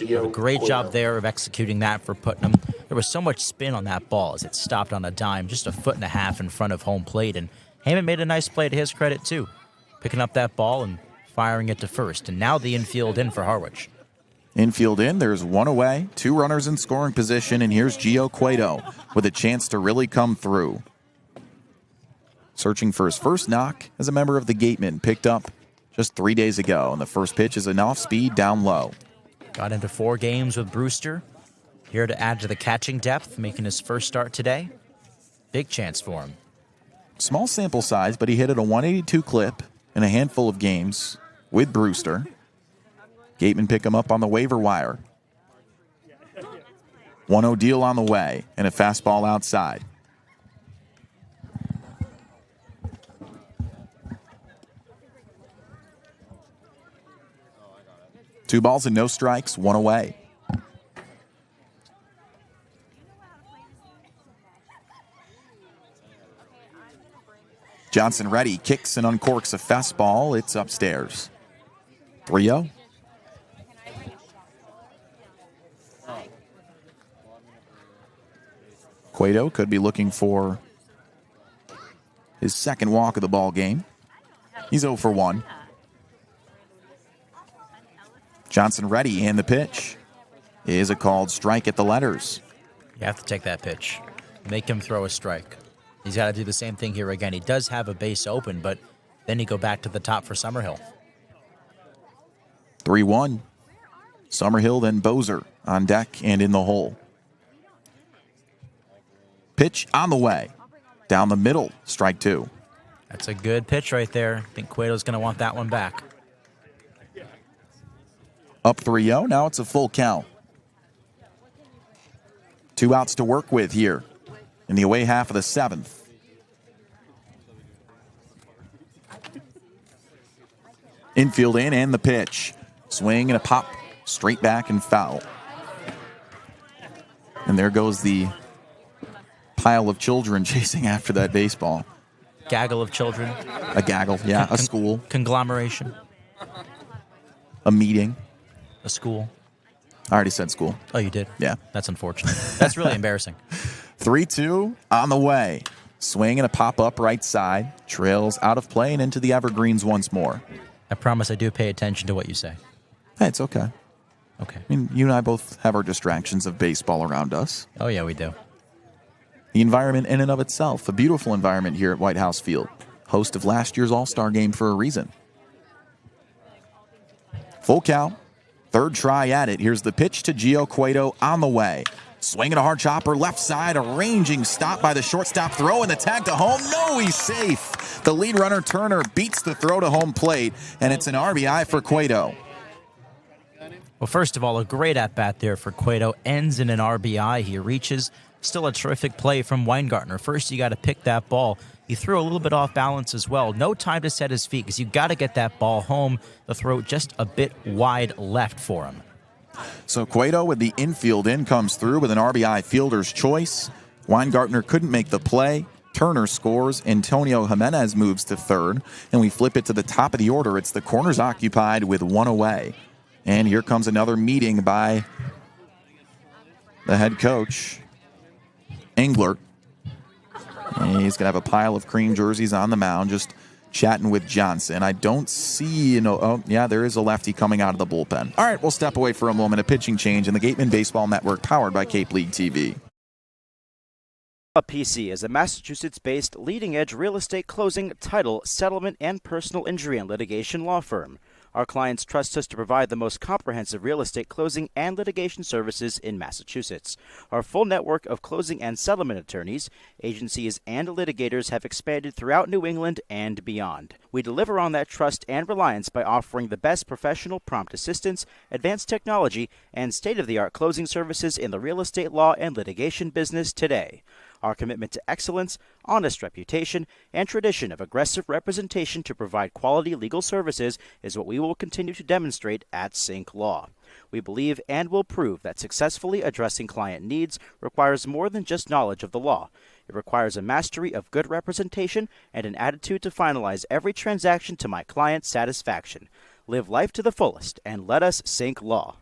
A great job there of executing that for Putnam. There was so much spin on that ball as it stopped on a dime, just a 1.5 feet in front of home plate. And Heyman made a nice play to his credit, too. Picking up that ball and firing it to first. And now the infield in for Harwich. Infield in, there's 1 away, 2 runners in scoring position, and here's Gio Cueto with a chance to really come through. searching for his first knock as a member of the Gatemen, picked up just 3 days ago. And the first pitch is an off-speed down low. Got into 4 games with Brewster. Here to add to the catching depth, making his first start today. Big chance for him. Small sample size, but he hit at a 182 clip in a handful of games with Brewster. Gatemen pick him up on the waiver wire. 1-0 deal on the way, and a fastball outside. Two balls and no strikes, 1 away. Johnson ready, kicks and uncorks a fastball. It's upstairs. 3-0. Cueto could be looking for his second walk of the ball game. He's 0 for 1. Johnson ready, and the pitch is a called strike at the letters. You have to take that pitch. Make him throw a strike. He's got to do the same thing here again. He does have a base open, but then you go back to the top for Summerhill. 3-1. Summerhill, then Bozer on deck and in the hole. Pitch on the way. Down the middle, strike 2. That's a good pitch right there. I think Cueto's going to want that one back. Up 3-0, now it's a full count. 2 outs to work with here in the away half of the 7th. Infield in and the pitch. Swing and a pop, straight back and foul. And there goes the pile of children chasing after that baseball. Gaggle of children. A gaggle, yeah, a school. Conglomeration. A meeting. A school. I already said school. Oh, you did? Yeah. That's unfortunate. That's really embarrassing. 3-2 on the way. Swing and a pop up right side. Trails out of play and into the evergreens once more. I promise I do pay attention to what you say. Hey, it's okay. Okay. I mean, you and I both have our distractions of baseball around us. Oh, yeah, we do. The environment in and of itself, a beautiful environment here at White House Field. Host of last year's All-Star game for a reason. Full count. Third try at it. Here's the pitch to Gio Cueto on the way. Swinging a hard chopper left side, a ranging stop by the shortstop, throw and the tag to home. No, he's safe. The lead runner, Turner, beats the throw to home plate, and it's an RBI for Cueto. Well, first of all, a great at-bat there for Cueto. Ends in an RBI. He reaches. Still a terrific play from Weingartner. First, you got to pick that ball. He threw a little bit off balance as well. No time to set his feet because you got to get that ball home. The throw just a bit wide left for him. So Cueto with the infield in comes through with an RBI fielder's choice. Weingartner couldn't make the play. Turner scores. Antonio Jimenez moves to third. And we flip it to the top of the order. It's the corners occupied with 1 away. And here comes another meeting by the head coach, Englert. And he's going to have a pile of cream jerseys on the mound, just chatting with Johnson. I don't see, oh, yeah, there is a lefty coming out of the bullpen. All right, we'll step away for a moment. A pitching change in the Gatemen Baseball Network, powered by Cape League TV. PC is a Massachusetts-based leading-edge real estate closing, title, settlement, and personal injury and litigation law firm. Our clients trust us to provide the most comprehensive real estate closing and litigation services in Massachusetts. Our full network of closing and settlement attorneys, agencies, and litigators have expanded throughout New England and beyond. We deliver on that trust and reliance by offering the best professional prompt assistance, advanced technology, and state-of-the-art closing services in the real estate law and litigation business today. Our commitment to excellence, honest reputation, and tradition of aggressive representation to provide quality legal services is what we will continue to demonstrate at Sync Law. We believe and will prove that successfully addressing client needs requires more than just knowledge of the law. It requires a mastery of good representation and an attitude to finalize every transaction to my client's satisfaction. Live life to the fullest and let us Sync Law.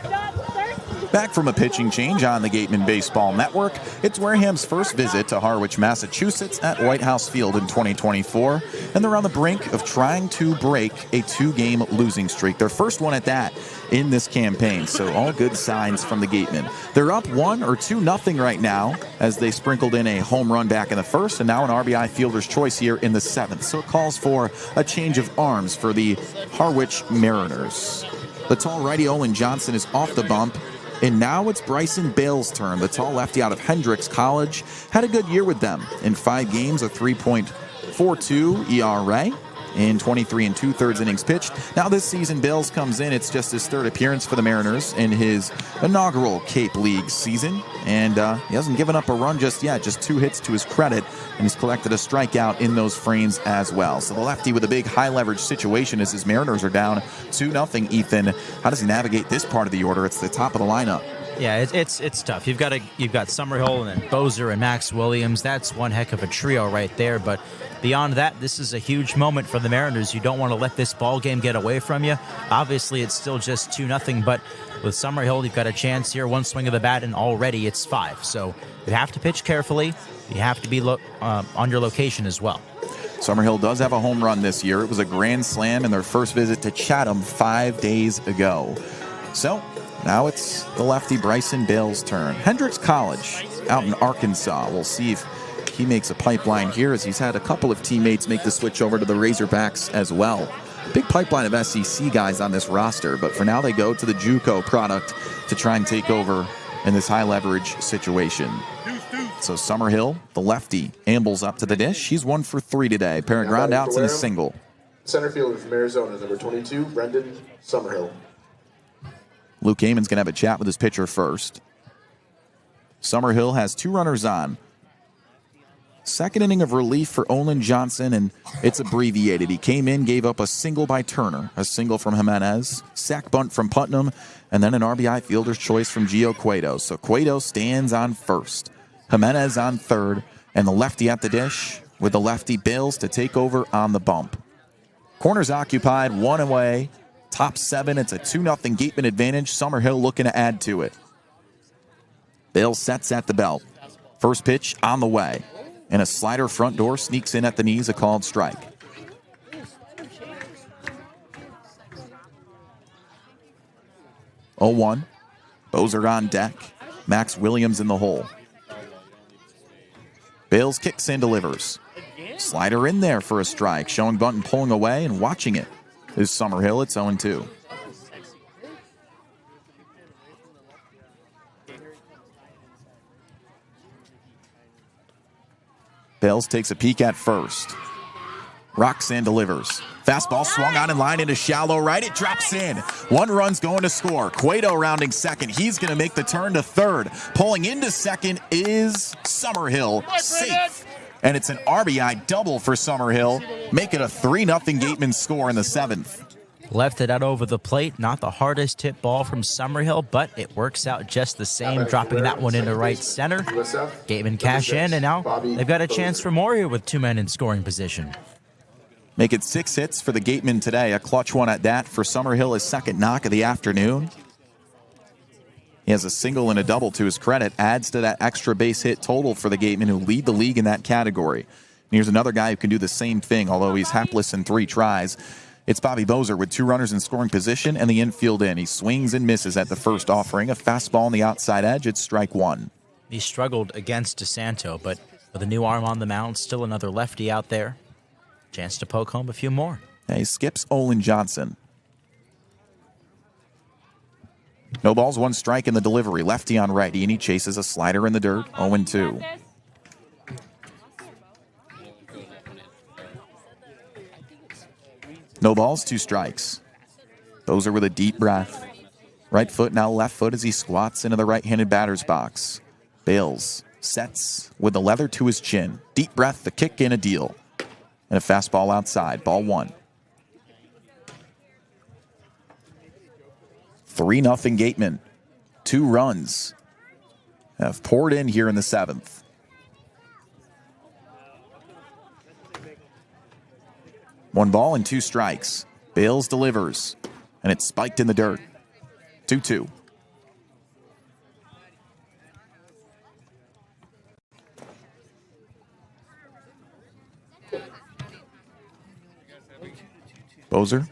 Not thirsty. Back from a pitching change on the Gatemen Baseball Network, it's Wareham's first visit to Harwich, Massachusetts at White House Field in 2024, and they're on the brink of trying to break a 2-game losing streak. Their first one at that in this campaign, so all good signs from the Gatemen. They're up 1 or 2-0 right now as they sprinkled in a home run back in the first and now an RBI fielder's choice here in the 7th. So it calls for a change of arms for the Harwich Mariners. The tall righty Olin Johnson is off the bump, and now it's Bryson Bale's turn. The tall lefty out of Hendricks College had a good year with them. In 5 games, a 3.42 ERA. In 23 2/3 innings pitched. Now this season, Bales comes in. It's just his 3rd appearance for the Mariners in his inaugural Cape League season. And he hasn't given up a run just yet, just 2 hits to his credit. And he's collected a strikeout in those frames as well. So the lefty with a big high leverage situation as his Mariners are down 2-0. Ethan, how does he navigate this part of the order? It's the top of the lineup. Yeah, it's tough. You've got Summerhill and then Bozer and Max Williams. That's one heck of a trio right there. But beyond that, this is a huge moment for the Mariners. You don't want to let this ball game get away from you. Obviously, it's still just 2-0, but with Summerhill, you've got a chance here. 1 swing of the bat, and already it's 5. So you have to pitch carefully. You have to be on your location as well. Summerhill does have a home run this year. It was a grand slam in their first visit to Chatham 5 days ago. So now it's the lefty Bryson Bale's turn. Hendricks College out in Arkansas. We'll see if he makes a pipeline here, as he's had a couple of teammates make the switch over to the Razorbacks as well. Big pipeline of SEC guys on this roster, but for now they go to the JUCO product to try and take over in this high leverage situation. So Summerhill, the lefty, ambles up to the dish. He's 1 for 3 today. Pair of ground outs and a single. Center fielder from Arizona, number 22, Brendan Summerhill. Luke Heyman's going to have a chat with his pitcher first. Summerhill has 2 runners on. Second inning of relief for Olin Johnson, and it's abbreviated. He came in, gave up a single by Turner, a single from Jimenez, sack bunt from Putnam, and then an RBI fielder's choice from Gio Cueto. So Cueto stands on first, Jimenez on third, and the lefty at the dish with the lefty Bales to take over on the bump. Corners occupied, 1 away. Top 7, it's a 2-0 Gateman advantage. Summerhill looking to add to it. Bales sets at the belt. First pitch on the way. And a slider front door sneaks in at the knees, a called strike. Oh, 1. Bozer on deck. Max Williams in the hole. Bales kicks and delivers. Slider in there for a strike. Showing bunt and pulling away and watching it is Summerhill. It's 0-2. Bales takes a peek at first. Rocks and delivers. Fastball swung on in line into shallow right. It drops in. 1 run's going to score. Cueto rounding second. He's going to make the turn to third. Pulling into second is Summerhill. Safe. And it's an RBI double for Summerhill. Make it a 3-0 Gateman score in the 7th. Left it out over the plate. Not the hardest hit ball from Summerhill, but it works out just the same, dropping that one into right center. Gatemen cash in, and now they've got a chance for more here with 2 men in scoring position. Make it 6 hits for the Gatemen today. A clutch one at that for Summerhill, his 2nd knock of the afternoon. He has a single and a double to his credit. Adds to that extra base hit total for the Gatemen, who lead the league in that category. And here's another guy who can do the same thing, although he's hapless in 3 tries. It's Bobby Bozer with 2 runners in scoring position and the infield in. He swings and misses at the first offering. A fastball on the outside edge. It's strike 1. He struggled against DeSanto, but with a new arm on the mound, still another lefty out there. Chance to poke home a few more. Yeah, he skips Olin Johnson. No balls, 1 strike in the delivery. Lefty on righty, and he chases a slider in the dirt. 0-2. No balls, 2 strikes. Bozer with a deep breath. Right foot, now left foot as he squats into the right-handed batter's box. Bales sets with the leather to his chin. Deep breath, the kick in, a deal. And a fastball outside, ball 1. 3-0 Gatemen. 2 runs have poured in here in the 7th. One ball and 2 strikes. Bales delivers, and it's spiked in the dirt. 2-2. Bozer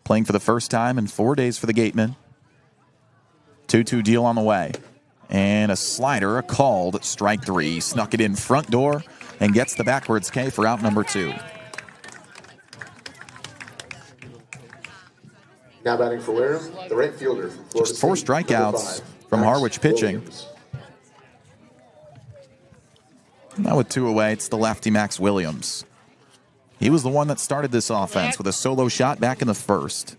playing for the first time in 4 days for the Gatemen. 2-2 deal on the way. And a slider, a called strike 3. Snuck it in front door and gets the backwards K for out number 2. Now batting for Wareham, the right fielder from Florida Just 4 State, strikeouts 5, from Max Harwich pitching. Williams. Now with 2 away, it's the lefty Max Williams. He was the one that started this offense with a solo shot back in the first.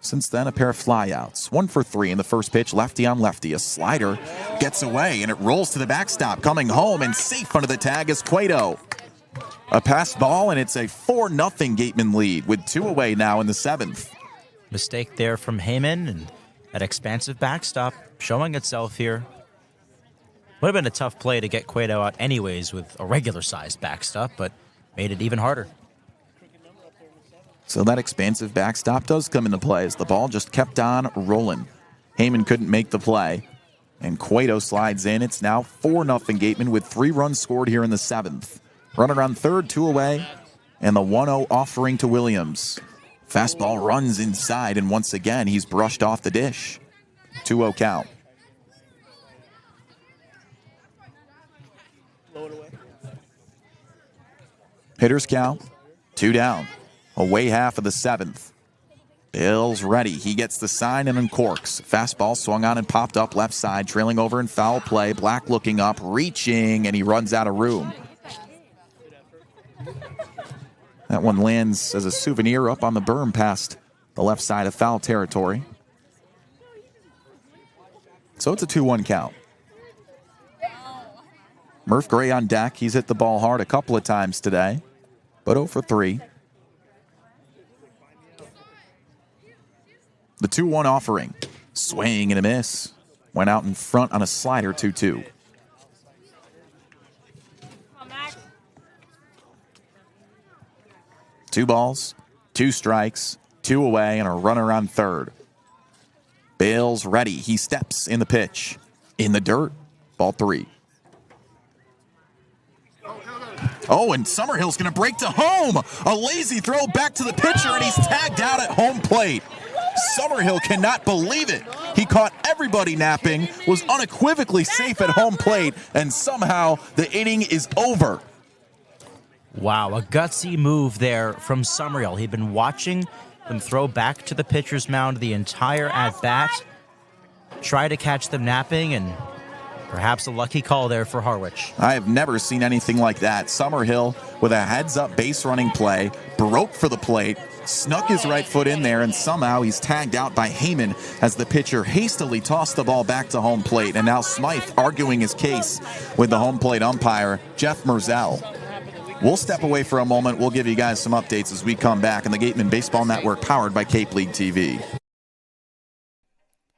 Since then, a pair of flyouts. 1 for 3 in the first pitch, lefty on lefty. A slider gets away, and it rolls to the backstop. Coming home and safe under the tag is Cueto. A passed ball, and it's a 4-0 Gateman lead with 2 away now in the 7th. Mistake there from Heyman, and that expansive backstop showing itself here. Would have been a tough play to get Cueto out anyways with a regular-sized backstop, but made it even harder. So that expansive backstop does come into play as the ball just kept on rolling. Heyman couldn't make the play, and Cueto slides in. It's now 4-0 Gateman with 3 runs scored here in the 7th. Runner on third, 2 away, and the 1-0 offering to Williams. Fastball runs inside, and once again, he's brushed off the dish. 2-0 count. Hitters count, 2 down. Away half of the 7th. Bill's ready. He gets the sign and uncorks. Fastball swung on and popped up left side, trailing over in foul play. Black looking up, reaching, and he runs out of room. That one lands as a souvenir up on the berm past the left side of foul territory. So it's a 2-1 count. Murph Gray on deck. He's hit the ball hard a couple of times today, but 0 for 3. The 2-1 offering. Swing and a miss. Went out in front on a slider, 2-2. Two balls, 2 strikes, 2 away, and a runner on third. Bale's ready. He steps in the pitch. In the dirt. Ball 3. Oh, and Summerhill's going to break to home. A lazy throw back to the pitcher, and he's tagged out at home plate. Summerhill cannot believe it. He caught everybody napping, was unequivocally safe at home plate, and somehow the inning is over. Wow, a gutsy move there from Summerhill. He'd been watching them throw back to the pitcher's mound the entire at-bat. Try to catch them napping, and perhaps a lucky call there for Harwich. I have never seen anything like that. Summerhill with a heads-up base running play, broke for the plate, snuck his right foot in there, and somehow he's tagged out by Heyman as the pitcher hastily tossed the ball back to home plate. And now Smythe arguing his case with the home plate umpire, Jeff Merzel. We'll step away for a moment. We'll give you guys some updates as we come back on the Gatemen Baseball Network, powered by Cape League TV.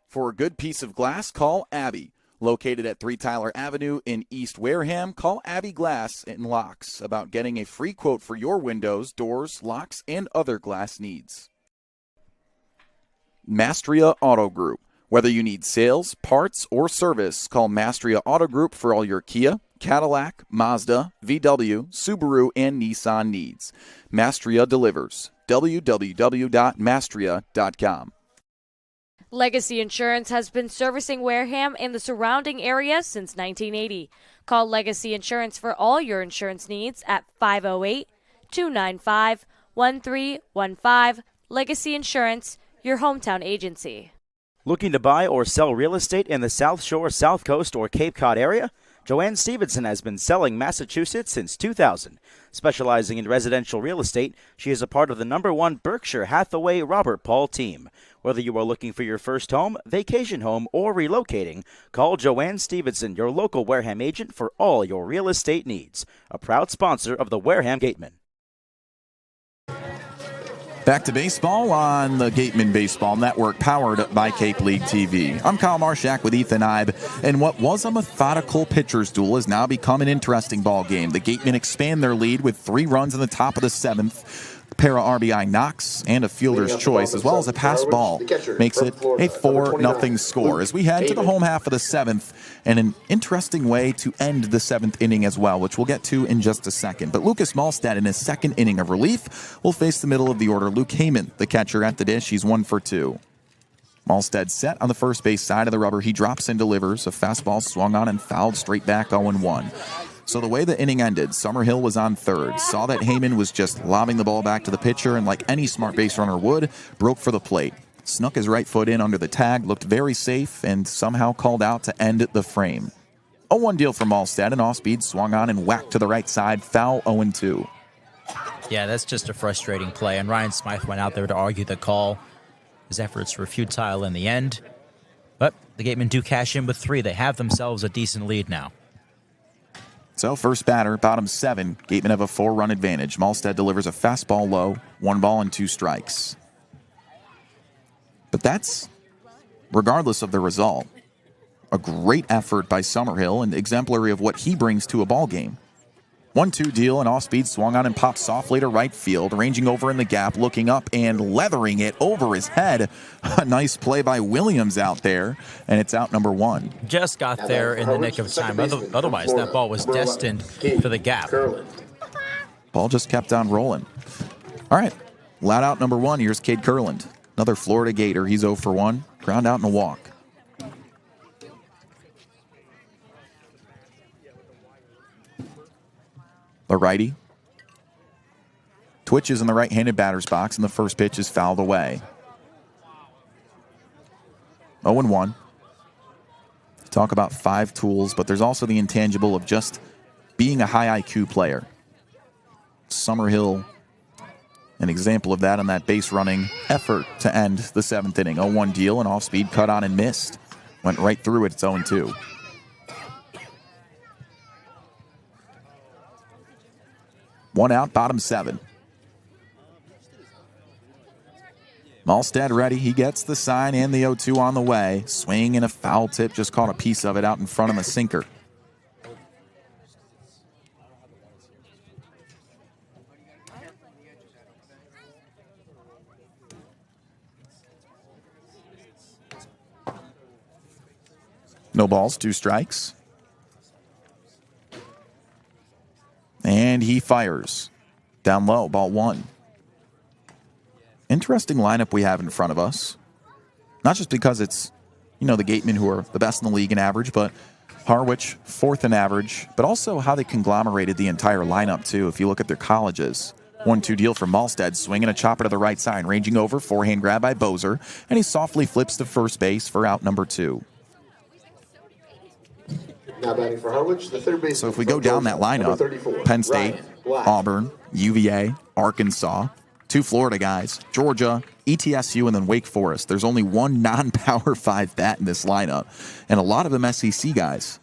For a good piece of glass, call Abby. Located at 3 Tyler Avenue in East Wareham, call Abby Glass and Locks about getting a free quote for your windows, doors, locks, and other glass needs. Mastria Auto Group. Whether you need sales, parts, or service, call Mastria Auto Group for all your Kia, Cadillac, Mazda, VW, Subaru, and Nissan needs. Mastria delivers. www.mastria.com. Legacy Insurance has been servicing Wareham and the surrounding area since 1980. Call Legacy Insurance for all your insurance needs at 508-295-1315. Legacy Insurance, your hometown agency. Looking to buy or sell real estate in the South Shore, South Coast, or Cape Cod area? Joanne Stevenson has been selling Massachusetts since 2000. Specializing in residential real estate, she is a part of the #1 Berkshire Hathaway Robert Paul team. Whether you are looking for your first home, vacation home, or relocating, call Joanne Stevenson, your local Wareham agent, for all your real estate needs. A proud sponsor of the Wareham Gatemen. Back to baseball on the Gatemen Baseball Network, powered by Cape League TV. I'm Kyle Marchak with Ethan Eibe, and what was a methodical pitcher's duel has now become an interesting ball game. The Gatemen expand their lead with 3 runs in the top of the 7th. pair of RBI knocks and a fielder's choice, as well as a pass ball, makes it a 4-0 score as we head to the home half of the 7th, and an interesting way to end the 7th inning as well, which we'll get to in just a second. But Lucas Malstead, in his second inning of relief, will face the middle of the order. Luke Heyman, the catcher, at the dish. He's 1 for 2. Malstead set on the first base side of the rubber. He drops and delivers. A fastball swung on and fouled straight back 0-1. So the way the inning ended, Summerhill was on third, saw that Heyman was just lobbing the ball back to the pitcher, and like any smart base runner would, broke for the plate. Snuck his right foot in under the tag, looked very safe, and somehow called out to end the frame. 0-1 deal from Malstead, and off-speed swung on and whacked to the right side, foul 0-2. Yeah, that's just a frustrating play, and Ryan Smythe went out there to argue the call. His efforts were futile in the end, but the Gatemen do cash in with 3. They have themselves a decent lead now. So first batter, bottom 7. Gatemen have a 4-run advantage. Malstead delivers a fastball low, 1 ball and 2 strikes. But that's regardless of the result. A great effort by Summerhill and exemplary of what he brings to a ball game. 1-2 deal, and off-speed swung on and popped softly to right field, ranging over in the gap, looking up and leathering it over his head. A nice play by Williams out there, and it's out number 1. Just got there in the nick of time. Otherwise, that ball was destined for the gap. Ball just kept on rolling. All right, loud out number 1. Here's Cade Kurland, another Florida Gator. He's 0 for 1, ground out and a walk. The righty twitches in the right-handed batter's box, and the first pitch is fouled away. 0-1. Talk about 5 tools, but there's also the intangible of just being a high IQ player. Summerhill, an example of that on that base-running effort to end the 7th inning. 0-1 deal, and off-speed cut on and missed. Went right through it. It's 0-2. One out, bottom 7. Malstead ready. He gets the sign and the 0-2 on the way. Swing and a foul tip. Just caught a piece of it out in front of the sinker. No balls, 2 strikes. And he fires. Down low, ball 1. Interesting lineup we have in front of us. Not just because it's, the Gatemen who are the best in the league in average, but Harwich, 4th in average, but also how they conglomerated the entire lineup, too, if you look at their colleges. 1-2 deal from Malstead, swinging a chopper to the right side, ranging over, forehand grab by Bozer, and he softly flips to first base for out number 2. Now batting for Harwich, the third baseman. So if we go down that lineup, Penn State, Auburn, UVA, Arkansas, 2 Florida guys, Georgia, ETSU, and then Wake Forest. There's only 1 non-Power 5 bat in this lineup, and a lot of them SEC guys.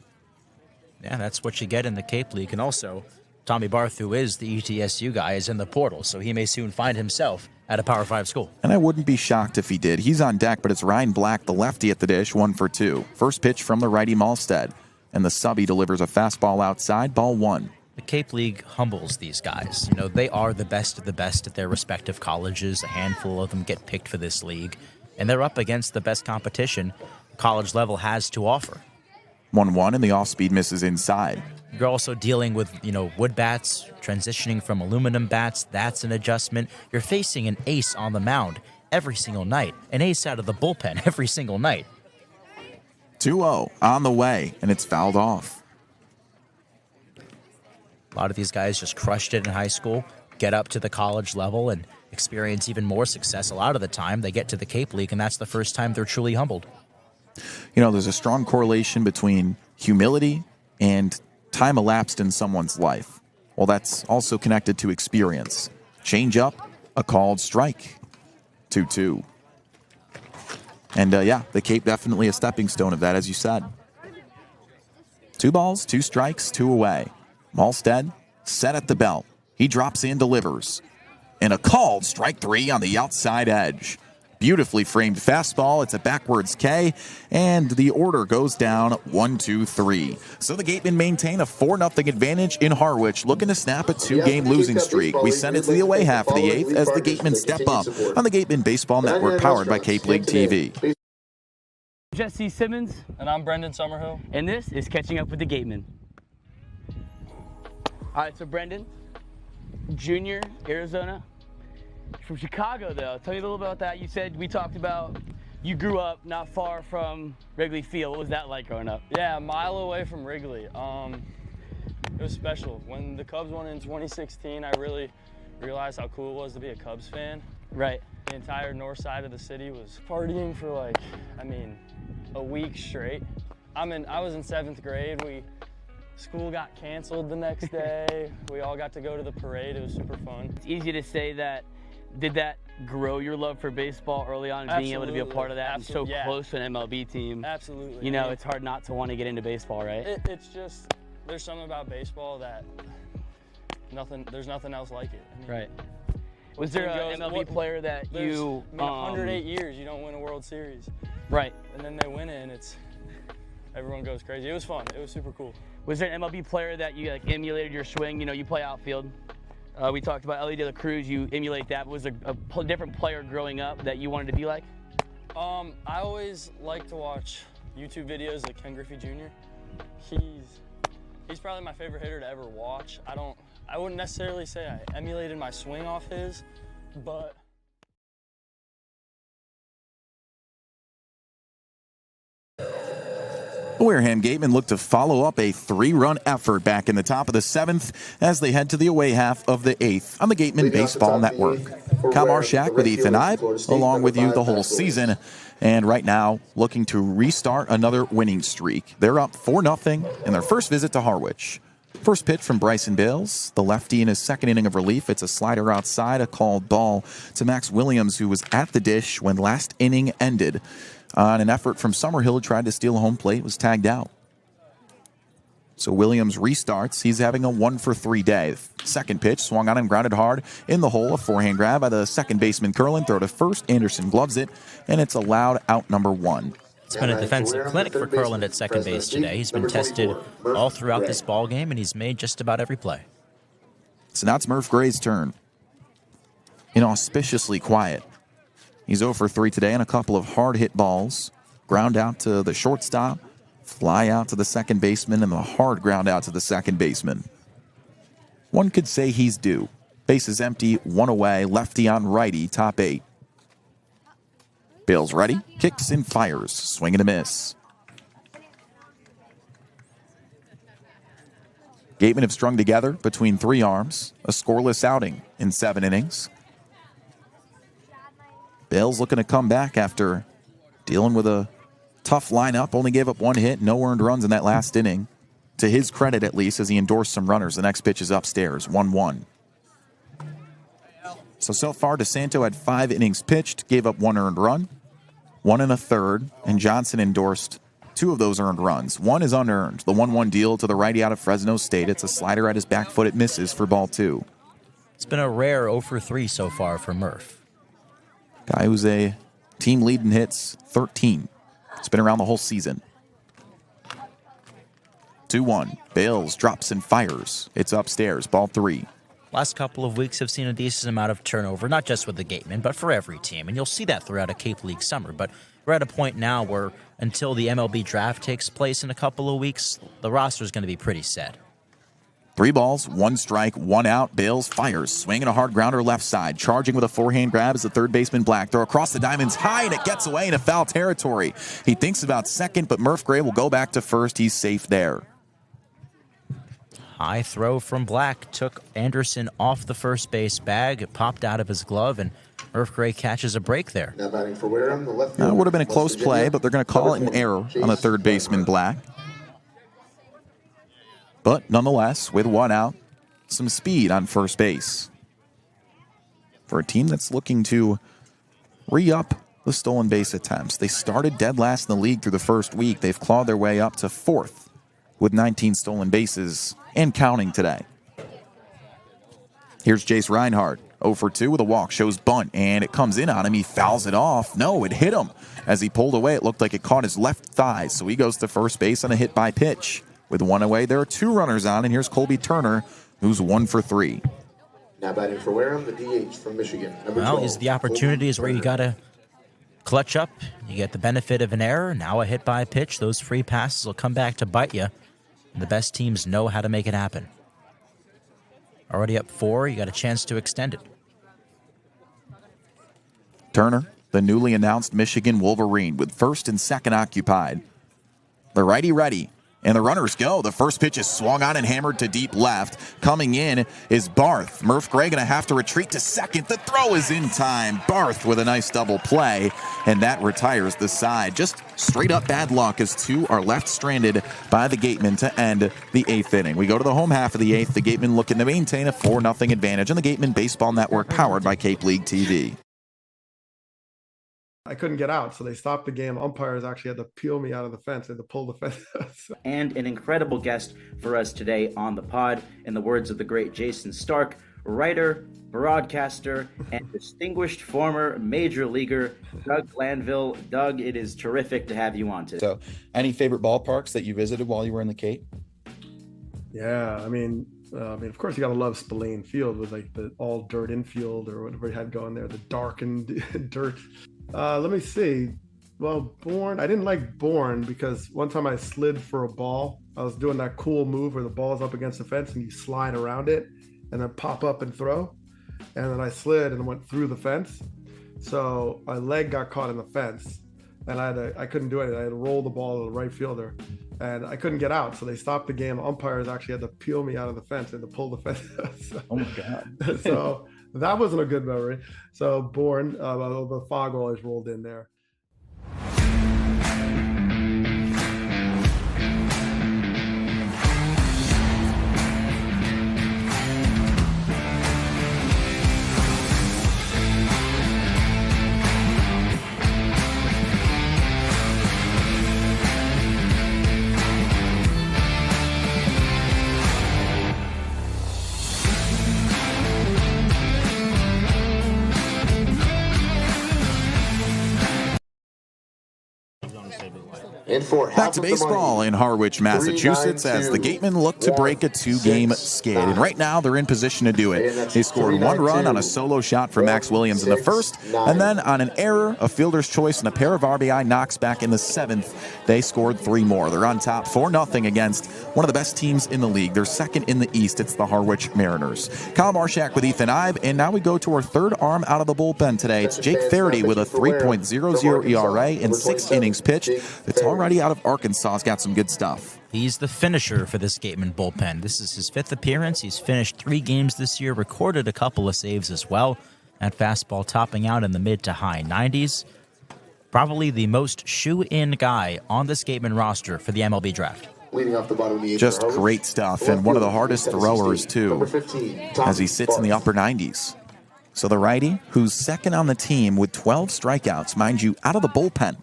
Yeah, that's what you get in the Cape League. And also, Tommy Barth, who is the ETSU guy, is in the portal, so he may soon find himself at a Power 5 school. And I wouldn't be shocked if he did. He's on deck, but it's Ryan Black, the lefty, at the dish, 1 for 2. First pitch from the righty Malstead. And the subby delivers a fastball outside, ball 1. The Cape League humbles these guys. They are the best of the best at their respective colleges. A handful of them get picked for this league. And they're up against the best competition college level has to offer. 1-1, and the off-speed misses inside. You're also dealing with, wood bats, transitioning from aluminum bats. That's an adjustment. You're facing an ace on the mound every single night. An ace out of the bullpen every single night. 2-0 on the way, and it's fouled off. A lot of these guys just crushed it in high school, get up to the college level, and experience even more success. A lot of the time, they get to the Cape League, and that's the first time they're truly humbled. There's a strong correlation between humility and time elapsed in someone's life. Well, that's also connected to experience. Change up, a called strike. 2-2. And, the Cape definitely a stepping stone of that, as you said. 2 balls, 2 strikes, 2 away. Malstead set at the belt. He drops in, delivers. And a called strike 3 on the outside edge. beautifully framed fastball. It's a backwards K, and the order goes down 1-2-3. So the Gatemen maintain a 4-0 advantage in Harwich, looking to snap a 2-game losing streak. We send it to the away half of the 8th as the Gatemen step up on the Gatemen Baseball Network, powered by Cape League TV. Jesse Simmons. And I'm Brendan Summerhill. And this is Catching Up with the Gatemen. All right, so Brendan, junior, Arizona. From Chicago, though. Tell me a little about that. You said we talked about you grew up not far from Wrigley Field. What was that like growing up? Yeah, a mile away from Wrigley. It was special. When the Cubs won in 2016, I really realized how cool it was to be a Cubs fan. Right. The entire north side of the city was partying for like, a week straight. I was in 7th grade. School got canceled the next day. We all got to go to the parade. It was super fun. It's easy to say that. Did that grow your love for baseball early on, and being able to be a part of that and so close to an MLB team? Absolutely. You know, it's hard not to want to get into baseball, right? It's just, there's something about baseball that there's nothing else like it. Right. Was there an MLB player that you... 108 years, you don't win a World Series. Right. And then they win it, and everyone goes crazy. It was fun. It was super cool. Was there an MLB player that you emulated your swing? You know, you play outfield. We talked about Ellie De La Cruz. You emulate that. Was there a different player growing up that you wanted to be like? I always like to watch YouTube videos of Ken Griffey Jr. He's probably my favorite hitter to ever watch. I wouldn't necessarily say I emulated my swing off his, but The Wareham Gatemen look to follow up a 3-run effort back in the top of the 7th as they head to the away half of the 8th on the Gatemen Baseball Network. Kyle Marchak with Ethan Eibe, along with you the whole season, and right now looking to restart another winning streak. They're up 4-0 in their first visit to Harwich. First pitch from Bryson Bales, the lefty in his second inning of relief. It's a slider outside, a called ball to Max Williams, who was at the dish when last inning ended. On an effort from Summerhill, who tried to steal home plate, was tagged out. So Williams restarts. He's having a 1-for-3 day. Second pitch swung on and grounded hard in the hole. A forehand grab by the second baseman Curlin. Throw to first. Anderson gloves it, and it's allowed out number 1. It's been a defensive clinic for Curlin at second base today. He's been tested all throughout this ball game, and he's made just about every play. So now it's Murph Gray's turn. Inauspiciously quiet. He's 0-for-3 today on a couple of hard-hit balls. Ground out to the shortstop, fly out to the second baseman, and the hard ground out to the second baseman. One could say he's due. Base is empty, 1 away, lefty on righty, top 8. Bales ready, kicks and fires, swing and a miss. Gatemen have strung together between 3 arms, a scoreless outing in 7 innings. Bales looking to come back after dealing with a tough lineup. Only gave up 1 hit, no earned runs in that last inning. To his credit, at least, as he endorsed some runners. The next pitch is upstairs, 1-1. So far, DeSanto had 5 innings pitched, gave up 1 earned run, 1 1/3, and Johnson endorsed 2 of those earned runs. 1 is unearned. The 1-1 deal to the righty out of Fresno State. It's a slider at his back foot. It misses for ball 2. It's been a rare 0-for-3 so far for Murph. Guy who's a team lead in hits, 13. It's been around the whole season. 2-1. Bales drops and fires. It's upstairs, ball 3. Last couple of weeks have seen a decent amount of turnover, not just with the Gatemen, but for every team. And you'll see that throughout a Cape League summer. But we're at a point now where until the MLB draft takes place in a couple of weeks, the roster is going to be pretty set. 3 balls, 1 strike, 1 out. Bales fires, swinging a hard grounder left side. Charging with a forehand grab is the third baseman Black. Throw across the diamonds high, and it gets away into foul territory. He thinks about second, but Murph Gray will go back to first. He's safe there. High throw from Black took Anderson off the first base bag. It popped out of his glove, and Murph Gray catches a break there. Now batting for Wareham, the left That fielder, would have been a West close Virginia, play, but they're going to call it an error on the third baseman Black. But nonetheless, with 1 out, some speed on first base. For a team that's looking to re-up the stolen base attempts. They started dead last in the league through the first week. They've clawed their way up to 4th with 19 stolen bases and counting today. Here's Jace Reinhardt 0 for 2 with a walk, shows bunt, and it comes in on him. He fouls it off. No, it hit him. As he pulled away, it looked like it caught his left thigh, so he goes to first base on a hit by pitch. With one away, there are 2 runners on, and here's Colby Turner, who's 1 for 3. Now batting for Wareham, the DH from Michigan. Well, is the opportunities where you got to clutch up. You get the benefit of an error. Now a hit by pitch. Those free passes will come back to bite you. And the best teams know how to make it happen. Already up 4. You got a chance to extend it. Turner, the newly announced Michigan Wolverine, with first and second occupied. The righty ready, and the runners go. The first pitch is swung on and hammered to deep left. Coming in is Barth. Murph Gray going to have to retreat to second. The throw is in time. Barth with a nice double play, and that retires the side. Just straight up bad luck as 2 are left stranded by the Gatemen to end the 8th inning. We go to the home half of the 8th. The Gatemen looking to maintain a 4-0 advantage on the Gatemen Baseball Network, powered by Cape League TV. I couldn't get out, so they stopped the game. Umpires actually had to peel me out of the fence. They had to pull the fence. And an incredible guest for us today on the pod, in the words of the great Jason Stark, writer, broadcaster, and distinguished former major leaguer, Doug Glanville. Doug, it is terrific to have you on today. So, any favorite ballparks that you visited while you were in the Cape? Yeah, I mean, of course, you got to love Spillane Field with like the all dirt infield or whatever he had going there, the darkened dirt. Let me see. Well, Bourne, I didn't like Bourne because one time I slid for a ball. I was doing that cool move where the ball's up against the fence and you slide around it and then pop up and throw. And then I slid and went through the fence. So my leg got caught in the fence and I couldn't do anything. I had to roll the ball to the right fielder and I couldn't get out. So they stopped the game. Umpires actually had to peel me out of the fence and to pull the fence. Oh my God. So that wasn't a good memory. So Bourne, the fog always rolled in there. Back to baseball in Harwich, Massachusetts, as the Gatemen look to break a 2-game skid. And right now, they're in position to do it. They scored 1 run on a solo shot from Max Williams in the first, and then on an error, a fielder's choice, and a pair of RBI knocks back in the 7th, they scored 3 more. They're on top 4-0 against one of the best teams in the league. They're second in the East. It's the Harwich Mariners. Kyle Marchak with Ethan Eibe, and now we go to our third arm out of the bullpen today. It's Jake Faraday with a 3.00 ERA and 6 innings pitched. It's already out of Arkansas. Has got some good stuff. He's the finisher for this Gatemen bullpen. This is his 5th appearance. He's finished 3 games this year, recorded a couple of saves as well. That fastball topping out in the mid to high 90s. Probably the most shoe-in guy on this Gatemen roster for the MLB draft. Leading off the bottom of the Just great stuff, and one of the hardest throwers, too, as he sits in the upper 90s. So the righty, who's second on the team with 12 strikeouts, mind you, out of the bullpen.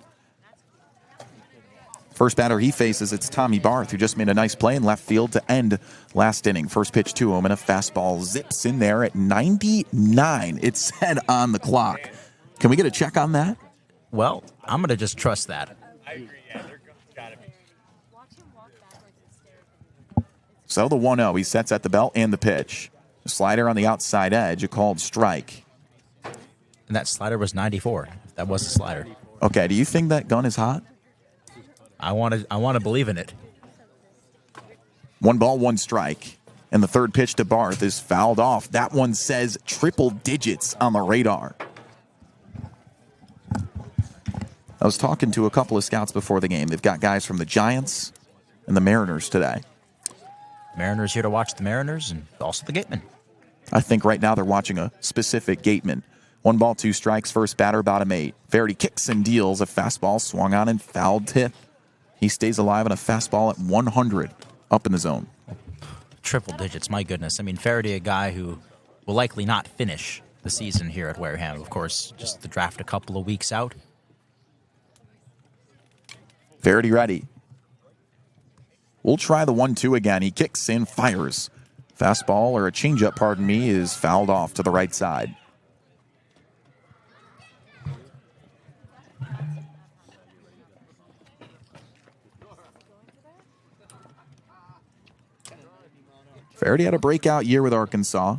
First batter he faces, it's Tommy Barth, who just made a nice play in left field to end last inning. First pitch to him, and a fastball zips in there at 99. It said on the clock. Can we get a check on that? Well, I'm going to just trust that. I agree, yeah, there's got to be. So the 1-0, he sets at the belt and the pitch. The slider on the outside edge, a called strike. And that slider was 94. That was a slider. Okay, do you think that gun is hot? I want to believe in it. 1 ball, 1 strike. And the third pitch to Barth is fouled off. That one says triple digits on the radar. I was talking to a couple of scouts before the game. They've got guys from the Giants and the Mariners today. Mariners here to watch the Mariners and also the Gatemen. I think right now they're watching a specific Gateman. 1 ball, 2 strikes, first batter, bottom 8. Faraday kicks and deals a fastball swung on and fouled tip. He stays alive on a fastball at 100 up in the zone. Triple digits, my goodness. I mean, Faraday, a guy who will likely not finish the season here at Wareham. Of course, just the draft a couple of weeks out. Faraday ready. We'll try the 1-2 again. He kicks in, fires. Fastball, or a changeup, pardon me, is fouled off to the right side. Faraday had a breakout year with Arkansas.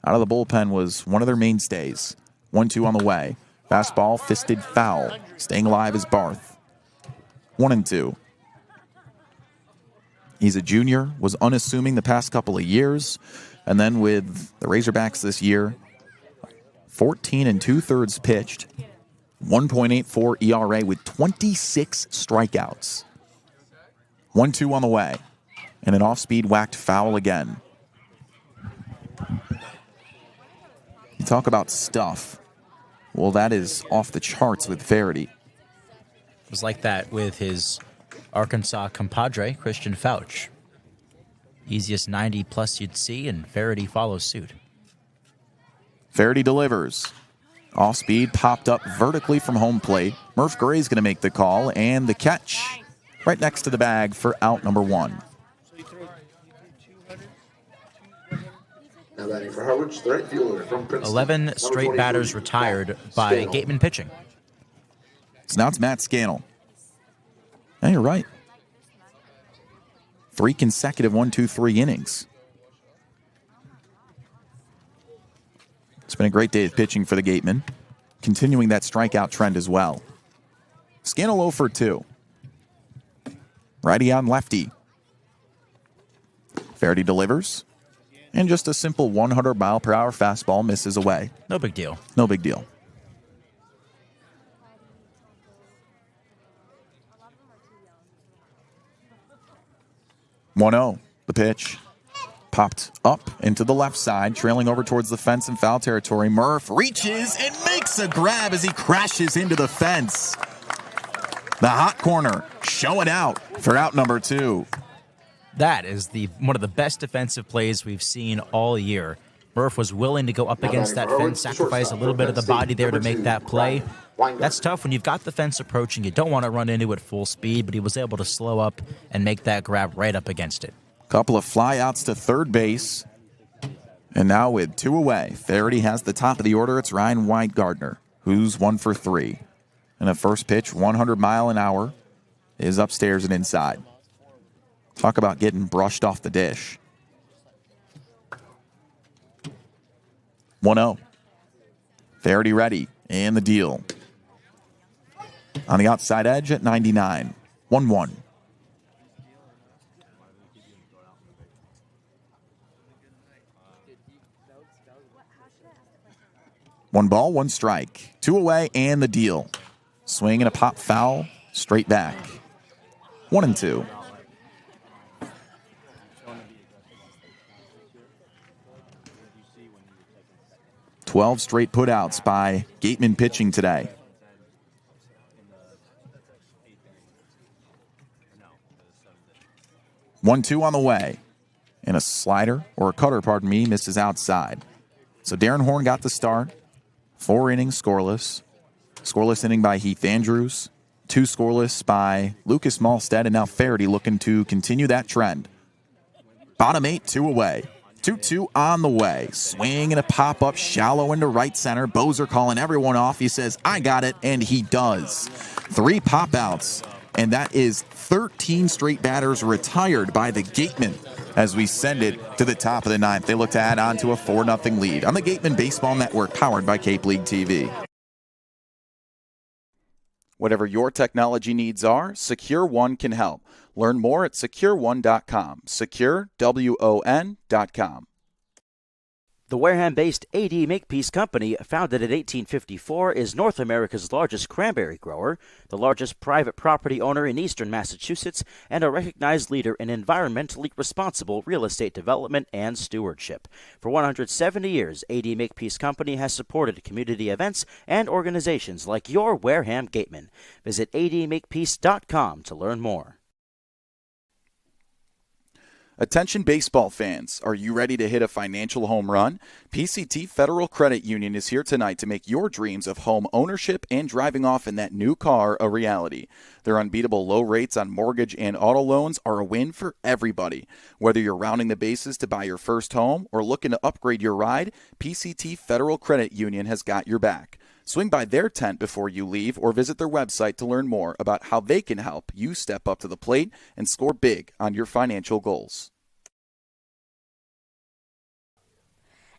Out of the bullpen was one of their mainstays. 1-2 on the way. Fastball, fisted foul. Staying alive is Barth. 1-2. He's a junior, was unassuming the past couple of years. And then with the Razorbacks this year, 14 2/3 pitched, 1.84 ERA with 26 strikeouts. 1-2 on the way. And an off-speed whacked foul again. You talk about stuff. Well, that is off the charts with Faraday. It was like that with his Arkansas compadre, Christian Fauch. Easiest 90-plus you'd see, and Faraday follows suit. Faraday delivers. Off-speed popped up vertically from home plate. Murph Gray's going to make the call, and the catch right next to the bag for out number 1. Now batting for Harwich, the right fielder from Princeton. 11 straight batters retired by Gatemen pitching. So now it's Matt Scannell. Yeah, you're right. 3 consecutive 1-2-3 innings. It's been a great day of pitching for the Gatemen, continuing that strikeout trend as well. Scannell 0 for 2. Righty on lefty. Faraday delivers. And just a simple 100-mile-per-hour fastball misses away. No big deal. No big deal. "1-0, the pitch. Popped up into the left side, trailing over towards the fence in foul territory. Murph reaches and makes a grab as he crashes into the fence. The hot corner showing out for out number 2. That is one of the best defensive plays we've seen all year. Murph was willing to go up against that fence, sacrifice a little bit of the body there to make that play. That's tough when you've got the fence approaching. You don't want to run into it full speed, but he was able to slow up and make that grab right up against it. Couple of flyouts to third base. And now with 2 away, Faraday has the top of the order. It's Ryan White-Gardner, who's 1 for 3. And a first pitch, 100-mile-an-hour, is upstairs and inside. Talk about getting brushed off the dish. 1-0. Faraday ready, and the deal. On the outside edge at 99. 1-1. One ball, 1 strike. 2 away, and the deal. Swing and a pop foul, straight back. 1-2. 12 straight putouts by Gatemen pitching today. One-two on the way. And a slider, or a cutter, pardon me, misses outside. So Darren Horn got the start. 4 innings scoreless. Scoreless inning by Heath Andrews. 2 scoreless by Lucas Malstead. And now Faraday looking to continue that trend. Bottom 8, 2 away. 2-2 on the way. Swing and a pop-up shallow into right center. Bozer calling everyone off. He says, I got it, and he does. 3 pop-outs, and that is 13 straight batters retired by the Gatemen as we send it to the top of the 9th. They look to add on to a 4-0 lead on the Gatemen Baseball Network, powered by Cape League TV. Whatever your technology needs are, Secure One can help. Learn more at SecureOne.com. SecureWON.com. The Wareham-based AD Makepeace Company, founded in 1854, is North America's largest cranberry grower, the largest private property owner in eastern Massachusetts, and a recognized leader in environmentally responsible real estate development and stewardship. For 170 years, AD Makepeace Company has supported community events and organizations like your Wareham Gatemen. Visit admakepeace.com to learn more. Attention baseball fans, are you ready to hit a financial home run? PCT Federal Credit Union is here tonight to make your dreams of home ownership and driving off in that new car a reality. Their unbeatable low rates on mortgage and auto loans are a win for everybody. Whether you're rounding the bases to buy your first home or looking to upgrade your ride, PCT Federal Credit Union has got your back. Swing by their tent before you leave or visit their website to learn more about how they can help you step up to the plate and score big on your financial goals.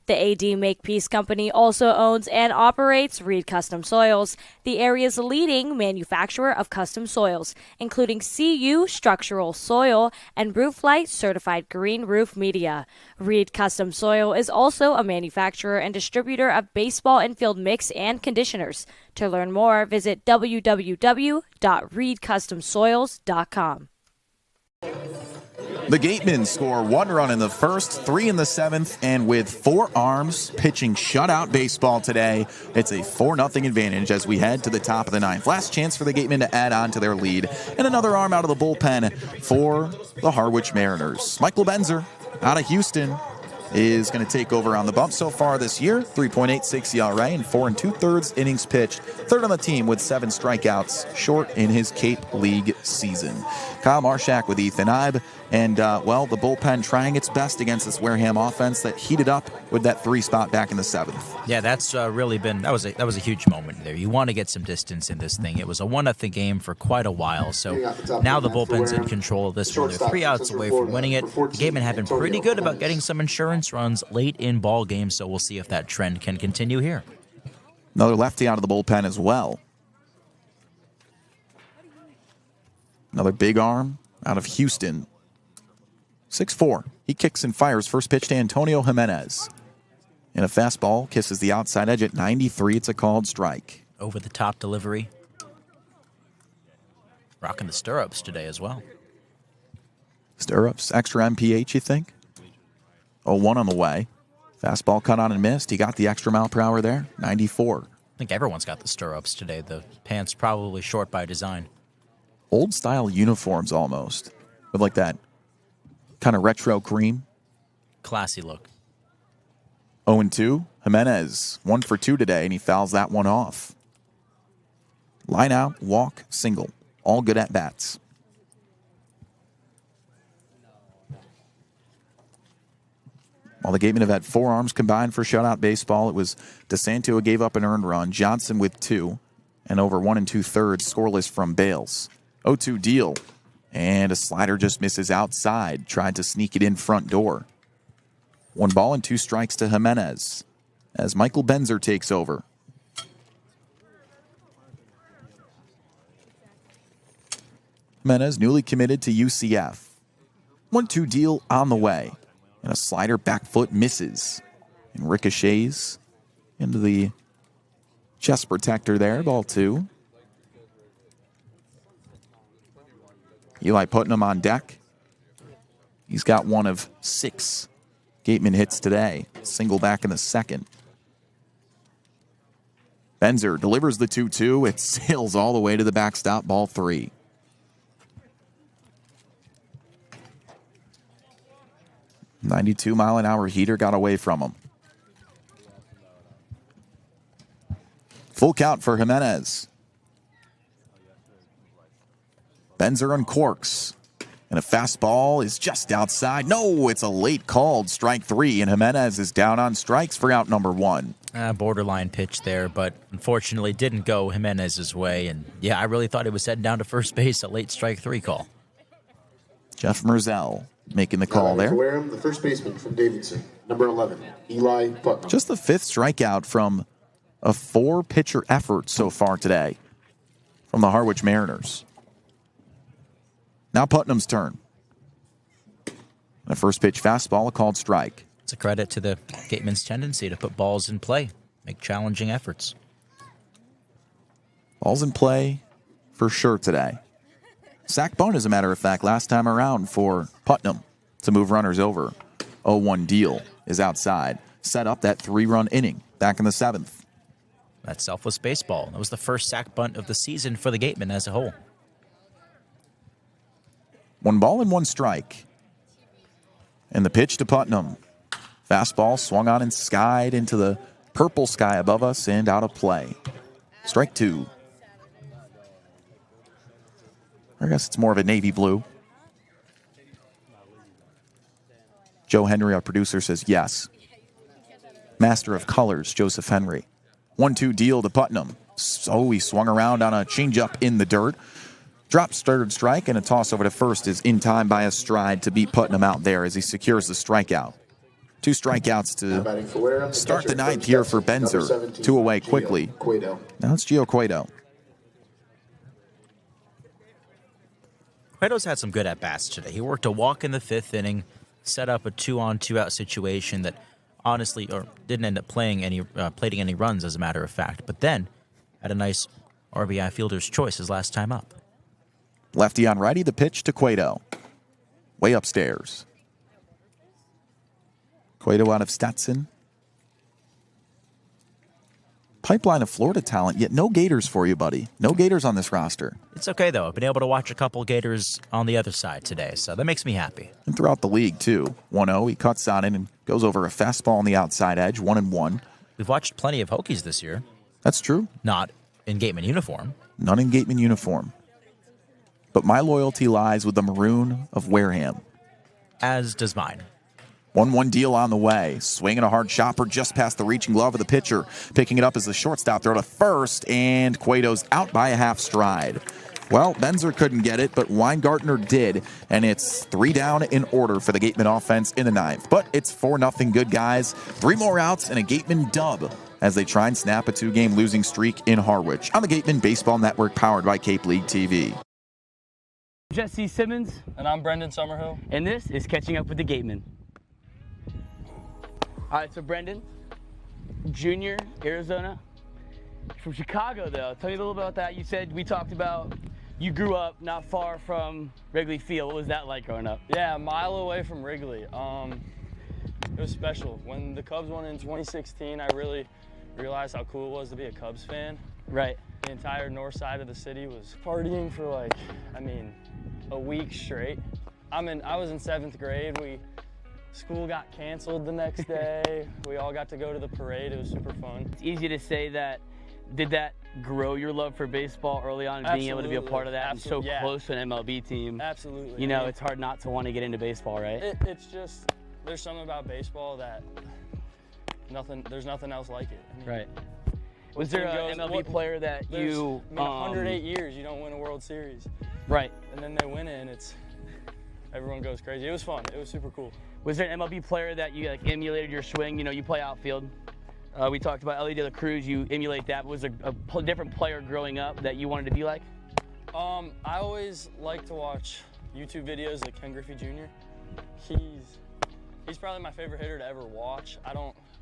The AD Makepeace Company also owns and operates Reed Custom Soils, the area's leading manufacturer of custom soils, including CU structural soil and Rooflight certified green roof media. Reed Custom Soil is also a manufacturer and distributor of baseball infield mix and conditioners. To learn more, visit www.reedcustomsoils.com. The Gatemen score 1 run in the first, 3 in the 7th, and with 4 arms pitching shutout baseball today, it's a 4-0 advantage as we head to the top of the 9th. Last chance for the Gatemen to add on to their lead, and another arm out of the bullpen for the Harwich Mariners. Michael Benzer out of Houston is going to take over on the bump so far this year. 3.86 ERA and 4 2/3 innings pitched. Third on the team with 7 strikeouts, short in his Cape League season. Kyle Marchak with Ethan Eibe. And, the bullpen trying its best against this Wareham offense that heated up with that 3 spot back in the 7th. Yeah, that's really been that was a huge moment there. You want to get some distance in this thing. It was a 1-0 game for quite a while, so now the bullpen's in control of this one. They're 3 outs away from winning it. The Gatemen have been pretty good about getting some insurance runs late in ball games, so we'll see if that trend can continue here. Another lefty out of the bullpen as well. Another big arm out of Houston. 6'4". He kicks and fires. First pitch to Antonio Jimenez. And a fastball kisses the outside edge at 93. It's a called strike. Over the top delivery. Rocking the stirrups today as well. Stirrups, extra MPH, you think? 0-1 on the way. Fastball cut on and missed. He got the extra mile per hour there. 94. I think everyone's got the stirrups today. The pants probably short by design. Old style uniforms almost. With like that kind of retro cream. Classy look. 0-2. Jimenez, 1 for 2 today, and he fouls that one off. Line out, walk, single. All good at bats. While the Gatemen have had 4 arms combined for shutout baseball, it was DeSanto who gave up an earned run, Johnson with 2, and over 1 2/3 scoreless from Bales. 0-2 deal. And a slider just misses outside. Tried to sneak it in front door. 1 ball and 2 strikes to Jimenez as Michael Benzer takes over. Jimenez newly committed to UCF. 1-2 deal on the way. And a slider back foot misses. And ricochets into the chest protector there. Ball 2. Eli Putnam on deck. He's got 1 of 6 Gatemen hits today. Single back in the 2nd. Benzer delivers the 2-2. It sails all the way to the backstop. Ball 3. .92-mile-an-hour heater got away from him. Full count for Jimenez. Benzer uncorks. And a fastball is just outside. No, it's a late called strike 3, and Jimenez is down on strikes for out number 1. Borderline pitch there, but unfortunately didn't go Jimenez's way. And yeah, I really thought he was heading down to first base. A late strike 3 call. Jeff Merzel making the call there. Wareham, the first baseman from Davidson, number 11, Eli Putnam. Just the 5th strikeout from a 4-pitcher effort so far today from the Harwich Mariners. Now Putnam's turn. A first pitch fastball, a called strike. It's a credit to the Gatemen's tendency to put balls in play, make challenging efforts. Balls in play for sure today. Sack bunt, as a matter of fact, last time around for Putnam to move runners over. 0-1 deal is outside. Set up that 3-run inning back in the 7th. That's selfless baseball. That was the first sack bunt of the season for the Gatemen as a whole. 1 ball and 1 strike. And the pitch to Putnam. Fastball swung on and skied into the purple sky above us and out of play. Strike two. I guess it's more of a navy blue. Joe Henry, our producer, says yes. Master of colors, Joseph Henry. 1-2 deal to Putnam. So he swung around on a changeup in the dirt. Drops third strike, and a toss over to first is in time by a stride to beat Putnam out there as he secures the strikeout. 2 strikeouts to start the ninth here for Benzer. 2 away quickly. Now it's Gio Cueto. Cueto's had some good at-bats today. He worked a walk in the 5th inning, set up a 2-on-2-out situation that honestly didn't end up plating any runs, as a matter of fact. But then had a nice RBI fielder's choice his last time up. Lefty on righty, the pitch to Cueto. Way upstairs. Cueto out of Stetson. Pipeline of Florida talent, yet no Gators for you, buddy. No Gators on this roster. It's okay, though. I've been able to watch a couple Gators on the other side today, so that makes me happy. And throughout the league, too. 1-0, he cuts on in and goes over a fastball on the outside edge, 1-1. We've watched plenty of Hokies this year. That's true. Not in Gateman uniform. None in Gateman uniform. But my loyalty lies with the maroon of Wareham. As does mine. 1-1 deal on the way. Swinging a hard chopper just past the reaching glove of the pitcher. Picking it up as the shortstop throw to first, and Cueto's out by a half stride. Well, Benzer couldn't get it, but Weingartner did, and it's 3 down in order for the Gateman offense in the 9th. But it's 4-0 good guys. 3 more outs and a Gateman dub as they try and snap a 2-game losing streak in Harwich on the Gateman Baseball Network, powered by Cape League TV. Jesse Simmons. And I'm Brendan Summerhill. And this is Catching Up with the Gatemen. All right, so Brendan, junior, Arizona. From Chicago, though. Tell me a little about that. You said we talked about you grew up not far from Wrigley Field. What was that like growing up? Yeah, a mile away from Wrigley. It was special. When the Cubs won in 2016, I really realized how cool it was to be a Cubs fan. Right. The entire north side of the city was partying for a week straight. I was in 7th grade. School got canceled the next day. We all got to go to the parade. It was super fun. It's easy to say that. Did that grow your love for baseball early on, and being able to be a part of that Absolutely. and so close to an MLB team? Absolutely. You know, it's hard not to want to get into baseball, right? It's just, there's something about baseball that there's nothing else like it. Right. Was there an MLB player that you... 108 years, you don't win a World Series. Right. And then they win it, and everyone goes crazy. It was fun. It was super cool. Was there an MLB player that you emulated your swing? You know, you play outfield. We talked about Ellie De La Cruz. You emulate that. Was there a different player growing up that you wanted to be like? I always like to watch YouTube videos like Ken Griffey Jr. He's probably my favorite hitter to ever watch.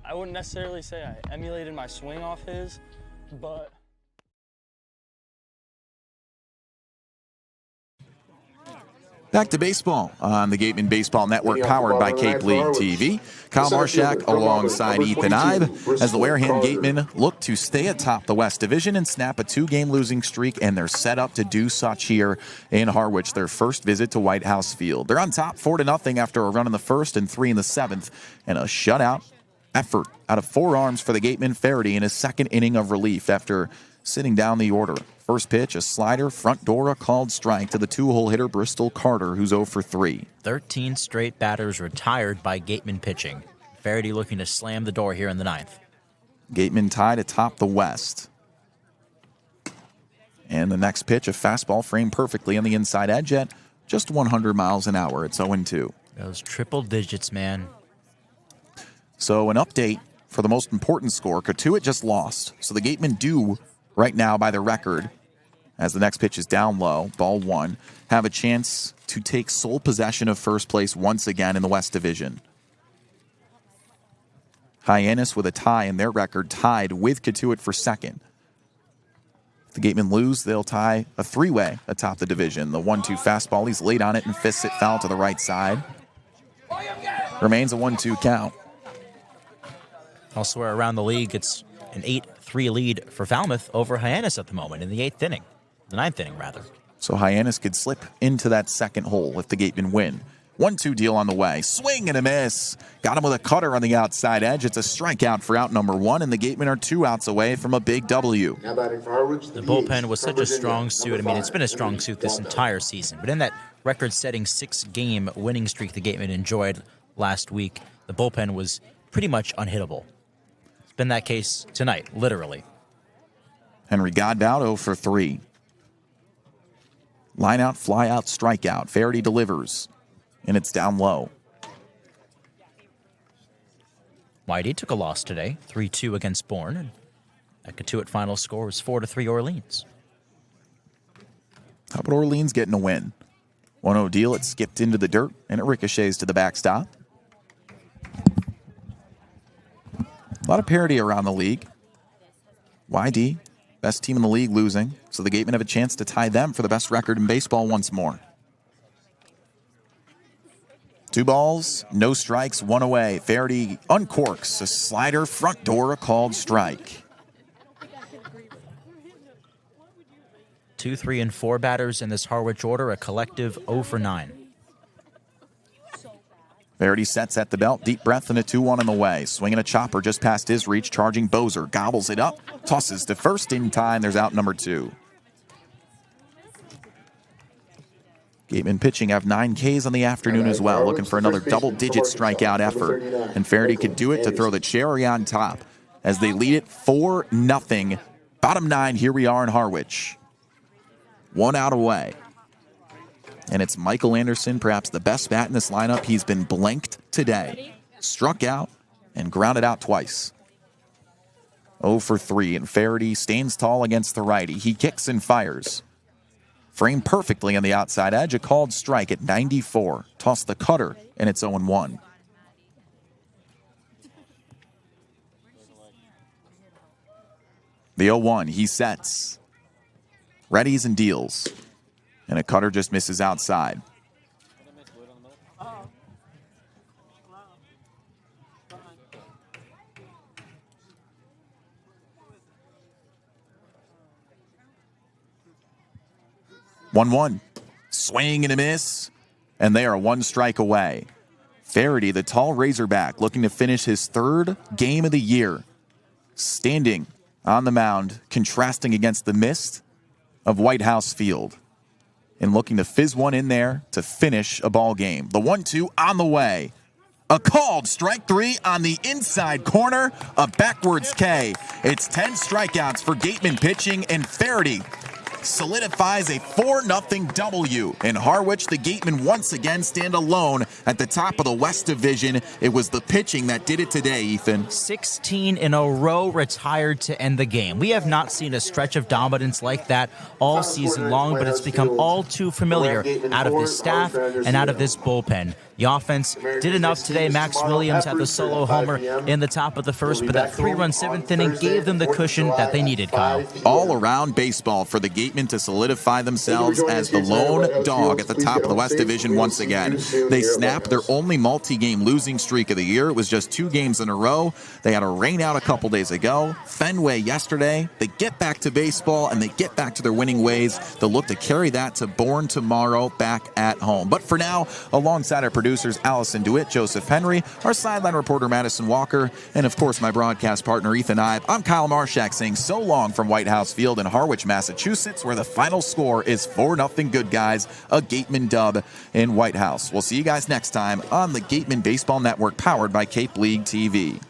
I wouldn't necessarily say I emulated my swing off his, but... Back to baseball on the Gateman Baseball Network, powered by Cape League TV. Kyle Marchak alongside Ethan Eibe as the Wareham Gatemen look to stay atop the West Division and snap a 2-game losing streak, and they're set up to do such here in Harwich, their first visit to White House Field. They're on top 4-0 after a run in the 1st and 3 in the 7th, and a shutout effort out of 4 arms for the Gatemen. Faraday in his 2nd inning of relief after sitting down the order. First pitch, a slider, front door, a called strike to the 2-hole hitter Bristol Carter, who's 0 for 3. 13 straight batters retired by Gateman pitching. Faraday looking to slam the door here in the 9th. Gateman tied atop the West. And the next pitch, a fastball framed perfectly on the inside edge at just 100 miles an hour. It's 0-2. Those triple digits, man. So an update for the most important score. Katuitt just lost. So the Gatemen do, right now by the record, as the next pitch is down low, ball 1, have a chance to take sole possession of first place once again in the West Division. Hyannis with a tie in their record, tied with Katuitt for 2nd. If the Gatemen lose, they'll tie a 3-way atop the division. The 1-2 fastball, he's late on it and fists it foul to the right side. Remains a 1-2 count. Elsewhere around the league, it's an 8-3 lead for Falmouth over Hyannis at the moment in the 8th inning. The 9th inning, rather. So Hyannis could slip into that 2nd hole if the Gatemen win. 1-2 deal on the way. Swing and a miss. Got him with a cutter on the outside edge. It's a strikeout for out number 1, and the Gatemen are 2 outs away from a big W. Now batting for Harwich, The bullpen was such a strong suit. I mean, it's been a strong suit this entire season. But in that record-setting 6-game winning streak the Gatemen enjoyed last week, the bullpen was pretty much unhittable. It's been that case tonight, literally. Henry Godbout 0 for 3. Line out, fly out, strikeout. Faraday delivers, and it's down low. Eibe took a loss today, 3-2 against Bourne, and that Katuitt final score was 4-3 Orleans. How about Orleans getting a win? 1-0 deal, it skipped into the dirt, and it ricochets to the backstop. A lot of parity around the league. YD, best team in the league, losing, so the Gatemen have a chance to tie them for the best record in baseball once more. 2 balls, no strikes, 1 away. Faraday uncorks a slider, front door, a called strike. 2, 3, and 4 batters in this Harwich order, a collective 0 for 9. Faraday sets at the belt, deep breath, and a 2-1 on the way. Swinging a chopper just past his reach, charging Bozer, gobbles it up, tosses to first in time. There's out number 2. Gatemen pitching have 9 Ks on the afternoon as well, looking for another double-digit strikeout effort. And Faraday could do it to throw the cherry on top as they lead it 4-0. Bottom 9, here we are in Harwich. 1 out away. And it's Michael Anderson, perhaps the best bat in this lineup. He's been blanked today. Struck out and grounded out twice. 0 for 3, and Faraday stands tall against the righty. He kicks and fires. Framed perfectly on the outside edge, a called strike at 94. Toss the cutter, and it's 0-1. The 0-1, he sets. Readies and deals. And a cutter just misses outside. One. Swing and a miss. And they are 1 strike away. Faraday, the tall Razorback, looking to finish his 3rd game of the year. Standing on the mound, contrasting against the mist of White House Field. And looking to fizz one in there to finish a ball game. The 1-2 on the way. A called strike 3 on the inside corner. A backwards K. It's 10 strikeouts for Gatemen pitching, and Faraday solidifies a 4-0 W. In Harwich, the Gatemen once again stand alone at the top of the West Division. It was the pitching that did it today, Ethan. 16 in a row retired to end the game. We have not seen a stretch of dominance like that all season long, but it's become all too familiar out of this staff and out of this bullpen. The offense did enough today. Max Williams had the solo homer in the top of the first, but that 3-run 7th inning gave them the cushion that they needed, Kyle. All around baseball for the Gatemen to solidify themselves as the lone dog at the top of the West Division once again. They snapped their only multi-game losing streak of the year. It was just 2 games in a row. They had a rain out a couple days ago. Fenway yesterday. They get back to baseball, and they get back to their winning ways. They'll look to carry that to Bourne tomorrow back at home. But for now, alongside our producers Allison DeWitt, Joseph Henry, our sideline reporter Madison Walker, and of course my broadcast partner Ethan Eibe, I'm Kyle Marchak saying so long from White House Field in Harwich, Massachusetts, where the final score is 4-0 good guys, a Gatemen dub in White House. We'll see you guys next time on the Gatemen Baseball Network, powered by Cape League TV.